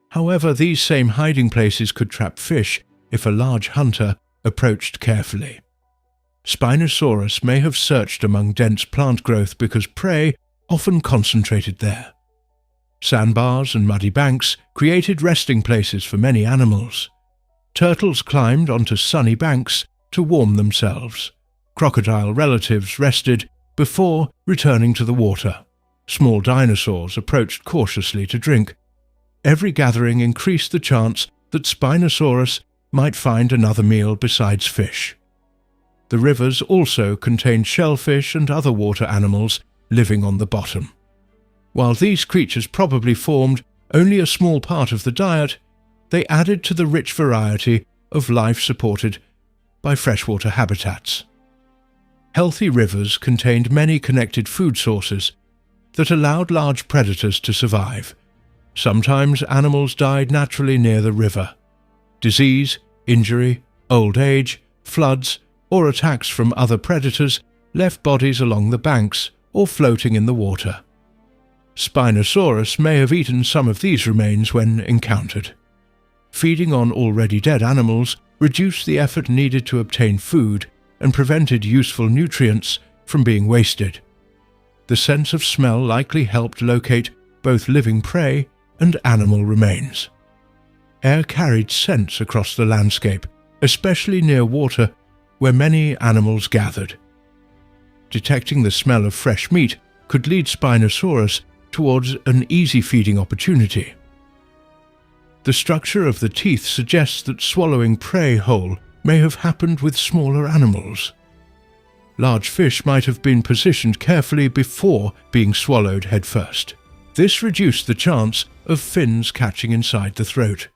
However, these same hiding places could trap fish if a large hunter approached carefully. Spinosaurus may have searched among dense plant growth because prey often concentrated there. Sandbars and muddy banks created resting places for many animals. Turtles climbed onto sunny banks to warm themselves. Crocodile relatives rested before returning to the water. Small dinosaurs approached cautiously to drink. Every gathering increased the chance that Spinosaurus might find another meal besides fish. The rivers also contained shellfish and other water animals living on the bottom. While these creatures probably formed only a small part of the diet, they added to the rich variety of life supported by freshwater habitats. Healthy rivers contained many connected food sources that allowed large predators to survive. Sometimes animals died naturally near the river. Disease, injury, old age, floods, or attacks from other predators left bodies along the banks or floating in the water. Spinosaurus may have eaten some of these remains when encountered. Feeding on already dead animals reduced the effort needed to obtain food and prevented useful nutrients from being wasted. The sense of smell likely helped locate both living prey and animal remains. Air carried scents across the landscape, especially near water where many animals gathered. Detecting the smell of fresh meat could lead Spinosaurus towards an easy feeding opportunity. The structure of the teeth suggests that swallowing prey whole may have happened with smaller animals. Large fish might have been positioned carefully before being swallowed headfirst. This reduced the chance of fins catching inside the throat.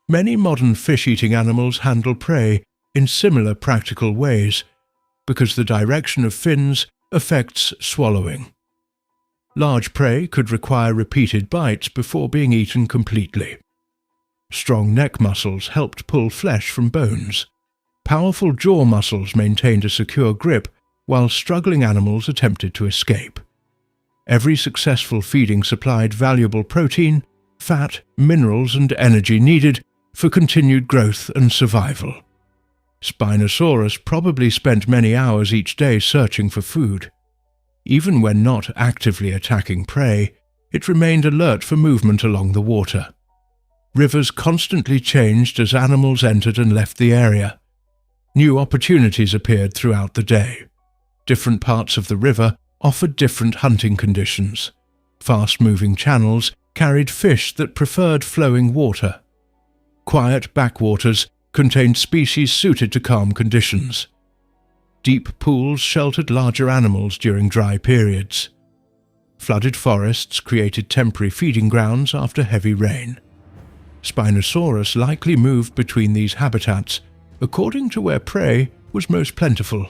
Many modern fish-eating animals handle prey in similar practical ways because the direction of fins affects swallowing. Large prey could require repeated bites before being eaten completely. Strong neck muscles helped pull flesh from bones. Powerful jaw muscles maintained a secure grip while struggling animals attempted to escape. Every successful feeding supplied valuable protein, fat, minerals, and energy needed for continued growth and survival. Spinosaurus probably spent many hours each day searching for food. Even when not actively attacking prey, it remained alert for movement along the water. Rivers constantly changed as animals entered and left the area. New opportunities appeared throughout the day. Different parts of the river offered different hunting conditions. Fast-moving channels carried fish that preferred flowing water. Quiet backwaters contained species suited to calm conditions. Deep pools sheltered larger animals during dry periods. Flooded forests created temporary feeding grounds after heavy rain. Spinosaurus likely moved between these habitats according to where prey was most plentiful.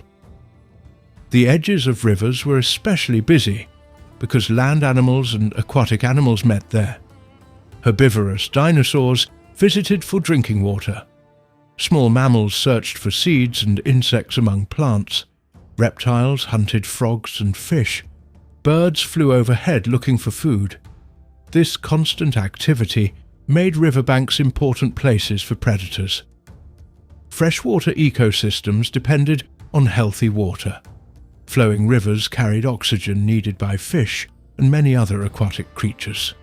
The edges of rivers were especially busy because land animals and aquatic animals met there. Herbivorous dinosaurs visited for drinking water. Small mammals searched for seeds and insects among plants. Reptiles hunted frogs and fish. Birds flew overhead looking for food. This constant activity made riverbanks important places for predators. Freshwater ecosystems depended on healthy water. Flowing rivers carried oxygen needed by fish and many other aquatic creatures.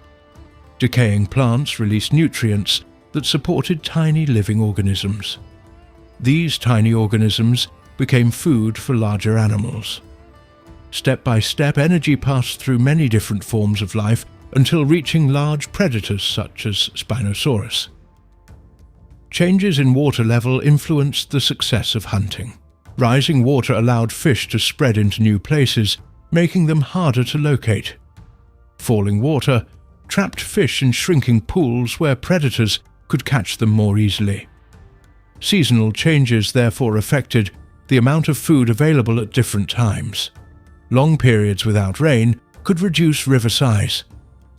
Decaying plants released nutrients that supported tiny living organisms. These tiny organisms became food for larger animals. Step by step, energy passed through many different forms of life until reaching large predators such as Spinosaurus. Changes in water level influenced the success of hunting. Rising water allowed fish to spread into new places, making them harder to locate. Falling water trapped fish in shrinking pools where predators could catch them more easily. Seasonal changes therefore affected the amount of food available at different times. Long periods without rain could reduce river size.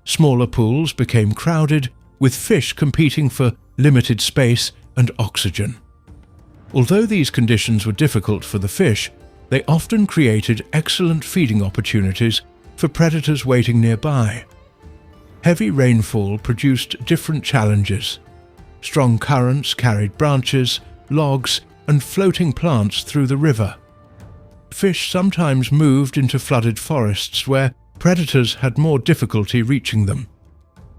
Smaller pools became crowded, with fish competing for limited space and oxygen. Although these conditions were difficult for the fish, they often created excellent feeding opportunities for predators waiting nearby. Heavy rainfall produced different challenges. Strong currents carried branches, logs, and floating plants through the river. Fish sometimes moved into flooded forests where predators had more difficulty reaching them.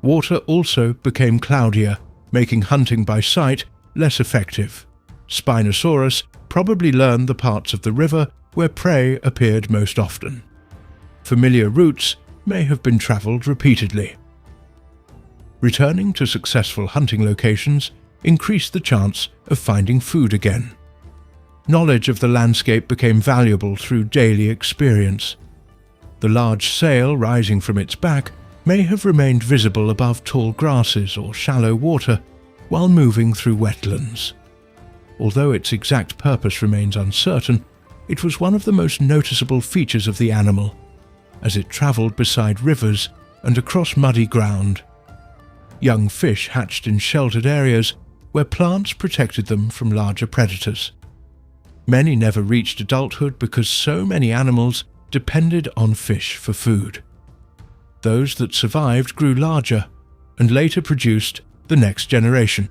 Water also became cloudier, making hunting by sight less effective. Spinosaurus probably learned the parts of the river where prey appeared most often. Familiar routes may have been travelled repeatedly. Returning to successful hunting locations increased the chance of finding food again. Knowledge of the landscape became valuable through daily experience. The large sail rising from its back may have remained visible above tall grasses or shallow water while moving through wetlands. Although its exact purpose remains uncertain, it was one of the most noticeable features of the animal, as it travelled beside rivers and across muddy ground. Young fish hatched in sheltered areas where plants protected them from larger predators. Many never reached adulthood because so many animals depended on fish for food. Those that survived grew larger and later produced the next generation.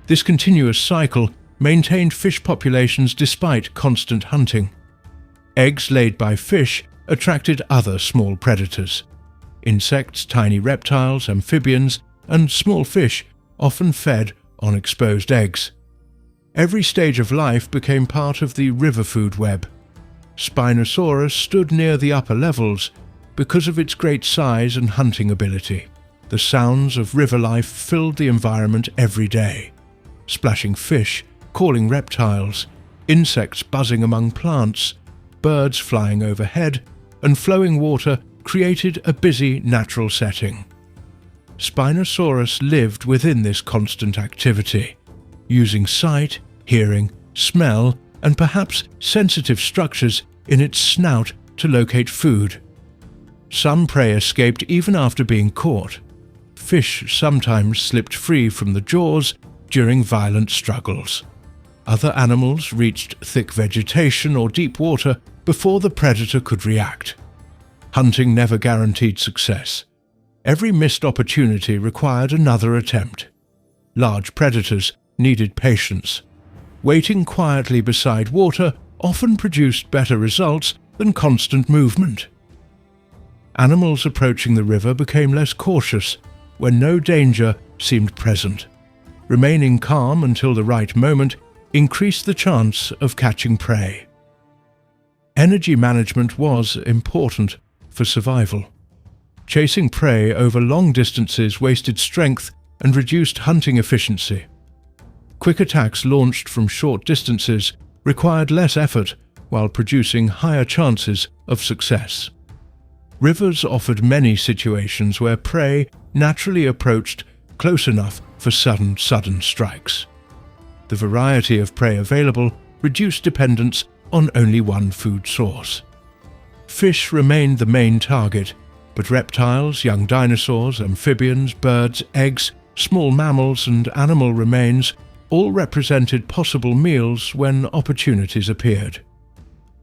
This continuous cycle maintained fish populations despite constant hunting. Eggs laid by fish attracted other small predators. Insects, tiny reptiles, amphibians, and small fish often fed on exposed eggs. Every stage of life became part of the river food web. Spinosaurus stood near the upper levels because of its great size and hunting ability. The sounds of river life filled the environment every day. Splashing fish, calling reptiles, insects buzzing among plants, birds flying overhead, and flowing water created a busy natural setting. Spinosaurus lived within this constant activity, using sight, hearing, smell, and perhaps sensitive structures in its snout to locate food. Some prey escaped even after being caught. Fish sometimes slipped free from the jaws during violent struggles. Other animals reached thick vegetation or deep water before the predator could react. Hunting never guaranteed success. Every missed opportunity required another attempt. Large predators needed patience. Waiting quietly beside water often produced better results than constant movement. Animals approaching the river became less cautious when no danger seemed present. Remaining calm until the right moment increased the chance of catching prey. Energy management was important for survival. Chasing prey over long distances wasted strength and reduced hunting efficiency. Quick attacks launched from short distances required less effort while producing higher chances of success. Rivers offered many situations where prey naturally approached close enough for sudden strikes. The variety of prey available reduced dependence on only one food source. Fish remained the main target, but reptiles, young dinosaurs, amphibians, birds, eggs, small mammals, and animal remains all represented possible meals when opportunities appeared.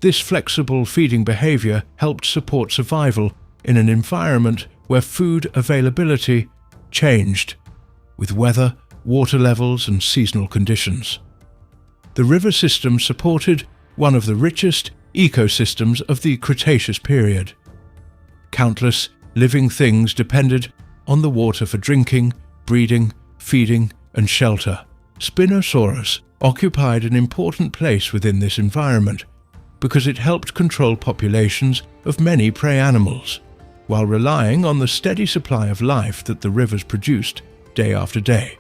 This flexible feeding behavior helped support survival in an environment where food availability changed with weather, water levels, and seasonal conditions. The river system supported one of the richest ecosystems of the Cretaceous period. Countless living things depended on the water for drinking, breeding, feeding, and shelter. Spinosaurus occupied an important place within this environment because it helped control populations of many prey animals, while relying on the steady supply of life that the rivers produced day after day.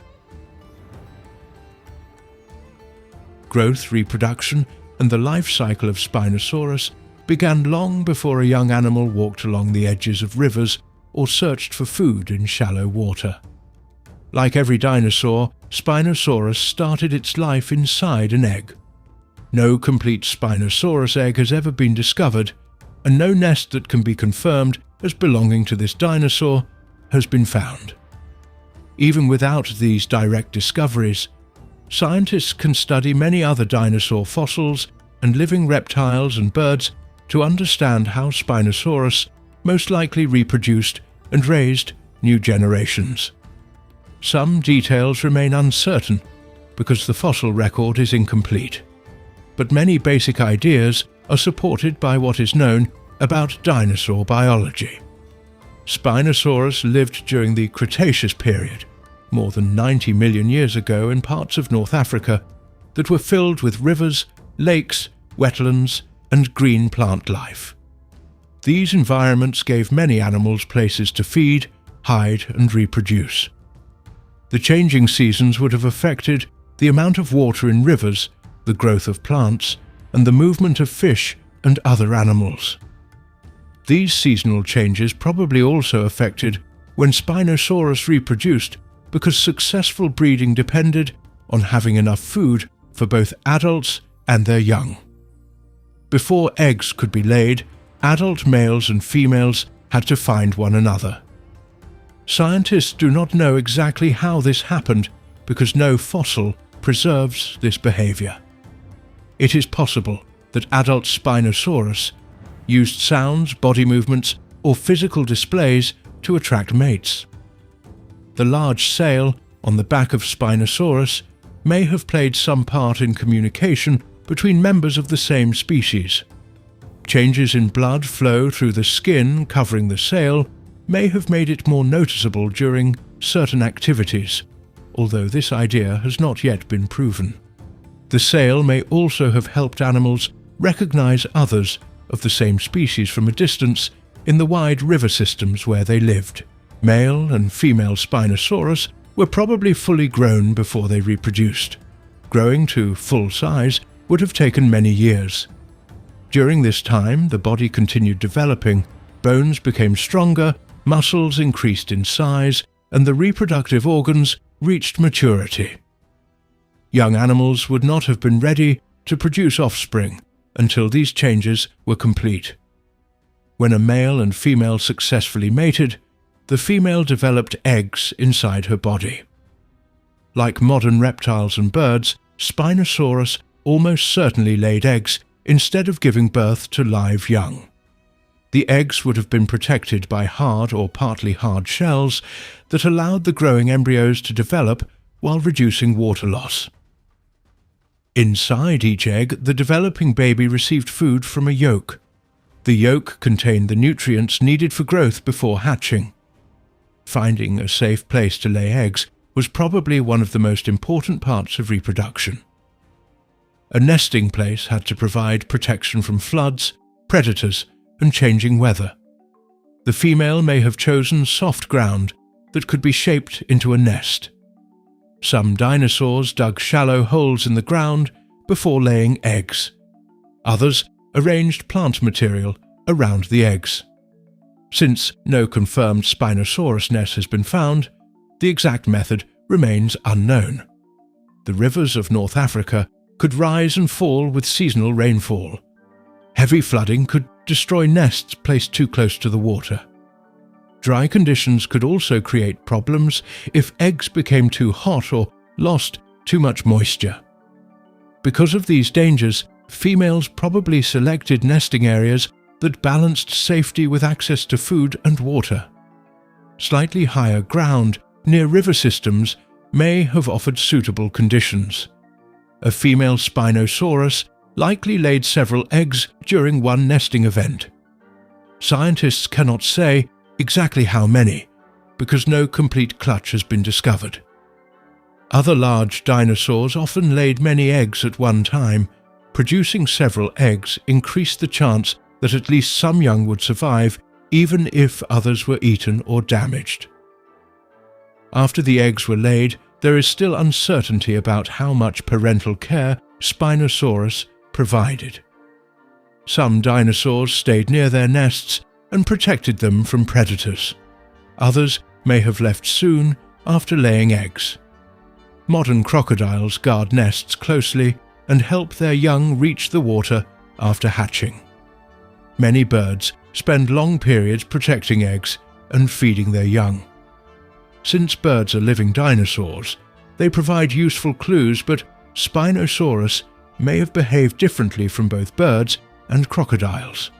Growth, reproduction, and the life cycle of Spinosaurus began long before a young animal walked along the edges of rivers or searched for food in shallow water. Like every dinosaur, Spinosaurus started its life inside an egg. No complete Spinosaurus egg has ever been discovered, and no nest that can be confirmed as belonging to this dinosaur has been found. Even without these direct discoveries, scientists can study many other dinosaur fossils and living reptiles and birds to understand how Spinosaurus most likely reproduced and raised new generations. Some details remain uncertain because the fossil record is incomplete, but many basic ideas are supported by what is known about dinosaur biology. Spinosaurus lived during the Cretaceous period, more than 90 million years ago, in parts of North Africa that were filled with rivers, lakes, wetlands, and green plant life. These environments gave many animals places to feed, hide, and reproduce. The changing seasons would have affected the amount of water in rivers, the growth of plants, and the movement of fish and other animals. These seasonal changes probably also affected when Spinosaurus reproduced, because successful breeding depended on having enough food for both adults and their young. Before eggs could be laid, adult males and females had to find one another. Scientists do not know exactly how this happened because no fossil preserves this behavior. It is possible that adult Spinosaurus used sounds, body movements, or physical displays to attract mates. The large sail on the back of Spinosaurus may have played some part in communication between members of the same species. Changes in blood flow through the skin covering the sail may have made it more noticeable during certain activities, although this idea has not yet been proven. The sail may also have helped animals recognize others of the same species from a distance in the wide river systems where they lived. Male and female Spinosaurus were probably fully grown before they reproduced. Growing to full size would have taken many years. During this time, the body continued developing, bones became stronger, muscles increased in size, and the reproductive organs reached maturity. Young animals would not have been ready to produce offspring until these changes were complete. When a male and female successfully mated, the female developed eggs inside her body. Like modern reptiles and birds, Spinosaurus almost certainly laid eggs instead of giving birth to live young. The eggs would have been protected by hard or partly hard shells that allowed the growing embryos to develop while reducing water loss. Inside each egg, the developing baby received food from a yolk. The yolk contained the nutrients needed for growth before hatching. Finding a safe place to lay eggs was probably one of the most important parts of reproduction. A nesting place had to provide protection from floods, predators, and changing weather. The female may have chosen soft ground that could be shaped into a nest. Some dinosaurs dug shallow holes in the ground before laying eggs. Others arranged plant material around the eggs. Since no confirmed Spinosaurus nest has been found, the exact method remains unknown. The rivers of North Africa could rise and fall with seasonal rainfall. Heavy flooding could destroy nests placed too close to the water. Dry conditions could also create problems if eggs became too hot or lost too much moisture. Because of these dangers, females probably selected nesting areas that balanced safety with access to food and water. Slightly higher ground near river systems may have offered suitable conditions. A female Spinosaurus likely laid several eggs during one nesting event. Scientists cannot say exactly how many, because no complete clutch has been discovered. Other large dinosaurs often laid many eggs at one time. Producing several eggs increased the chance that at least some young would survive, even if others were eaten or damaged. After the eggs were laid, there is still uncertainty about how much parental care Spinosaurus provided. Some dinosaurs stayed near their nests and protected them from predators. Others may have left soon after laying eggs. Modern crocodiles guard nests closely and help their young reach the water after hatching. Many birds spend long periods protecting eggs and feeding their young. Since birds are living dinosaurs, they provide useful clues, but Spinosaurus may have behaved differently from both birds and crocodiles.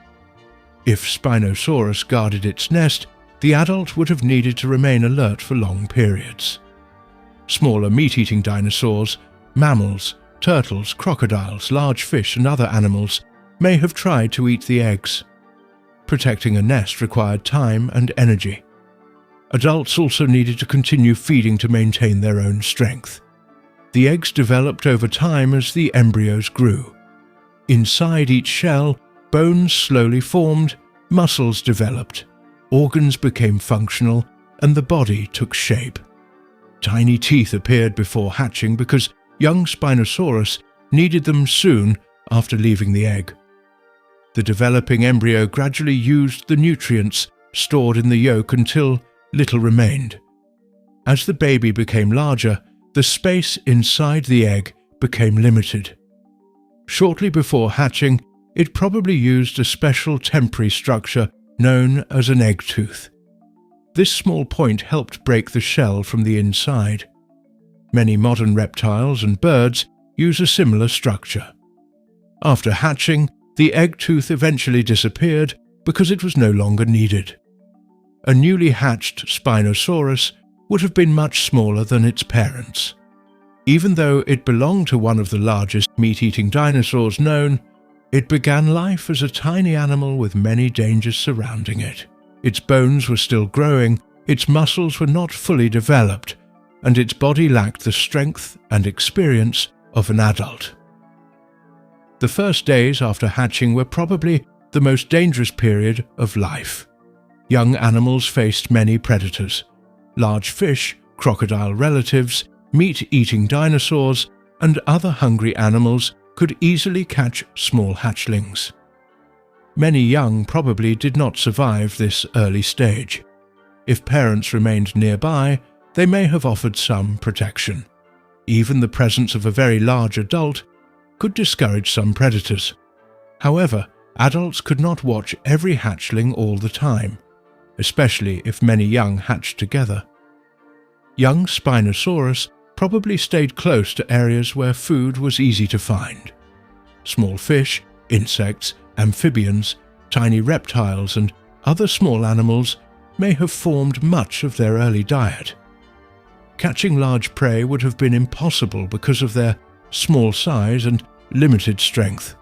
If Spinosaurus guarded its nest, the adult would have needed to remain alert for long periods. Smaller meat-eating dinosaurs, mammals, turtles, crocodiles, large fish and other animals may have tried to eat the eggs. Protecting a nest required time and energy. Adults also needed to continue feeding to maintain their own strength. The eggs developed over time as the embryos grew. Inside each shell, bones slowly formed, muscles developed, organs became functional, and the body took shape. Tiny teeth appeared before hatching because young Spinosaurus needed them soon after leaving the egg. The developing embryo gradually used the nutrients stored in the yolk until little remained. As the baby became larger, the space inside the egg became limited. Shortly before hatching, it probably used a special temporary structure known as an egg tooth. This small point helped break the shell from the inside. Many modern reptiles and birds use a similar structure. After hatching, the egg tooth eventually disappeared because it was no longer needed. A newly hatched Spinosaurus would have been much smaller than its parents. Even though it belonged to one of the largest meat-eating dinosaurs known, it began life as a tiny animal with many dangers surrounding it. Its bones were still growing, its muscles were not fully developed, and its body lacked the strength and experience of an adult. The first days after hatching were probably the most dangerous period of life. Young animals faced many predators: large fish, crocodile relatives, meat-eating dinosaurs, and other hungry animals could easily catch small hatchlings. Many young probably did not survive this early stage. If parents remained nearby, they may have offered some protection. Even the presence of a very large adult could discourage some predators. However, adults could not watch every hatchling all the time, especially if many young hatched together. Young Spinosaurus probably stayed close to areas where food was easy to find. Small fish, insects, amphibians, tiny reptiles, and other small animals may have formed much of their early diet. Catching large prey would have been impossible because of their small size and limited strength.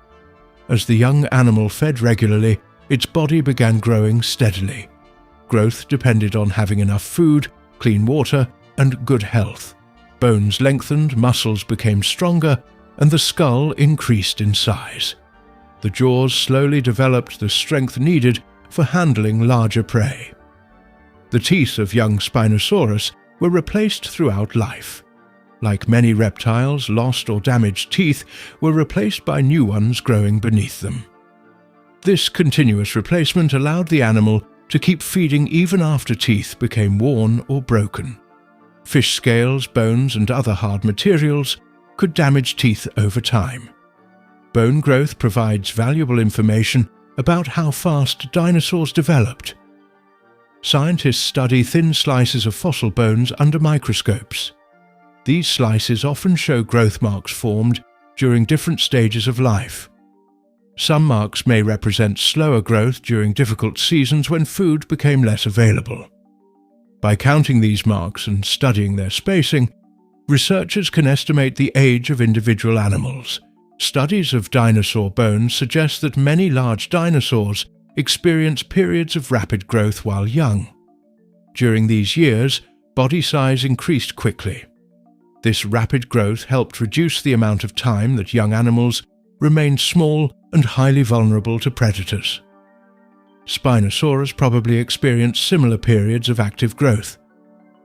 As the young animal fed regularly, its body began growing steadily. Growth depended on having enough food, clean water, and good health. Bones lengthened, muscles became stronger, and the skull increased in size. The jaws slowly developed the strength needed for handling larger prey. The teeth of young Spinosaurus were replaced throughout life. Like many reptiles, lost or damaged teeth were replaced by new ones growing beneath them. This continuous replacement allowed the animal to keep feeding even after teeth became worn or broken. Fish scales, bones, and other hard materials could damage teeth over time. Bone growth provides valuable information about how fast dinosaurs developed. Scientists study thin slices of fossil bones under microscopes. These slices often show growth marks formed during different stages of life. Some marks may represent slower growth during difficult seasons when food became less available. By counting these marks and studying their spacing, researchers can estimate the age of individual animals. Studies of dinosaur bones suggest that many large dinosaurs experience periods of rapid growth while young. During these years, body size increased quickly. This rapid growth helped reduce the amount of time that young animals remained small and highly vulnerable to predators. Spinosaurus probably experienced similar periods of active growth.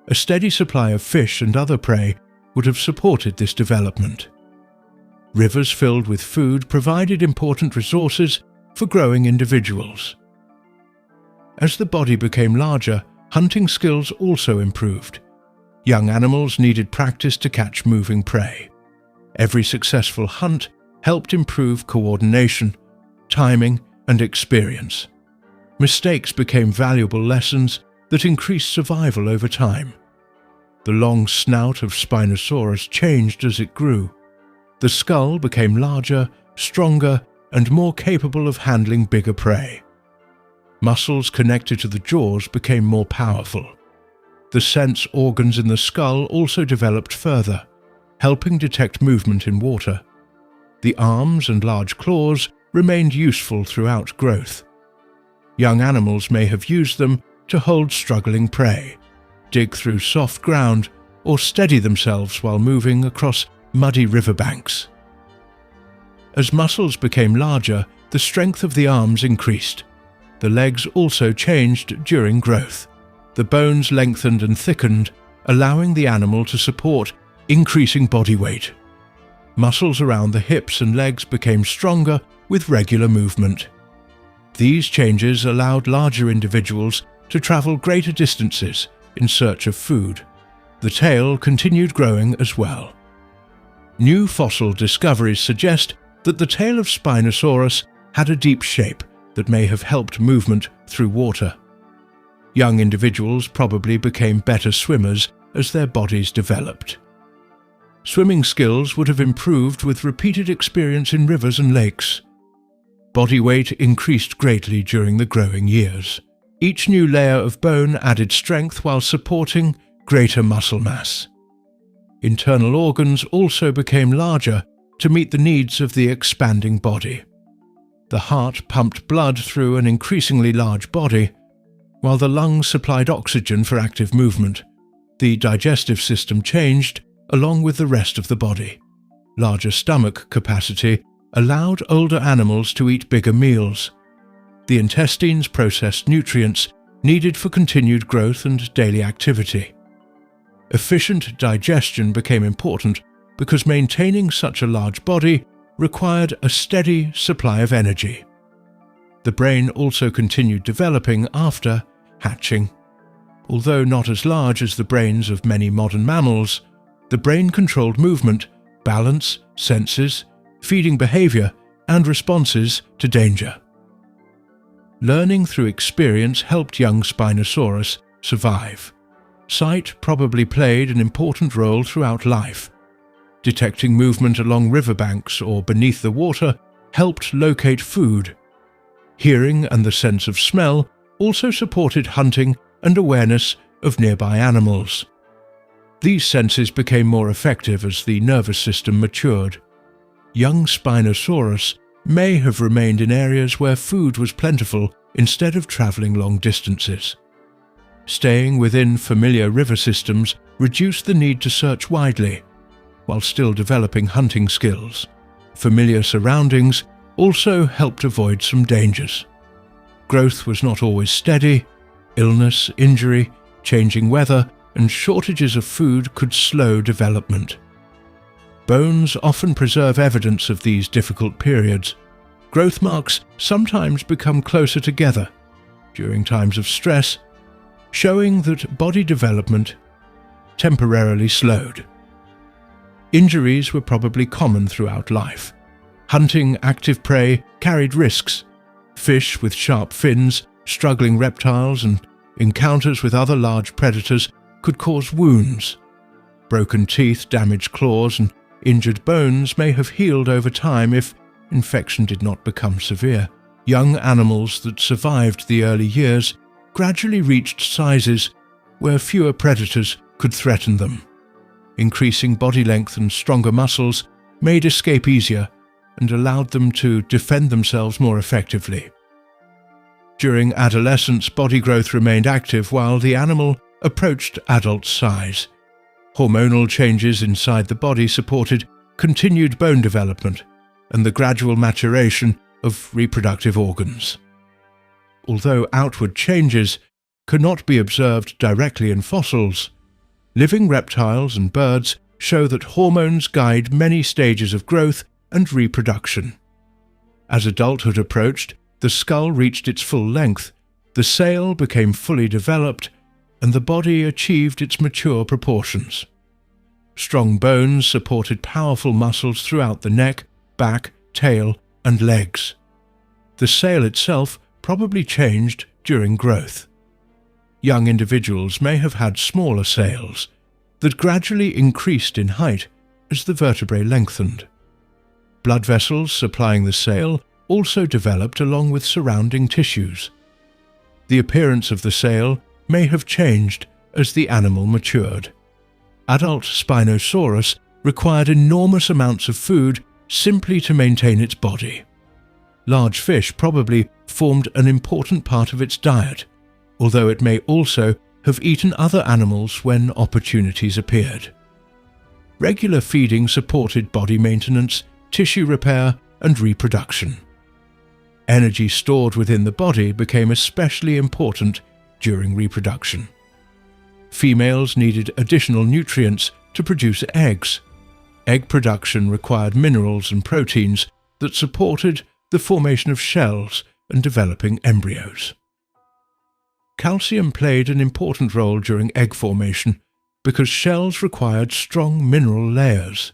A steady supply of fish and other prey would have supported this development. Rivers filled with food provided important resources for growing individuals. As the body became larger, hunting skills also improved. Young animals needed practice to catch moving prey. Every successful hunt helped improve coordination, timing, and experience. Mistakes became valuable lessons that increased survival over time. The long snout of Spinosaurus changed as it grew. The skull became larger, stronger, and more capable of handling bigger prey. Muscles connected to the jaws became more powerful. The sense organs in the skull also developed further, helping detect movement in water. The arms and large claws remained useful throughout growth. Young animals may have used them to hold struggling prey, dig through soft ground, or steady themselves while moving across muddy riverbanks. As muscles became larger, the strength of the arms increased. The legs also changed during growth. The bones lengthened and thickened, allowing the animal to support increasing body weight. Muscles around the hips and legs became stronger with regular movement. These changes allowed larger individuals to travel greater distances in search of food. The tail continued growing as well. New fossil discoveries suggest that the tail of Spinosaurus had a deep shape that may have helped movement through water. Young individuals probably became better swimmers as their bodies developed. Swimming skills would have improved with repeated experience in rivers and lakes. Body weight increased greatly during the growing years. Each new layer of bone added strength while supporting greater muscle mass. Internal organs also became larger to meet the needs of the expanding body. The heart pumped blood through an increasingly large body, while the lungs supplied oxygen for active movement. The digestive system changed along with the rest of the body. Larger stomach capacity allowed older animals to eat bigger meals. The intestines processed nutrients needed for continued growth and daily activity. Efficient digestion became important because maintaining such a large body required a steady supply of energy. The brain also continued developing after hatching. Although not as large as the brains of many modern mammals, the brain controlled movement, balance, senses, feeding behavior, and responses to danger. Learning through experience helped young Spinosaurus survive. Sight probably played an important role throughout life. Detecting movement along riverbanks or beneath the water helped locate food. Hearing and the sense of smell also supported hunting and awareness of nearby animals. These senses became more effective as the nervous system matured. Young Spinosaurus may have remained in areas where food was plentiful instead of traveling long distances. Staying within familiar river systems reduced the need to search widely, while still developing hunting skills. Familiar surroundings also helped avoid some dangers. Growth was not always steady. Illness, injury, changing weather, and shortages of food could slow development. Bones often preserve evidence of these difficult periods. Growth marks sometimes become closer together during times of stress, showing that body development temporarily slowed. Injuries were probably common throughout life. Hunting active prey carried risks. Fish with sharp fins, struggling reptiles, and encounters with other large predators could cause wounds. Broken teeth, damaged claws, and injured bones may have healed over time if infection did not become severe. Young animals that survived the early years gradually reached sizes where fewer predators could threaten them. Increasing body length and stronger muscles made escape easier and allowed them to defend themselves more effectively. During adolescence, body growth remained active while the animal approached adult size. Hormonal changes inside the body supported continued bone development and the gradual maturation of reproductive organs. Although outward changes cannot be observed directly in fossils, living reptiles and birds show that hormones guide many stages of growth and reproduction. As adulthood approached, the skull reached its full length, the sail became fully developed, and the body achieved its mature proportions. Strong bones supported powerful muscles throughout the neck, back, tail, and legs. The sail itself probably changed during growth. Young individuals may have had smaller sails that gradually increased in height as the vertebrae lengthened. Blood vessels supplying the sail also developed along with surrounding tissues. The appearance of the sail may have changed as the animal matured. Adult Spinosaurus required enormous amounts of food simply to maintain its body. Large fish probably formed an important part of its diet, although it may also have eaten other animals when opportunities appeared. Regular feeding supported body maintenance, tissue repair, and reproduction. Energy stored within the body became especially important during reproduction. Females needed additional nutrients to produce eggs. Egg production required minerals and proteins that supported the formation of shells and developing embryos. Calcium played an important role during egg formation because shells required strong mineral layers.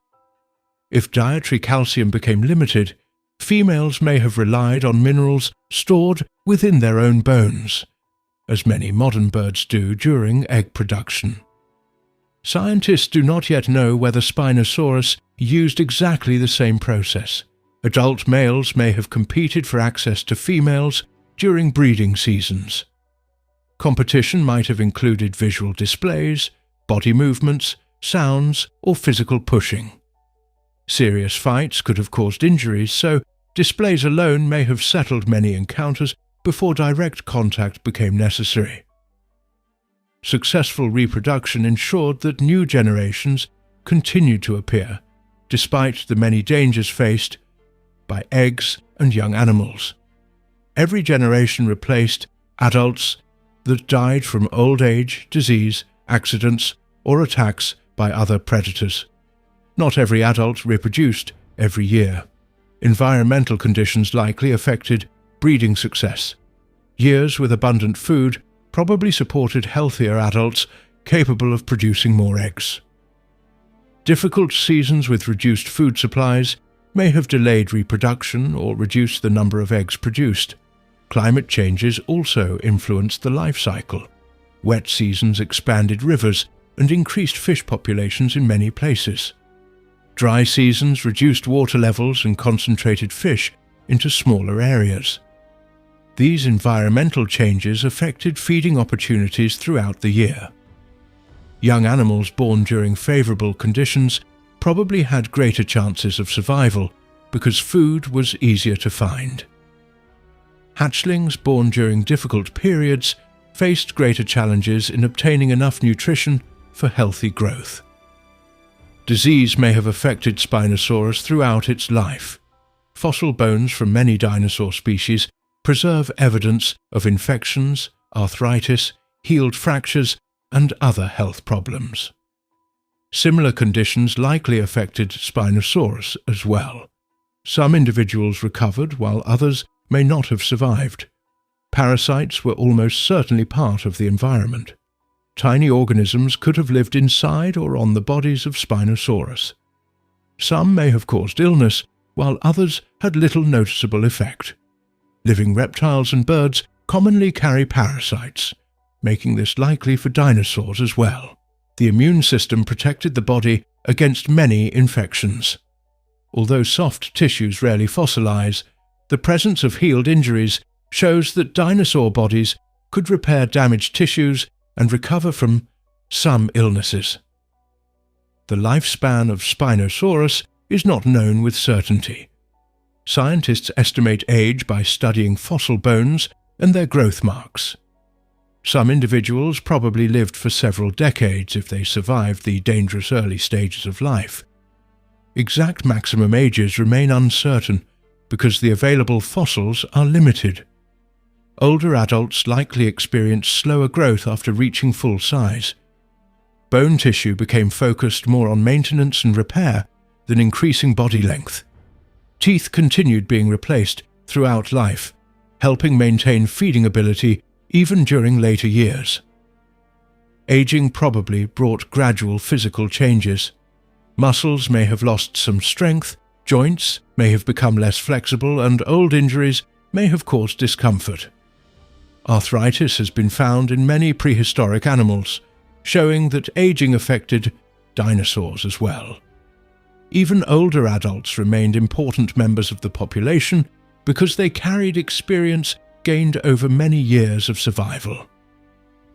If dietary calcium became limited, females may have relied on minerals stored within their own bones, as many modern birds do during egg production. Scientists do not yet know whether Spinosaurus used exactly the same process. Adult males may have competed for access to females during breeding seasons. Competition might have included visual displays, body movements, sounds, or physical pushing. Serious fights could have caused injuries, so displays alone may have settled many encounters before direct contact became necessary. Successful reproduction ensured that new generations continued to appear, despite the many dangers faced by eggs and young animals. Every generation replaced adults that died from old age, disease, accidents, or attacks by other predators. Not every adult reproduced every year. Environmental conditions likely affected breeding success. Years with abundant food probably supported healthier adults capable of producing more eggs. Difficult seasons with reduced food supplies may have delayed reproduction or reduced the number of eggs produced. Climate changes also influenced the life cycle. Wet seasons expanded rivers and increased fish populations in many places. Dry seasons reduced water levels and concentrated fish into smaller areas. These environmental changes affected feeding opportunities throughout the year. Young animals born during favorable conditions probably had greater chances of survival because food was easier to find. Hatchlings born during difficult periods faced greater challenges in obtaining enough nutrition for healthy growth. Disease may have affected Spinosaurus throughout its life. Fossil bones from many dinosaur species preserve evidence of infections, arthritis, healed fractures, and other health problems. Similar conditions likely affected Spinosaurus as well. Some individuals recovered while others may not have survived. Parasites were almost certainly part of the environment. Tiny organisms could have lived inside or on the bodies of Spinosaurus. Some may have caused illness, while others had little noticeable effect. Living reptiles and birds commonly carry parasites, making this likely for dinosaurs as well. The immune system protected the body against many infections. Although soft tissues rarely fossilize, the presence of healed injuries shows that dinosaur bodies could repair damaged tissues and recover from some illnesses. The lifespan of Spinosaurus is not known with certainty. Scientists estimate age by studying fossil bones and their growth marks. Some individuals probably lived for several decades if they survived the dangerous early stages of life. Exact maximum ages remain uncertain because the available fossils are limited. Older adults likely experienced slower growth after reaching full size. Bone tissue became focused more on maintenance and repair than increasing body length. Teeth continued being replaced throughout life, helping maintain feeding ability even during later years. Aging probably brought gradual physical changes. Muscles may have lost some strength, joints may have become less flexible, and old injuries may have caused discomfort. Arthritis has been found in many prehistoric animals, showing that aging affected dinosaurs as well. Even older adults remained important members of the population because they carried experience gained over many years of survival.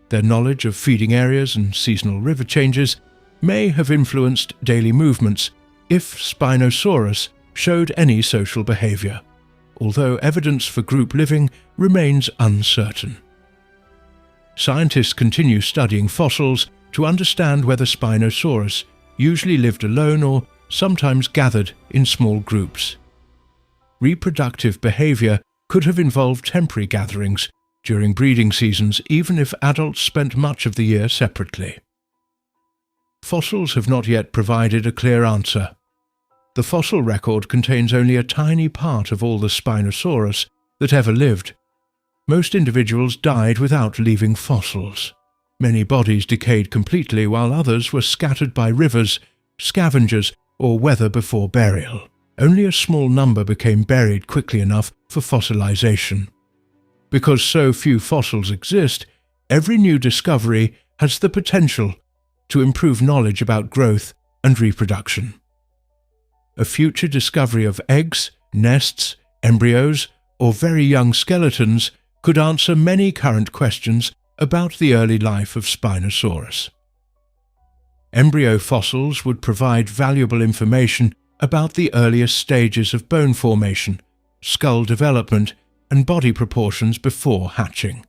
Their knowledge of feeding areas and seasonal river changes may have influenced daily movements if Spinosaurus showed any social behavior, although evidence for group living remains uncertain. Scientists continue studying fossils to understand whether Spinosaurus usually lived alone or sometimes gathered in small groups. Reproductive behavior could have involved temporary gatherings during breeding seasons, even if adults spent much of the year separately. Fossils have not yet provided a clear answer. The fossil record contains only a tiny part of all the Spinosaurus that ever lived. Most individuals died without leaving fossils. Many bodies decayed completely, while others were scattered by rivers, scavengers, or weather before burial. Only a small number became buried quickly enough for fossilization. Because so few fossils exist, every new discovery has the potential to improve knowledge about growth and reproduction. A future discovery of eggs, nests, embryos, or very young skeletons could answer many current questions about the early life of Spinosaurus. Embryo fossils would provide valuable information about the earliest stages of bone formation, skull development, and body proportions before hatching.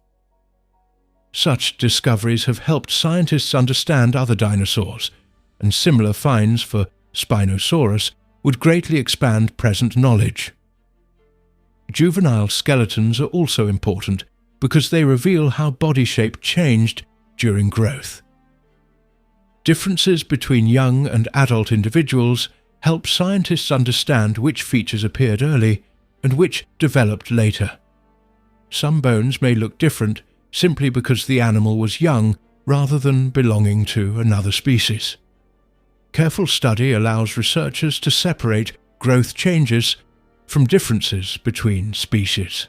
Such discoveries have helped scientists understand other dinosaurs, and similar finds for Spinosaurus would greatly expand present knowledge. Juvenile skeletons are also important because they reveal how body shape changed during growth. Differences between young and adult individuals help scientists understand which features appeared early and which developed later. Some bones may look different simply because the animal was young rather than belonging to another species. Careful study allows researchers to separate growth changes from differences between species.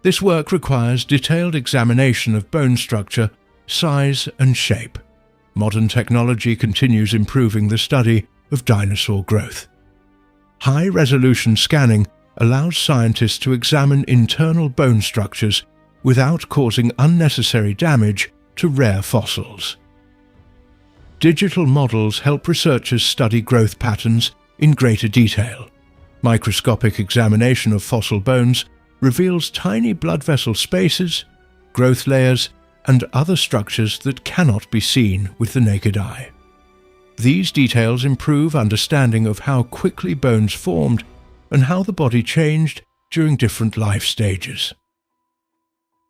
This work requires detailed examination of bone structure, size, and shape. Modern technology continues improving the study of dinosaur growth. High-resolution scanning allows scientists to examine internal bone structures without causing unnecessary damage to rare fossils. Digital models help researchers study growth patterns in greater detail. Microscopic examination of fossil bones reveals tiny blood vessel spaces, growth layers, and other structures that cannot be seen with the naked eye. These details improve understanding of how quickly bones formed and how the body changed during different life stages.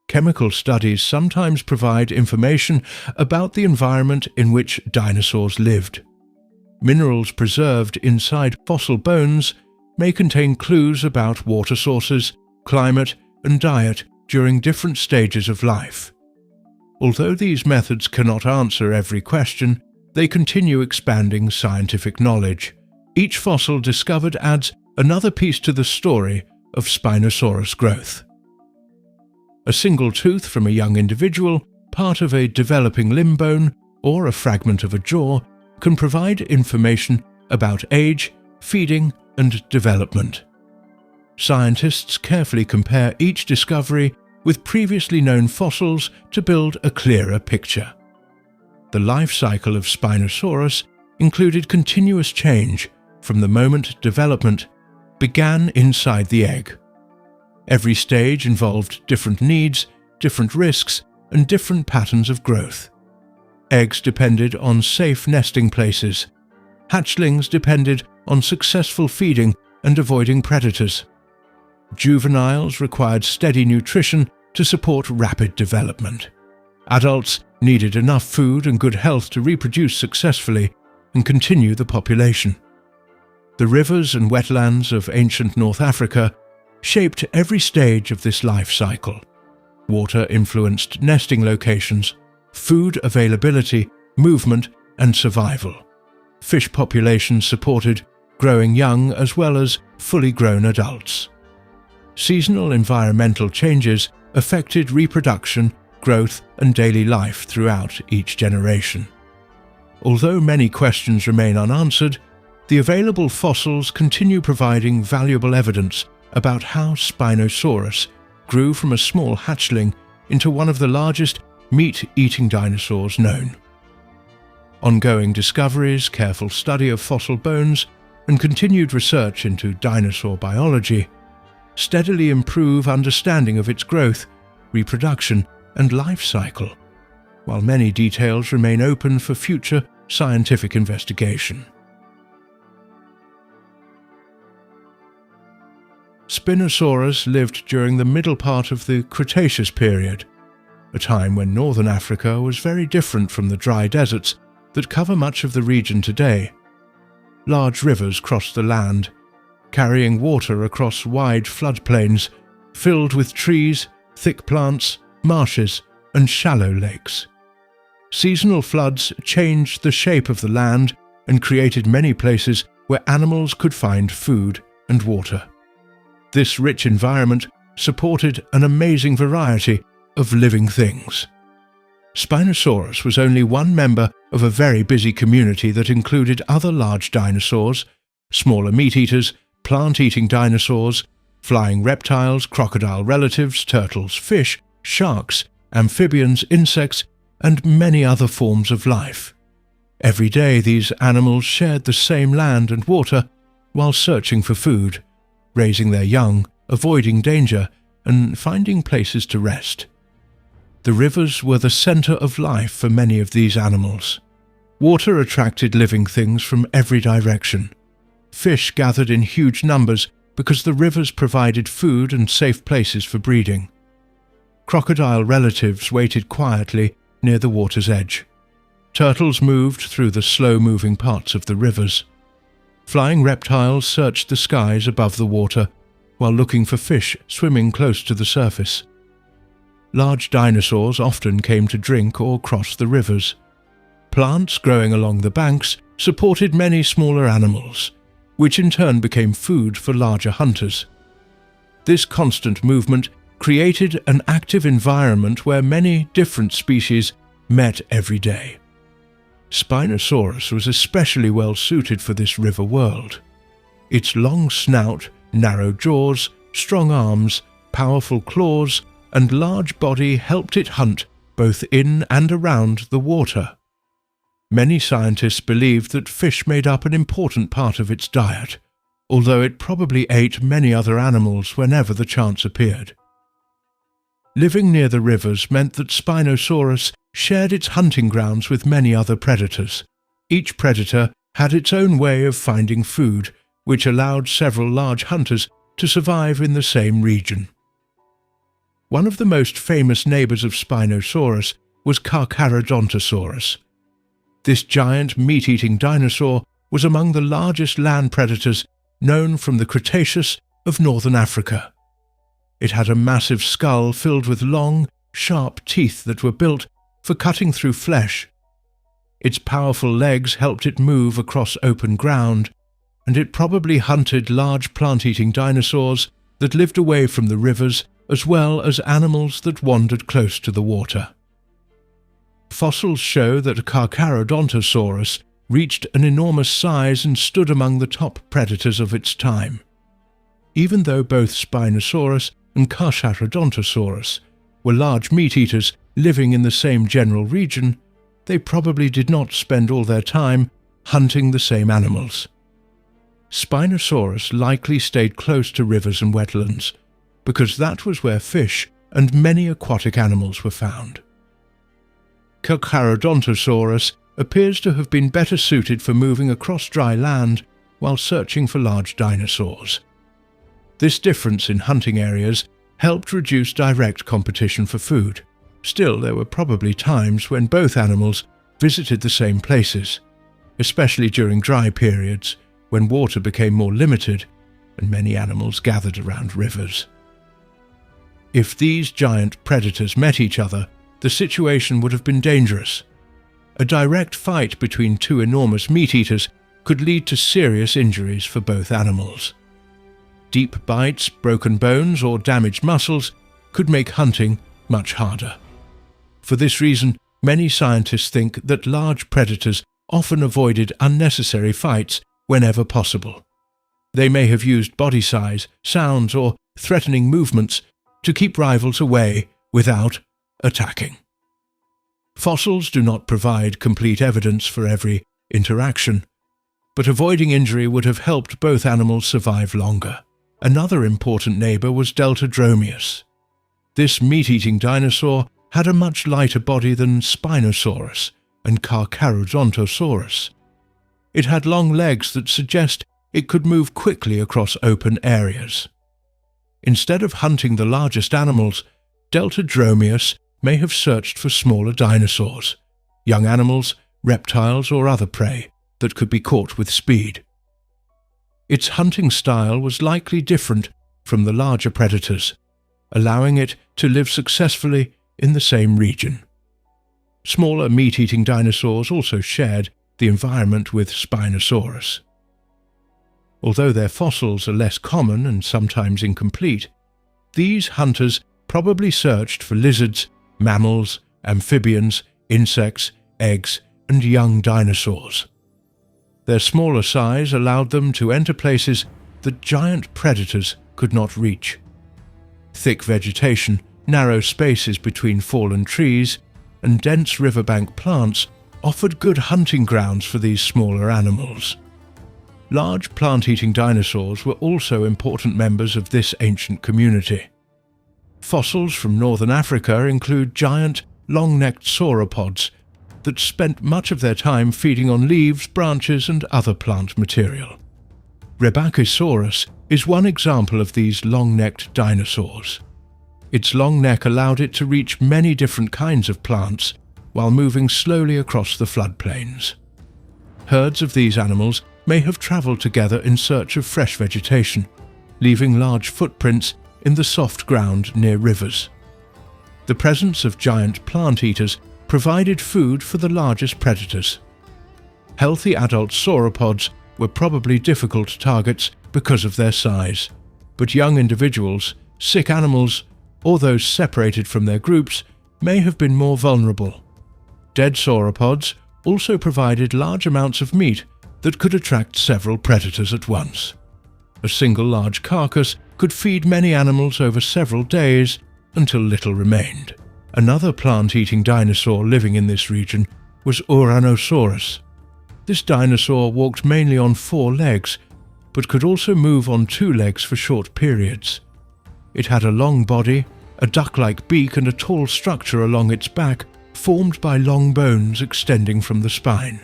Chemical studies sometimes provide information about the environment in which dinosaurs lived. Minerals preserved inside fossil bones may contain clues about water sources, climate, and diet during different stages of life. Although these methods cannot answer every question, they continue expanding scientific knowledge. Each fossil discovered adds another piece to the story of Spinosaurus growth. A single tooth from a young individual, part of a developing limb bone, or a fragment of a jaw can provide information about age, feeding, and development. Scientists carefully compare each discovery with previously known fossils to build a clearer picture. The life cycle of Spinosaurus included continuous change from the moment development began inside the egg. Every stage involved different needs, different risks, and different patterns of growth. Eggs depended on safe nesting places. Hatchlings depended on successful feeding and avoiding predators. Juveniles required steady nutrition to support rapid development. Adults needed enough food and good health to reproduce successfully and continue the population. The rivers and wetlands of ancient North Africa shaped every stage of this life cycle. Water influenced nesting locations, food availability, movement, and survival. Fish populations supported growing young as well as fully grown adults. Seasonal environmental changes affected reproduction, growth, and daily life throughout each generation. Although many questions remain unanswered, the available fossils continue providing valuable evidence about how Spinosaurus grew from a small hatchling into one of the largest meat-eating dinosaurs known. Ongoing discoveries, careful study of fossil bones, and continued research into dinosaur biology steadily improve understanding of its growth, reproduction, and life cycle, while many details remain open for future scientific investigation. Spinosaurus lived during the middle part of the Cretaceous period, a time when northern Africa was very different from the dry deserts that cover much of the region today. Large rivers crossed the land, carrying water across wide floodplains filled with trees, thick plants, marshes, and shallow lakes. Seasonal floods changed the shape of the land and created many places where animals could find food and water. This rich environment supported an amazing variety of living things. Spinosaurus was only one member of a very busy community that included other large dinosaurs, smaller meat-eaters, plant-eating dinosaurs, flying reptiles, crocodile relatives, turtles, fish, sharks, amphibians, insects, and many other forms of life. Every day these animals shared the same land and water while searching for food, raising their young, avoiding danger, and finding places to rest. The rivers were the center of life for many of these animals. Water attracted living things from every direction. Fish gathered in huge numbers because the rivers provided food and safe places for breeding. Crocodile relatives waited quietly near the water's edge. Turtles moved through the slow-moving parts of the rivers. Flying reptiles searched the skies above the water while looking for fish swimming close to the surface. Large dinosaurs often came to drink or cross the rivers. Plants growing along the banks supported many smaller animals, which in turn became food for larger hunters. This constant movement created an active environment where many different species met every day. Spinosaurus was especially well suited for this river world. Its long snout, narrow jaws, strong arms, powerful claws, and large body helped it hunt both in and around the water. Many scientists believed that fish made up an important part of its diet, although it probably ate many other animals whenever the chance appeared. Living near the rivers meant that Spinosaurus shared its hunting grounds with many other predators. Each predator had its own way of finding food, which allowed several large hunters to survive in the same region. One of the most famous neighbors of Spinosaurus was Carcharodontosaurus. This giant meat-eating dinosaur was among the largest land predators known from the Cretaceous of northern Africa. It had a massive skull filled with long, sharp teeth that were built for cutting through flesh. Its powerful legs helped it move across open ground, and it probably hunted large plant-eating dinosaurs that lived away from the rivers as well as animals that wandered close to the water. Fossils show that Carcharodontosaurus reached an enormous size and stood among the top predators of its time. Even though both Spinosaurus and Carcharodontosaurus were large meat-eaters living in the same general region, they probably did not spend all their time hunting the same animals. Spinosaurus likely stayed close to rivers and wetlands, because that was where fish and many aquatic animals were found. Carcharodontosaurus appears to have been better suited for moving across dry land while searching for large dinosaurs. This difference in hunting areas helped reduce direct competition for food. Still, there were probably times when both animals visited the same places, especially during dry periods when water became more limited and many animals gathered around rivers. If these giant predators met each other, the situation would have been dangerous. A direct fight between two enormous meat-eaters could lead to serious injuries for both animals. Deep bites, broken bones, or damaged muscles could make hunting much harder. For this reason, many scientists think that large predators often avoided unnecessary fights whenever possible. They may have used body size, sounds, or threatening movements to keep rivals away without attacking. Fossils do not provide complete evidence for every interaction, but avoiding injury would have helped both animals survive longer. Another important neighbor was Deltadromeus. This meat-eating dinosaur had a much lighter body than Spinosaurus and Carcharodontosaurus. It had long legs that suggest it could move quickly across open areas. Instead of hunting the largest animals, Deltadromeus may have searched for smaller dinosaurs, young animals, reptiles, or other prey that could be caught with speed. Its hunting style was likely different from the larger predators, allowing it to live successfully in the same region. Smaller meat-eating dinosaurs also shared the environment with Spinosaurus. Although their fossils are less common and sometimes incomplete, these hunters probably searched for lizards, mammals, amphibians, insects, eggs, and young dinosaurs. Their smaller size allowed them to enter places that giant predators could not reach. Thick vegetation, narrow spaces between fallen trees, and dense riverbank plants offered good hunting grounds for these smaller animals. Large plant-eating dinosaurs were also important members of this ancient community. Fossils from northern Africa include giant, long-necked sauropods that spent much of their time feeding on leaves, branches, and other plant material. Rebacosaurus is one example of these long-necked dinosaurs. Its long neck allowed it to reach many different kinds of plants while moving slowly across the floodplains. Herds of these animals may have traveled together in search of fresh vegetation, leaving large footprints in the soft ground near rivers. The presence of giant plant-eaters provided food for the largest predators. Healthy adult sauropods were probably difficult targets because of their size, but young individuals, sick animals, or those separated from their groups may have been more vulnerable. Dead sauropods also provided large amounts of meat that could attract several predators at once. A single large carcass could feed many animals over several days until little remained. Another plant-eating dinosaur living in this region was Ouranosaurus. This dinosaur walked mainly on 4 legs, but could also move on 2 legs for short periods. It had a long body, a duck-like beak, and a tall structure along its back formed by long bones extending from the spine.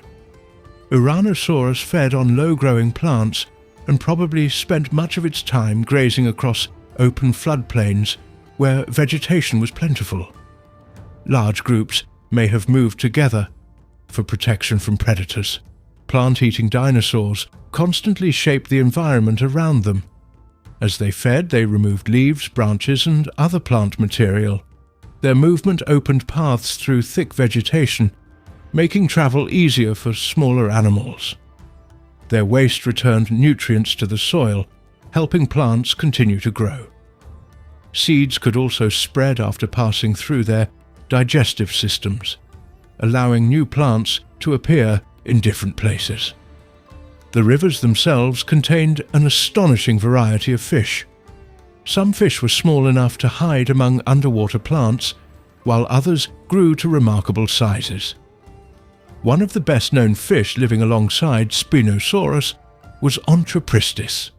Ouranosaurus fed on low-growing plants and probably spent much of its time grazing across open floodplains where vegetation was plentiful. Large groups may have moved together for protection from predators. Plant-eating dinosaurs constantly shaped the environment around them. As they fed, they removed leaves, branches, and other plant material. Their movement opened paths through thick vegetation, making travel easier for smaller animals. Their waste returned nutrients to the soil, helping plants continue to grow. Seeds could also spread after passing through their digestive systems. allowing new plants to appear in different places. The rivers themselves contained an astonishing variety of fish. Some fish were small enough to hide among underwater plants, while others grew to remarkable sizes. One of the best-known fish living alongside Spinosaurus was Ontrapristis.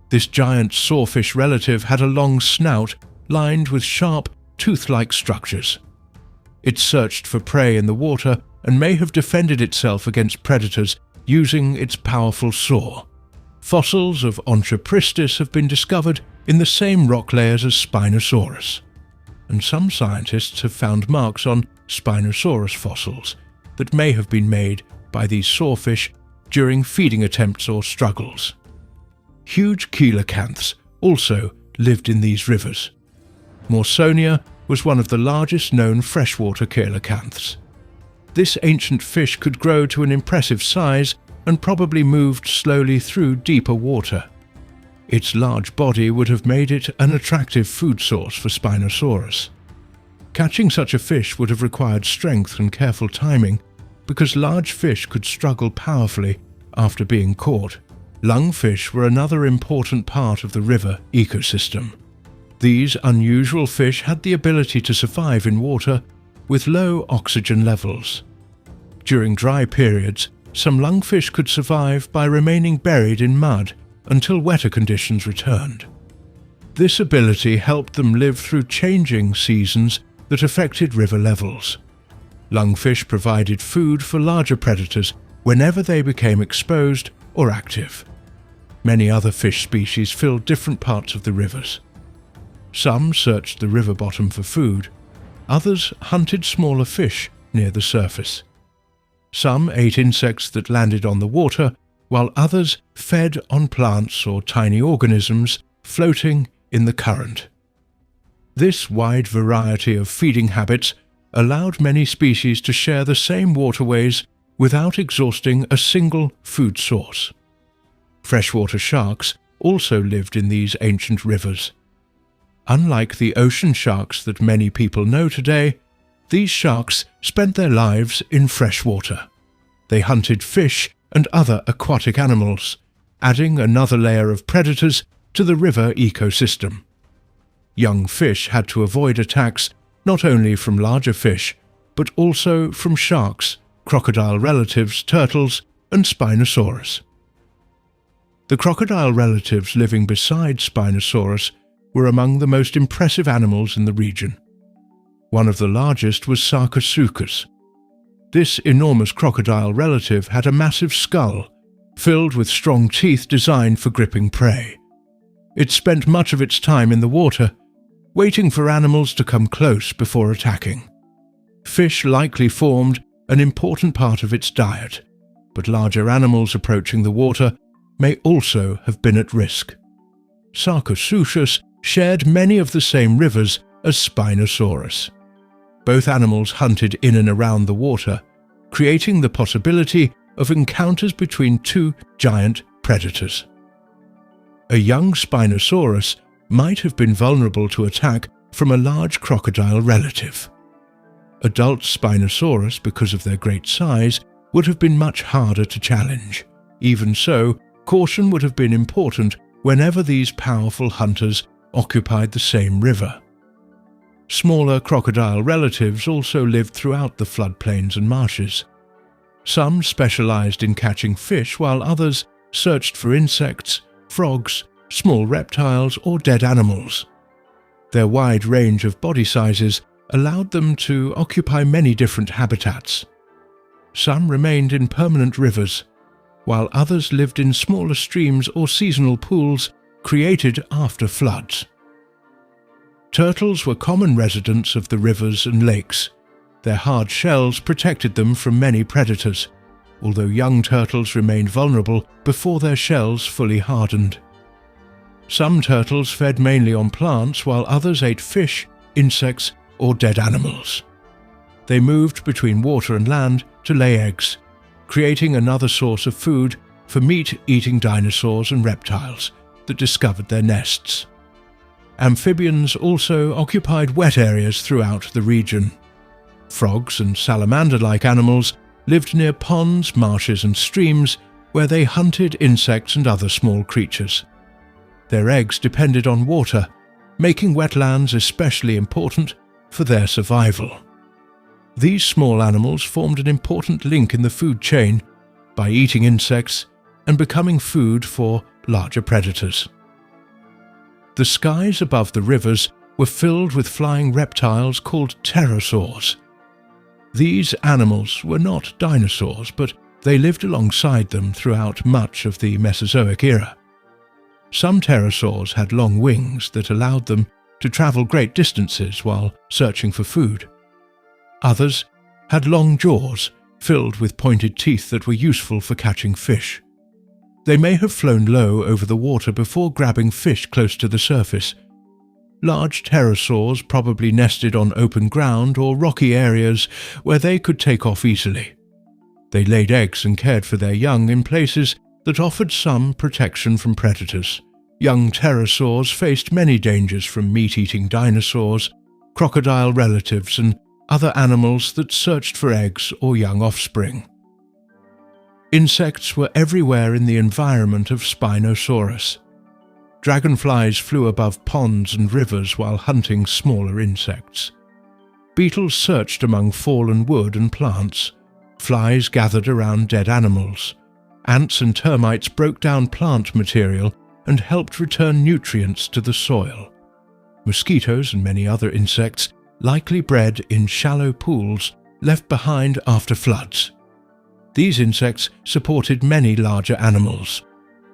This giant sawfish relative had a long snout lined with sharp, tooth-like structures. It searched for prey in the water and may have defended itself against predators using its powerful saw. Fossils of Ontrapristis have been discovered in the same rock layers as Spinosaurus, and some scientists have found marks on Spinosaurus fossils that may have been made by these sawfish during feeding attempts or struggles. Huge coelacanths also lived in these rivers. Morsonia was one of the largest known freshwater coelacanths. This ancient fish could grow to an impressive size and probably moved slowly through deeper water. Its large body would have made it an attractive food source for Spinosaurus. Catching such a fish would have required strength and careful timing, because large fish could struggle powerfully after being caught. Lungfish were another important part of the river ecosystem. These unusual fish had the ability to survive in water with low oxygen levels. During dry periods, some lungfish could survive by remaining buried in mud until wetter conditions returned. This ability helped them live through changing seasons that affected river levels. Lungfish provided food for larger predators whenever they became exposed or active. Many other fish species filled different parts of the rivers. Some searched the river bottom for food, others hunted smaller fish near the surface. Some ate insects that landed on the water, while others fed on plants or tiny organisms floating in the current. This wide variety of feeding habits allowed many species to share the same waterways without exhausting a single food source. Freshwater sharks also lived in these ancient rivers. Unlike the ocean sharks that many people know today, these sharks spent their lives in freshwater. They hunted fish and other aquatic animals, adding another layer of predators to the river ecosystem. Young fish had to avoid attacks not only from larger fish, but also from sharks, crocodile relatives, turtles, and Spinosaurus. The crocodile relatives living beside Spinosaurus were among the most impressive animals in the region. One of the largest was Sarcosuchus. This enormous crocodile relative had a massive skull, filled with strong teeth designed for gripping prey. It spent much of its time in the water, waiting for animals to come close before attacking. Fish likely formed an important part of its diet, but larger animals approaching the water may also have been at risk. Sarcosuchus shared many of the same rivers as Spinosaurus. Both animals hunted in and around the water, creating the possibility of encounters between two giant predators. A young Spinosaurus might have been vulnerable to attack from a large crocodile relative. Adult Spinosaurus, because of their great size, would have been much harder to challenge. Even so, caution would have been important whenever these powerful hunters occupied the same river. Smaller crocodile relatives also lived throughout the floodplains and marshes. Some specialized in catching fish, while others searched for insects, frogs, small reptiles, or dead animals. Their wide range of body sizes allowed them to occupy many different habitats. Some remained in permanent rivers, while others lived in smaller streams or seasonal pools created after floods. Turtles were common residents of the rivers and lakes. Their hard shells protected them from many predators, although young turtles remained vulnerable before their shells fully hardened. Some turtles fed mainly on plants, while others ate fish, insects, or dead animals. They moved between water and land to lay eggs, creating another source of food for meat-eating dinosaurs and reptiles that discovered their nests. Amphibians also occupied wet areas throughout the region. Frogs and salamander-like animals lived near ponds, marshes and streams where they hunted insects and other small creatures. Their eggs depended on water, making wetlands especially important for their survival. These small animals formed an important link in the food chain by eating insects and becoming food for larger predators. The skies above the rivers were filled with flying reptiles called pterosaurs. These animals were not dinosaurs, but they lived alongside them throughout much of the Mesozoic era. Some pterosaurs had long wings that allowed them to travel great distances while searching for food. Others had long jaws filled with pointed teeth that were useful for catching fish. They may have flown low over the water before grabbing fish close to the surface. Large pterosaurs probably nested on open ground or rocky areas where they could take off easily. They laid eggs and cared for their young in places that offered some protection from predators. Young pterosaurs faced many dangers from meat-eating dinosaurs, crocodile relatives, and other animals that searched for eggs or young offspring. Insects were everywhere in the environment of Spinosaurus. Dragonflies flew above ponds and rivers while hunting smaller insects. Beetles searched among fallen wood and plants. Flies gathered around dead animals. Ants and termites broke down plant material and helped return nutrients to the soil. Mosquitoes and many other insects likely bred in shallow pools left behind after floods. These insects supported many larger animals.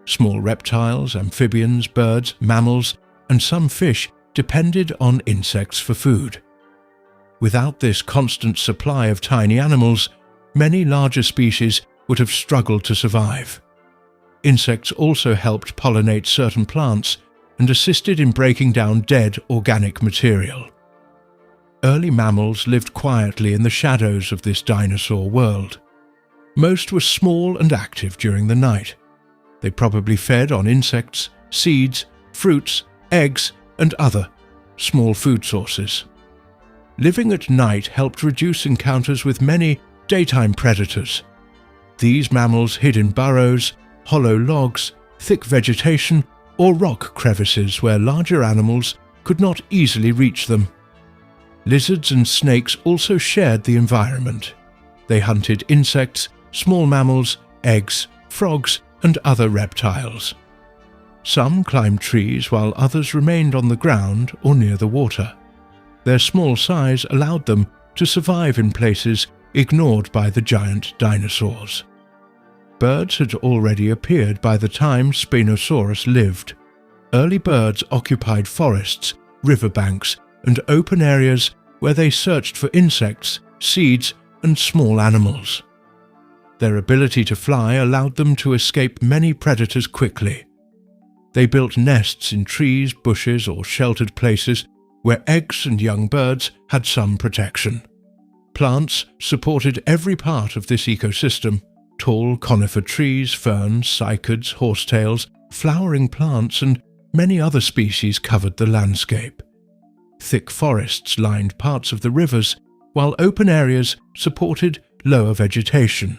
Small reptiles, amphibians, birds, mammals, and some fish depended on insects for food. Without this constant supply of tiny animals, many larger species would have struggled to survive. Insects also helped pollinate certain plants and assisted in breaking down dead organic material. Early mammals lived quietly in the shadows of this dinosaur world. Most were small and active during the night. They probably fed on insects, seeds, fruits, eggs, and other small food sources. Living at night helped reduce encounters with many daytime predators. These mammals hid in burrows, hollow logs, thick vegetation, or rock crevices where larger animals could not easily reach them. Lizards and snakes also shared the environment. They hunted insects, small mammals, eggs, frogs, and other reptiles. Some climbed trees while others remained on the ground or near the water. Their small size allowed them to survive in places ignored by the giant dinosaurs. Birds had already appeared by the time Spinosaurus lived. Early birds occupied forests, riverbanks, and open areas where they searched for insects, seeds, and small animals. Their ability to fly allowed them to escape many predators quickly. They built nests in trees, bushes, or sheltered places where eggs and young birds had some protection. Plants supported every part of this ecosystem. Tall conifer trees, ferns, cycads, horsetails, flowering plants, and many other species covered the landscape. Thick forests lined parts of the rivers, while open areas supported lower vegetation.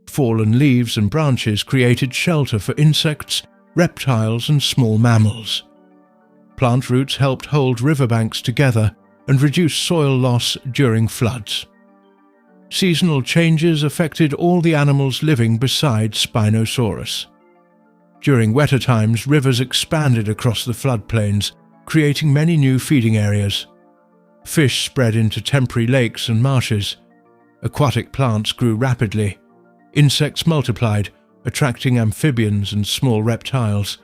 Fallen leaves and branches created shelter for insects, reptiles, and small mammals. Plant roots helped hold riverbanks together and reduce soil loss during floods. Seasonal changes affected all the animals living beside Spinosaurus. During wetter times, rivers expanded across the floodplains, creating many new feeding areas. Fish spread into temporary lakes and marshes. Aquatic plants grew rapidly. Insects multiplied, attracting amphibians and small reptiles.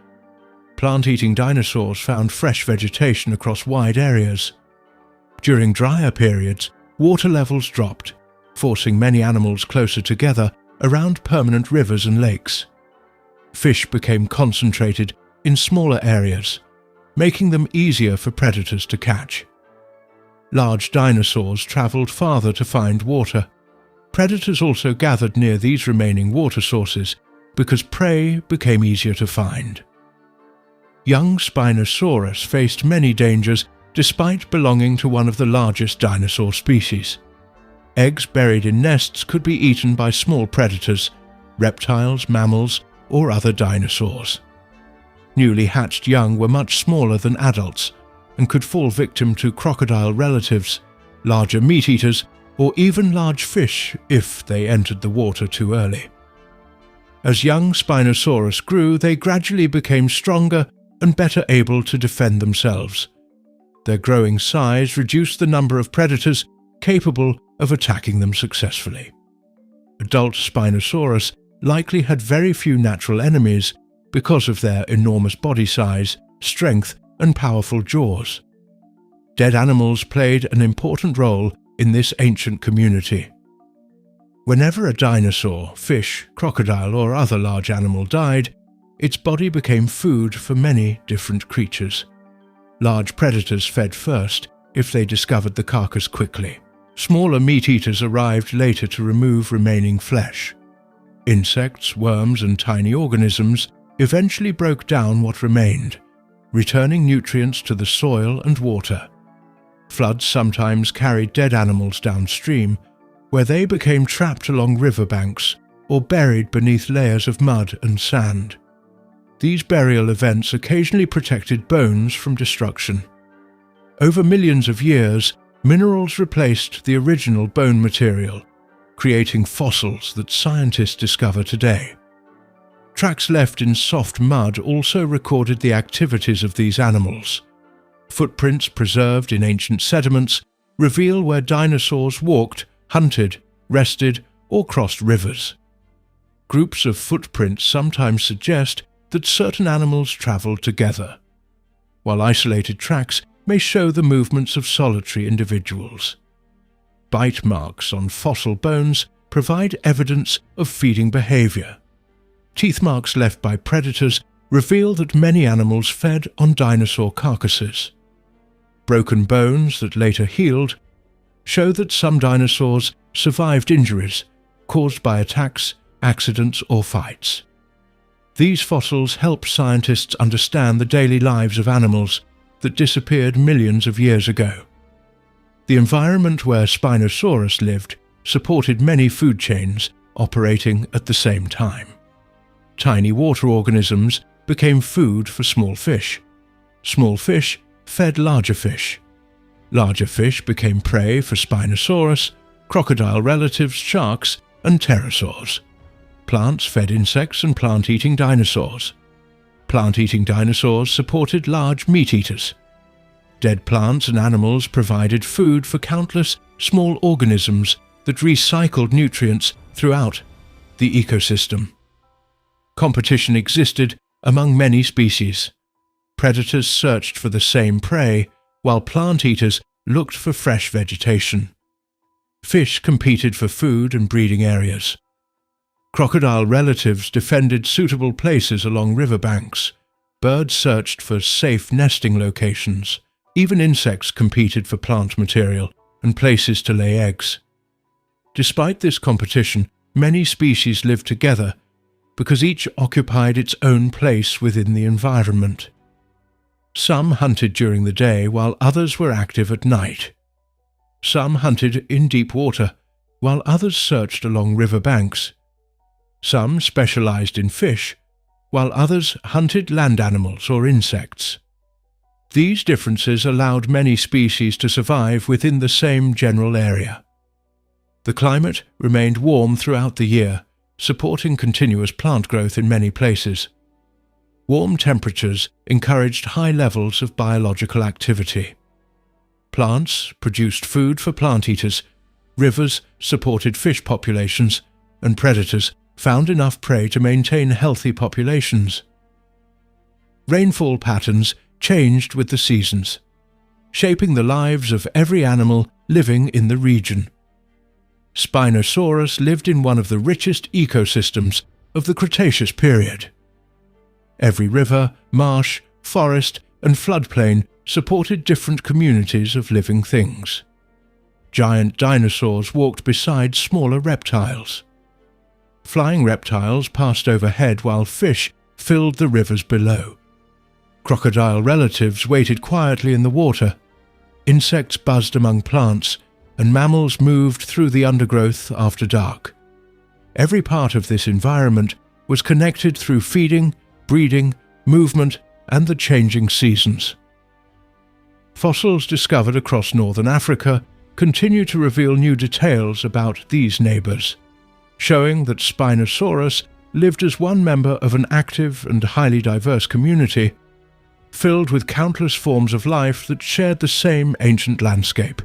Plant-eating dinosaurs found fresh vegetation across wide areas. During drier periods, water levels dropped, forcing many animals closer together around permanent rivers and lakes. Fish became concentrated in smaller areas, making them easier for predators to catch. Large dinosaurs traveled farther to find water. Predators also gathered near these remaining water sources because prey became easier to find. Young Spinosaurus faced many dangers despite belonging to one of the largest dinosaur species. Eggs buried in nests could be eaten by small predators, reptiles, mammals, or other dinosaurs. Newly hatched young were much smaller than adults and could fall victim to crocodile relatives, larger meat-eaters, or even large fish if they entered the water too early. As young Spinosaurus grew, they gradually became stronger and better able to defend themselves. Their growing size reduced the number of predators capable of attacking them successfully. Adult Spinosaurus likely had very few natural enemies because of their enormous body size, strength, and powerful jaws. Dead animals played an important role in this ancient community. Whenever a dinosaur, fish, crocodile, or other large animal died, its body became food for many different creatures. Large predators fed first if they discovered the carcass quickly. Smaller meat-eaters arrived later to remove remaining flesh. Insects, worms, and tiny organisms eventually broke down what remained, returning nutrients to the soil and water. Floods sometimes carried dead animals downstream, where they became trapped along riverbanks or buried beneath layers of mud and sand. These burial events occasionally protected bones from destruction. Over millions of years, minerals replaced the original bone material, creating fossils that scientists discover today. Tracks left in soft mud also recorded the activities of these animals. Footprints preserved in ancient sediments reveal where dinosaurs walked, hunted, rested, or crossed rivers. Groups of footprints sometimes suggest that certain animals traveled together, while isolated tracks may show the movements of solitary individuals. Bite marks on fossil bones provide evidence of feeding behavior. Teeth marks left by predators reveal that many animals fed on dinosaur carcasses. Broken bones that later healed show that some dinosaurs survived injuries caused by attacks, accidents, or fights. These fossils help scientists understand the daily lives of animals that disappeared millions of years ago. The environment where Spinosaurus lived supported many food chains operating at the same time. Tiny water organisms became food for small fish. Small fish fed larger fish. Larger fish became prey for Spinosaurus, crocodile relatives, sharks, and pterosaurs. Plants fed insects and plant-eating dinosaurs. Plant-eating dinosaurs supported large meat-eaters. Dead plants and animals provided food for countless small organisms that recycled nutrients throughout the ecosystem. Competition existed among many species. Predators searched for the same prey, while plant-eaters looked for fresh vegetation. Fish competed for food and breeding areas. Crocodile relatives defended suitable places along riverbanks. Birds searched for safe nesting locations. Even insects competed for plant material and places to lay eggs. Despite this competition, many species lived together because each occupied its own place within the environment. Some hunted during the day while others were active at night. Some hunted in deep water while others searched along river banks. Some specialized in fish while others hunted land animals or insects. These differences allowed many species to survive within the same general area. The climate remained warm throughout the year, supporting continuous plant growth in many places. Warm temperatures encouraged high levels of biological activity. Plants produced food for plant-eaters, rivers supported fish populations, and predators found enough prey to maintain healthy populations. Rainfall patterns changed with the seasons, shaping the lives of every animal living in the region. Spinosaurus lived in one of the richest ecosystems of the Cretaceous period. Every river, marsh, forest, and floodplain supported different communities of living things. Giant dinosaurs walked beside smaller reptiles. Flying reptiles passed overhead while fish filled the rivers below. Crocodile relatives waited quietly in the water. Insects buzzed among plants, and mammals moved through the undergrowth after dark. Every part of this environment was connected through feeding, breeding, movement, and the changing seasons. Fossils discovered across northern Africa continue to reveal new details about these neighbours, showing that Spinosaurus lived as one member of an active and highly diverse community, filled with countless forms of life that shared the same ancient landscape.